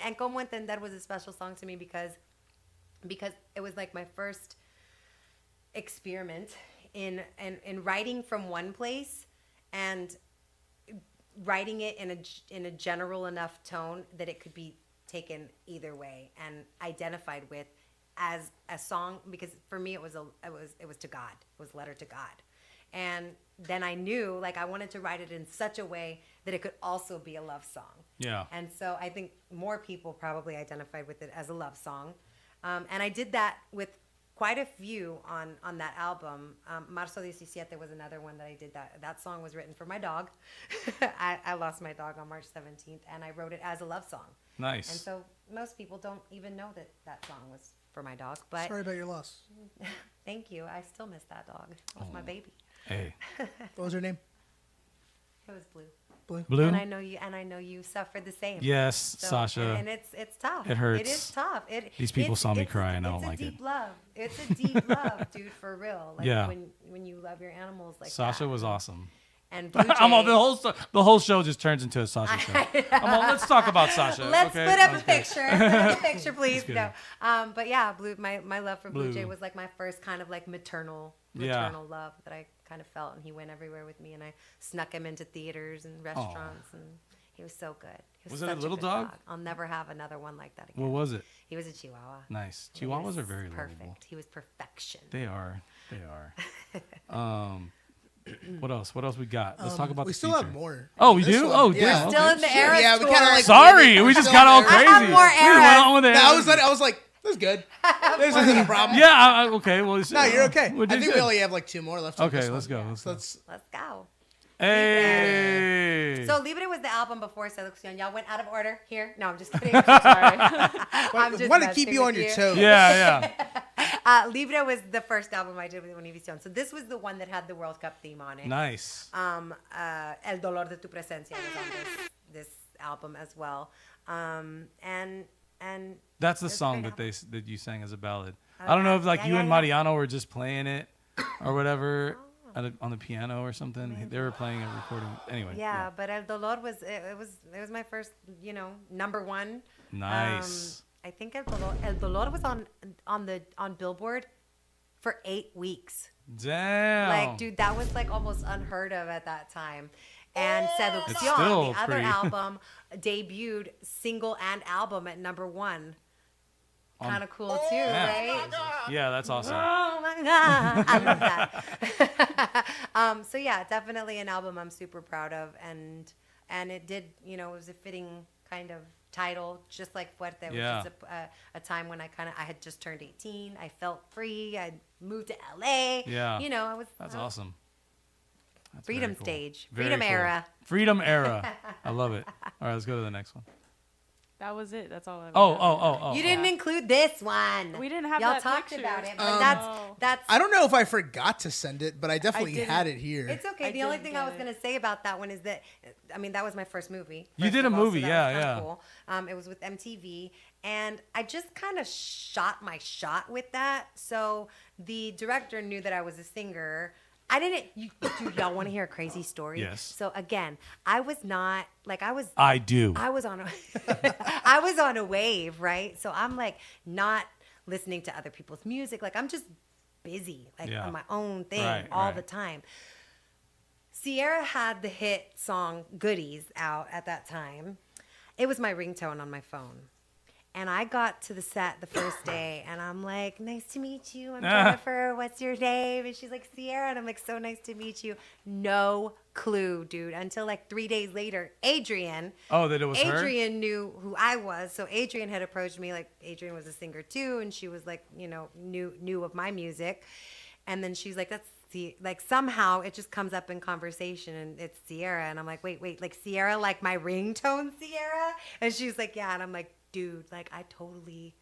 S2: and Como Entender was a special song to me because it was like my first experiment in writing from one place and writing it in a general enough tone that it could be taken either way and identified with as a song, because for me it was to God. It was a letter to God. And then I knew, like, I wanted to write it in such a way that it could also be a love song.
S1: Yeah.
S2: And so I think more people probably identified with it as a love song. And I did that with quite a few on that album. Marzo 17 was another one that I did. That song was written for my dog. I lost my dog on March 17th, and I wrote it as a love song.
S1: Nice.
S2: And so most people don't even know that song was for my dog. But
S3: Sorry about your loss.
S2: thank you. I still miss that dog. It was my baby.
S1: Hey.
S3: What was her name?
S2: It was Blue.
S1: Blue?
S2: And I know you suffered the same.
S1: Yes,
S2: So,
S1: Sasha.
S2: And it's tough.
S1: It hurts.
S2: It is tough.
S1: These people saw me cry, and I don't
S2: it's a
S1: like it.
S2: deep love. It's a deep love, dude, for real. Like
S1: Yeah.
S2: when you love your animals like
S1: Sasha
S2: that.
S1: was awesome.
S2: And Blue Jay,
S1: I'm all, the whole show just turns into a Sasha show. I'm all, let's talk about Sasha.
S2: Let's
S1: okay?
S2: put up a
S1: Okay.
S2: picture. Put up a picture, please.
S1: kidding.
S2: No. But yeah, my love for Blue
S1: Blue.
S2: Jay was like my first kind of like maternal
S1: Yeah.
S2: love that I kind of felt, and he went everywhere with me, and I snuck him into theaters and restaurants, and he was so good. He
S1: Was it a
S2: such
S1: little
S2: good
S1: dog?
S2: I'll never have another one like that again.
S1: What was it?
S2: He was a Chihuahua.
S1: Nice.
S2: He
S1: Chihuahuas
S2: was
S1: are very
S2: perfect.
S1: lovable.
S2: He was perfection.
S1: They are. What else? What else we got? Let's talk about
S3: We
S1: the
S3: still
S1: future.
S3: have more.
S1: Oh, we
S3: This
S1: do?
S3: one.
S1: Oh,
S3: Yeah.
S1: damn.
S2: Still
S1: okay.
S2: in the era.
S3: Yeah, we kind of like.
S1: Sorry, we just got all
S3: Still in
S1: crazy.
S3: there.
S2: I have more
S1: We
S2: eras.
S1: went on with it.
S3: No, I was like, that's good. There's nothing a problem.
S1: Yeah. Okay. Well.
S3: No, you're okay.
S1: We
S3: I
S1: did
S3: think we
S1: good.
S3: only have like two more left. on
S1: Okay,
S3: this
S1: let's
S3: one.
S1: go. Let's
S3: So
S1: go.
S3: let's.
S2: Let's go.
S1: Hey.
S2: So Libre was the album before Seducción. Y'all went out of order here. No, I'm just kidding. Sorry. I'm just
S3: Want to keep
S2: messing
S3: you on
S2: with
S3: your toes.
S1: Yeah.
S2: Libre was the first album I did with Univision. So this was the one that had the World Cup theme on it.
S1: Nice.
S2: El Dolor de Tu Presencia was on this album as well. And
S1: That's the
S2: It's a
S1: song
S2: great
S1: that you sang as a ballad. I don't know if like
S2: Yeah,
S1: you
S2: yeah,
S1: and
S2: yeah.
S1: Mariano were just playing it or whatever on the piano or something. They were playing a recording. Anyway.
S2: yeah, but El Dolor was it was my first, number one.
S1: Nice.
S2: I think El Dolor was on Billboard for 8 weeks.
S1: Damn.
S2: Like, dude, that was like almost unheard of at that time. And
S1: still
S2: Seducción, the other
S1: pretty-
S2: album, debuted single and album at number one. Kind of cool too,
S1: yeah.
S2: right?
S1: Yeah, that's awesome.
S2: Oh my god, I love that. So yeah, definitely an album I'm super proud of, and it did, it was a fitting kind of title, just like Fuerte. It was
S1: Yeah.
S2: just a time when I had just turned 18. I felt free. I moved to LA.
S1: Yeah.
S2: I was
S1: That's
S2: I was-
S1: awesome. That's
S2: Freedom
S1: very cool.
S2: stage.
S1: Very
S2: Freedom
S1: cool.
S2: era.
S1: Freedom era. I love it. All right, let's go to the next one.
S5: That was it. That's all I
S1: Oh.
S2: You didn't include this one.
S5: We didn't have
S2: Y'all
S5: that
S2: talked
S5: picture.
S2: about it, but that's.
S3: I don't know if I forgot to send it, but I definitely
S5: didn't.
S3: had it here.
S2: It's okay.
S5: I
S2: The only
S5: didn't
S2: thing I
S5: get
S2: was
S5: it.
S2: going to say about that one is that, that was my first movie.
S1: You
S2: first
S1: did a
S2: of all,
S1: movie,
S2: so that was
S1: yeah.
S2: kinda Cool. It was with MTV, and I just kind of shot my shot with that. So the director knew that I was a singer. I didn't. Dude, y'all want to hear a crazy story?
S1: Yes.
S2: So again, I was not like I was.
S1: I do.
S2: I was on I was on a wave, right? So I'm like not listening to other people's music. Like I'm just busy, like
S1: Yeah.
S2: on my own thing
S1: Right,
S2: all
S1: right.
S2: the time. Sierra had the hit song Goodies out at that time. It was my ringtone on my phone. And I got to the set the first day, and I'm like, nice to meet you. I'm Jennifer. What's your name? And she's like, Sierra. And I'm like, so nice to meet you. No clue, dude. Until like 3 days later, Adrian.
S1: Oh, that it was her?
S2: Adrian knew who I was. So Adrian had approached me. Like, Adrian was a singer too, and she was like, knew of my music. And then she's like, like somehow it just comes up in conversation, and it's Sierra. And I'm like, wait, like Sierra, like my ringtone Sierra? And she's like, yeah. And I'm like, dude, like I totally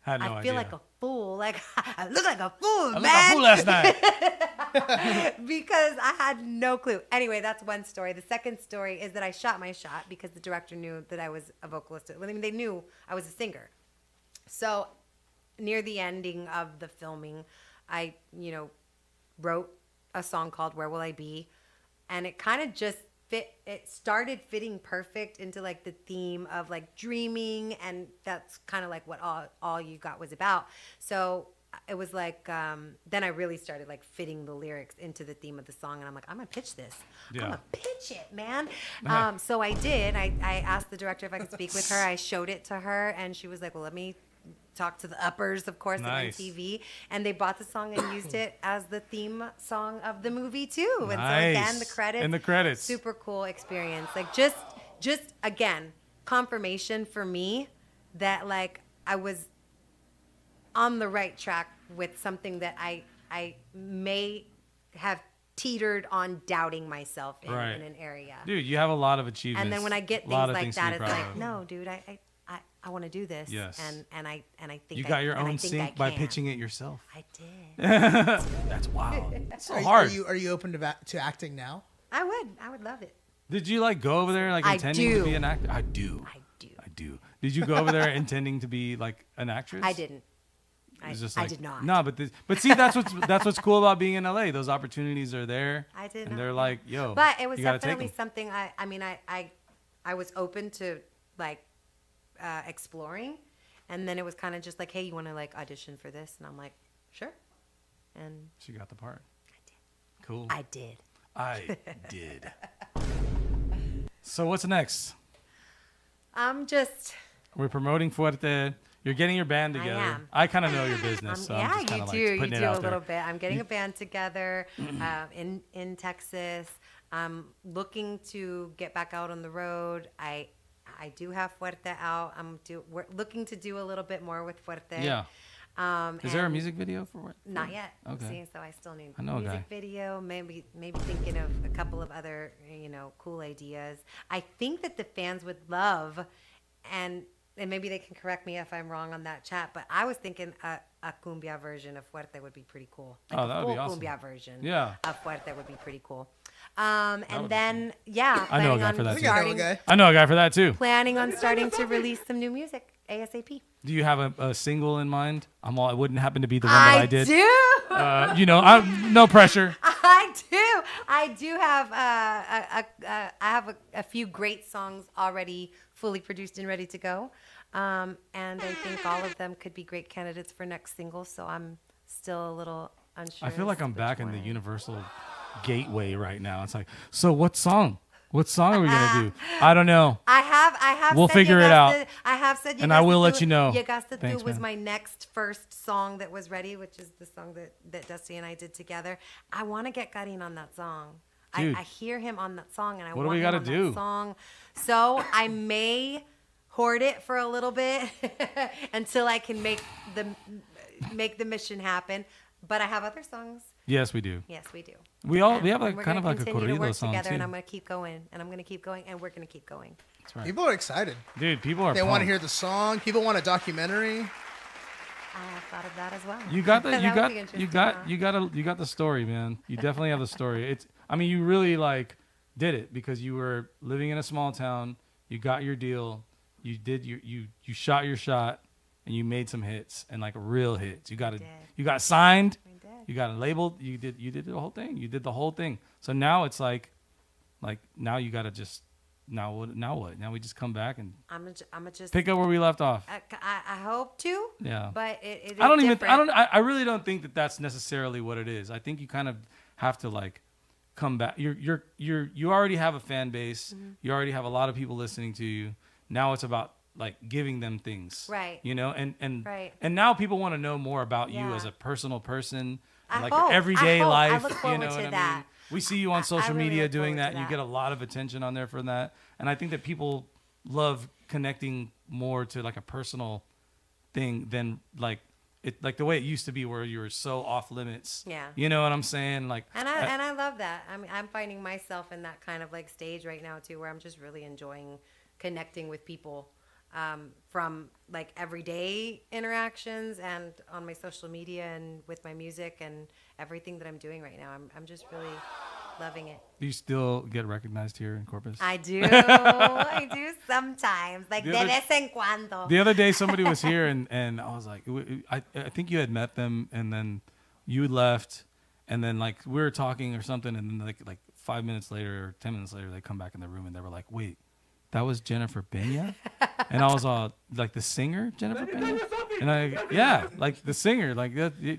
S1: Had no
S2: I feel
S1: idea.
S2: like a fool. Like I look like a fool,
S1: I looked
S2: man.
S1: at fool last night.
S2: Because I had no clue. Anyway, that's one story. The second story is that I shot my shot because the director knew that I was a vocalist. I mean, they knew I was a singer. So near the ending of the filming, I, wrote a song called Where Will I Be? And it kind of just it started fitting perfect into like the theme of like dreaming, and that's kind of like what all you got was about. So it was like then I really started like fitting the lyrics into the theme of the song, and I'm like, I'm gonna pitch this.
S1: Yeah.
S2: I'm gonna pitch it, man. So I did. I asked the director if I could speak with her. I showed it to her, and she was like, well, let me talk to the uppers, of course,
S1: Nice.
S2: at MTV, and they bought the song and used it as the theme song of the movie too. And so
S1: Nice.
S2: again, the credits,
S1: In the credits.
S2: super cool experience. Like just again, confirmation for me that like I was on the right track with something that I may have teetered on doubting myself in
S1: Right.
S2: an area.
S1: Dude, you have a lot of achievements.
S2: And then when I get
S1: A lot
S2: things
S1: of
S2: like
S1: things to
S2: that,
S1: be
S2: it's
S1: proud
S2: like,
S1: of.
S2: no, dude, I want to do this.
S1: Yes.
S2: And I think
S1: You got your
S2: and I
S1: own
S2: think I
S1: sync by
S2: can.
S1: pitching it yourself.
S2: I did.
S1: That's wild. It's so
S3: Are
S1: hard.
S3: you open to acting now?
S2: I would love it.
S1: Did you like go over there like
S2: I
S1: intending to
S2: do.
S1: be an actor? I do.
S2: I do.
S1: I do. Did you go over there intending to be like an actress?
S2: I didn't.
S1: It's just
S2: I
S1: like-
S2: did not.
S1: No, but see, that's what's cool about being in LA. Those opportunities are there.
S2: I did
S1: And
S2: not.
S1: they're like, yo,
S2: But it was
S1: you gotta take
S2: definitely
S1: 'em.
S2: something I was open to like exploring, and then it was kind of just like, hey, you want to like audition for this? And I'm like, sure. And
S1: She got the part.
S2: I did.
S1: Cool.
S2: I did.
S1: I did. So what's next?
S2: I'm just.
S1: We're promoting Fuerte. You're getting your band
S2: I
S1: together.
S2: am.
S1: I kind of know your business, so I'm
S2: Yeah,
S1: just kind
S2: you
S1: of
S2: do.
S1: like
S2: You
S1: putting it
S2: do a
S1: out
S2: little
S1: there.
S2: bit. I'm getting a band together in Texas. I'm looking to get back out on the road. I do have Fuerte out. We're looking to do a little bit more with Fuerte.
S1: Yeah. Is there a
S2: and
S1: music video for it?
S2: Not yet.
S1: Okay.
S2: See, so I still need
S1: I know a
S2: music
S1: guy.
S2: video. Maybe thinking of a couple of other cool ideas. I think that the fans would love, and maybe they can correct me if I'm wrong on that chat, but I was thinking a cumbia version of Fuerte would be pretty cool. Like
S1: Oh, that would be
S2: full
S1: awesome.
S2: cumbia version
S1: Yeah.
S2: of Fuerte would be pretty cool.
S1: would
S2: And
S1: be
S2: then, yeah,
S1: I know a
S2: planning
S1: guy
S2: on
S1: for that,
S3: I
S1: too.
S3: think I know a
S2: starting,
S3: guy.
S1: I know a guy for that too.
S2: planning on starting to release some new music ASAP.
S1: Do you have a single in mind? It wouldn't happen to be the one that I did.
S2: do.
S1: No pressure.
S2: I do have I have a few great songs already fully produced and ready to go, and I think all of them could be great candidates for next single. So I'm still a little unsure.
S1: I feel like
S2: as
S1: I'm
S2: to
S1: back
S2: which
S1: in the
S2: one.
S1: Universal Gateway right now. It's like, so what song? What song are we gonna do? I don't know.
S2: I have.
S1: We'll
S2: said
S1: figure it out.
S2: I have said.
S1: And I will let you know.
S2: Yagaste
S1: Thanks,
S2: was
S1: man.
S2: my next first song that was ready, which is the song that Dusty and I did together. I want to get Karin on that song.
S1: Dude.
S2: I hear him on that song, and I
S1: What do
S2: want
S1: we
S2: him
S1: gotta
S2: on
S1: do?
S2: that song. So I may hoard it for a little bit until I can make the mission happen. But I have other songs.
S1: Yes, we do.
S2: Yes, we do.
S1: We have
S2: And
S1: like
S2: we're
S1: kind
S2: gonna
S1: of like a
S2: continue to
S1: corrido
S2: work
S1: song
S2: together,
S1: too.
S2: and I'm gonna keep going, and I'm gonna keep going, and we're gonna keep going.
S1: That's right.
S3: People are excited.
S1: Dude, people are.
S3: They want to
S1: pumped.
S3: hear the song. People want a documentary.
S2: I thought of that as well.
S1: You got the
S2: That
S1: you
S2: would
S1: got
S2: be
S1: you
S2: interesting,
S1: got
S2: huh?
S1: you got the story, man. You definitely have the story. You really like did it because you were living in a small town. You got your deal. You did you shot your shot, and you made some hits and like real hits. You got signed.
S2: We did.
S1: You got it labeled. You did the whole thing. You did the whole thing. So now it's like now you gotta just now what? Now we just come back and
S2: I'm just
S1: pick up where we left off.
S2: I hope to.
S1: Yeah.
S2: But it is
S1: I don't even.
S2: different.
S1: I really don't think that that's necessarily what it is. I think you kind of have to like come back. You already have a fan base.
S2: Mm-hmm.
S1: You already have a lot of people listening to you. Now it's about like giving them things.
S2: Right.
S1: And
S2: Right.
S1: and now people want to know more about you
S2: Yeah.
S1: as a personal person,
S2: I
S1: like
S2: hope.
S1: your everyday
S2: I hope. I
S1: life.
S2: look
S1: You
S2: forward
S1: know
S2: to
S1: what I mean?
S2: that.
S1: We see you on social
S2: really
S1: media
S2: look
S1: doing
S2: forward
S1: that.
S2: to
S1: You
S2: that.
S1: get a lot of attention on there for that. And I think that people love connecting more to like a personal thing than like the way it used to be where you were so off limits.
S2: Yeah.
S1: You know what I'm saying? Like
S2: And I love that. I mean, I'm finding myself in that kind of like stage right now too, where I'm just really enjoying connecting with people from like everyday interactions and on my social media and with my music and everything that I'm doing right now. I'm just really loving it.
S1: Do you still get recognized here in Corpus?
S2: I do. I do sometimes. Like
S1: The
S2: de
S1: other-
S2: vez en cuando.
S1: The other day, somebody was here, and I was like, I think you had met them, and then you left, and then like we were talking or something, and then like 5 minutes later or 10 minutes later, they come back in the room, and they were like, wait, that was Jennifer Peña? And I was all like, the singer Jennifer Peña? And like the singer, like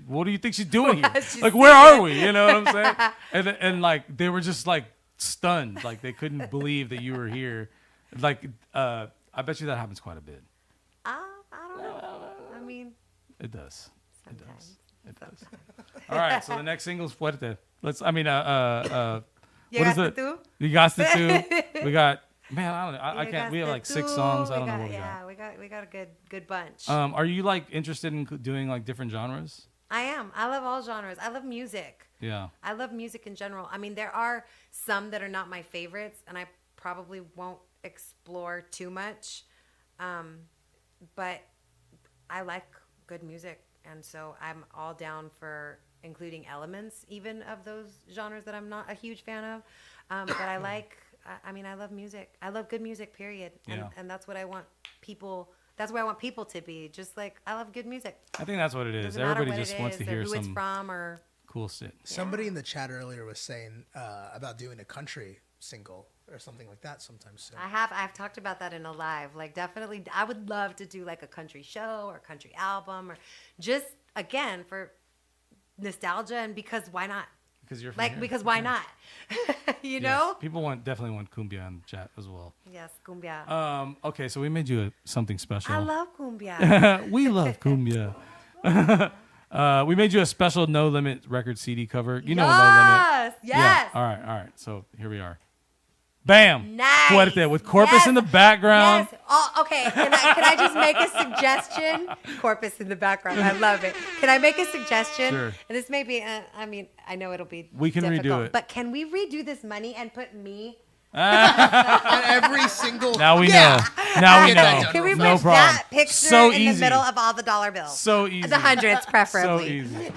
S1: what do you think she's doing here? Like, where are we? You know what I'm saying? And like they were just like stunned, like they couldn't believe that you were here. Like I bet you that happens quite a bit.
S2: I don't know. I mean,
S1: It does.
S2: sometimes.
S1: It does. All right, so the next single's Fuerte.
S2: Llegaste tú?
S1: Llegaste tú. We got, man, I don't know. I can't. We have like
S2: Llegaste
S1: 6
S2: tú.
S1: songs. I don't
S2: We
S1: know
S2: got-
S1: what we got.
S2: Yeah, we got a good bunch.
S1: Are you like interested in doing like different genres?
S2: I am. I love all genres. I love music.
S1: Yeah.
S2: I love music in general. I mean, there are some that are not my favorites, and I probably won't explore too much. But I like good music, and so I'm all down for including elements even of those genres that I'm not a huge fan of. But I love music. I love good music, period. And that's what I want people. That's where I want people to be. Just like I love good music.
S1: I think that's what it is.
S2: Doesn't matter
S1: Everybody
S2: what
S1: just
S2: it
S1: wants to
S2: is or
S1: hear
S2: who it's
S1: some
S2: from or
S1: cool shit.
S3: Somebody in the chat earlier was saying about doing a country single or something like that sometime soon.
S2: I've talked about that in a live. Like, definitely, I would love to do like a country show or country album, or just again for nostalgia and because why not?
S1: Because you're from
S2: Like,
S1: here.
S2: because why not? You
S1: Yes.
S2: know?
S1: People definitely want cumbia in the chat as well.
S2: Yes, cumbia.
S1: Okay, so we made you something special.
S2: I love cumbia.
S1: We love cumbia. We made you a special No Limit record CD cover. You know No Limit.
S2: Yes,
S1: Yeah. All right. So here we are. Bam.
S2: Nice.
S1: Fuerte with Corpus in the background.
S2: Yes. Oh, okay. Can I just make a suggestion? Corpus in the background. I love it. Can I make a suggestion?
S1: Sure.
S2: And this may be, I mean, I know it'll be
S1: We can redo
S2: difficult,
S1: it.
S2: but can we redo this money and put me?
S3: And every single
S1: Now we know. Now we
S3: Get that
S1: know.
S3: done.
S2: Can we put
S1: No problem.
S2: that picture
S1: So
S2: in
S1: easy.
S2: the middle of all the dollar bills?
S1: So easy.
S2: The hundreds,
S1: So
S2: preferably.
S1: easy.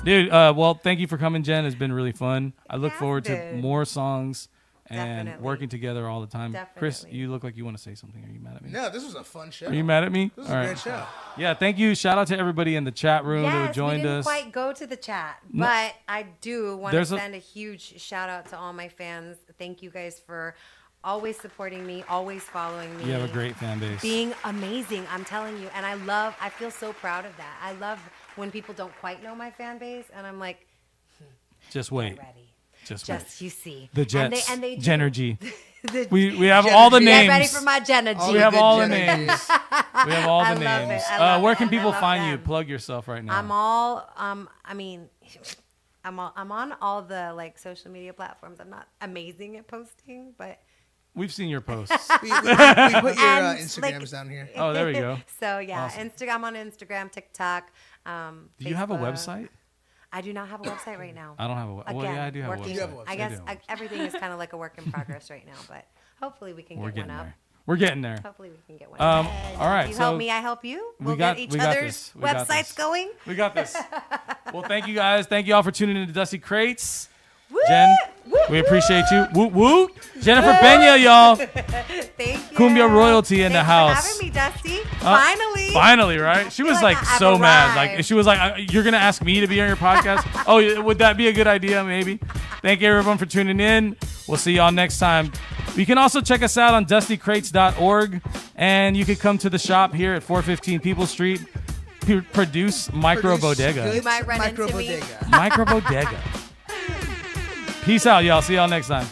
S1: Dude, well, thank you for coming, Jen. It's been really fun. I look
S2: has
S1: forward to
S2: been.
S1: more songs and
S2: Definitely.
S1: working together all the time. Chris,
S2: Definitely.
S1: you look like you want to say something. Are you mad at me?
S3: No, this was a fun show.
S1: Are you mad at me?
S3: This was a great show.
S1: Yeah, thank you. Shout out to everybody in the chat room who
S2: Yes,
S1: joined
S2: we didn't
S1: us.
S2: quite go to the chat, but I do want to
S1: There's a-
S2: send a huge shout out to all my fans. Thank you guys for always supporting me, always following me.
S1: You have a great fan base.
S2: Being amazing, I'm telling you. And I feel so proud of that. I love when people don't quite know my fan base, and I'm like,
S1: Just
S2: get
S1: wait.
S2: ready.
S1: Just wait.
S2: Just, you see.
S1: The Jets.
S2: And they do.
S1: JEnergy.
S2: The-
S1: We have all the
S3: JEnergy.
S1: names.
S2: Get ready for my JEnergy.
S1: We have
S3: good
S1: all the
S3: JEnergy.
S1: names. We have all the
S2: I love it.
S1: names.
S2: I love
S1: Where
S2: it,
S1: can
S2: and I
S1: people
S2: love
S1: find you?
S2: them.
S1: Plug yourself right now.
S2: I'm all I mean I'm on all the like social media platforms. I'm not amazing at posting, but
S1: We've seen your posts.
S3: We put your
S2: And,
S3: Instagrams
S2: like-
S3: down here.
S1: Oh, there we go.
S2: so yeah,
S1: Awesome.
S2: I'm on Instagram, TikTok.
S1: Do you have a
S2: Facebook.
S1: website?
S2: I do not have a website right now.
S1: I don't have a website. Well, yeah, I do have a
S2: working-
S3: You have a
S1: website.
S3: website.
S2: I guess
S1: do have a website.
S2: everything is kind of like a work in progress right now, but hopefully we can
S1: We're
S2: get
S1: getting
S2: one up.
S1: there. We're getting there.
S2: Hopefully we can get one.
S1: All right.
S2: You
S1: So
S2: help me, I help you.
S1: we
S2: We'll
S1: got-
S2: get each
S1: we got
S2: other's
S1: this. We got
S2: websites
S1: this.
S2: going.
S1: We got this. Well, thank you guys. Thank you all for tuning in to Dusty Crates.
S2: Woo!
S1: Jen,
S2: Woo!
S1: we appreciate you. Woo woo. Jennifer Peña, y'all.
S2: Thank you.
S1: Cumbia royalty in the
S2: Thanks
S1: house.
S2: for having me, Dusty. Finally.
S1: Finally, right? She was
S2: feel
S1: like
S2: like I've
S1: so mad. Like
S2: arrived.
S1: she was like, "You're gonna ask me to be on your podcast? Oh, yeah, would that be a good idea? Maybe." Thank you everyone for tuning in. We'll see y'all next time. You can also check us out on dustycrates.org, and you could come to the shop here at 415 People Street. Produce Micro
S3: Produce
S1: Bodega.
S3: good
S2: You might run
S3: Micro
S2: into me.
S3: Bodega.
S1: Micro Bodega. Peace out, y'all. See y'all next time.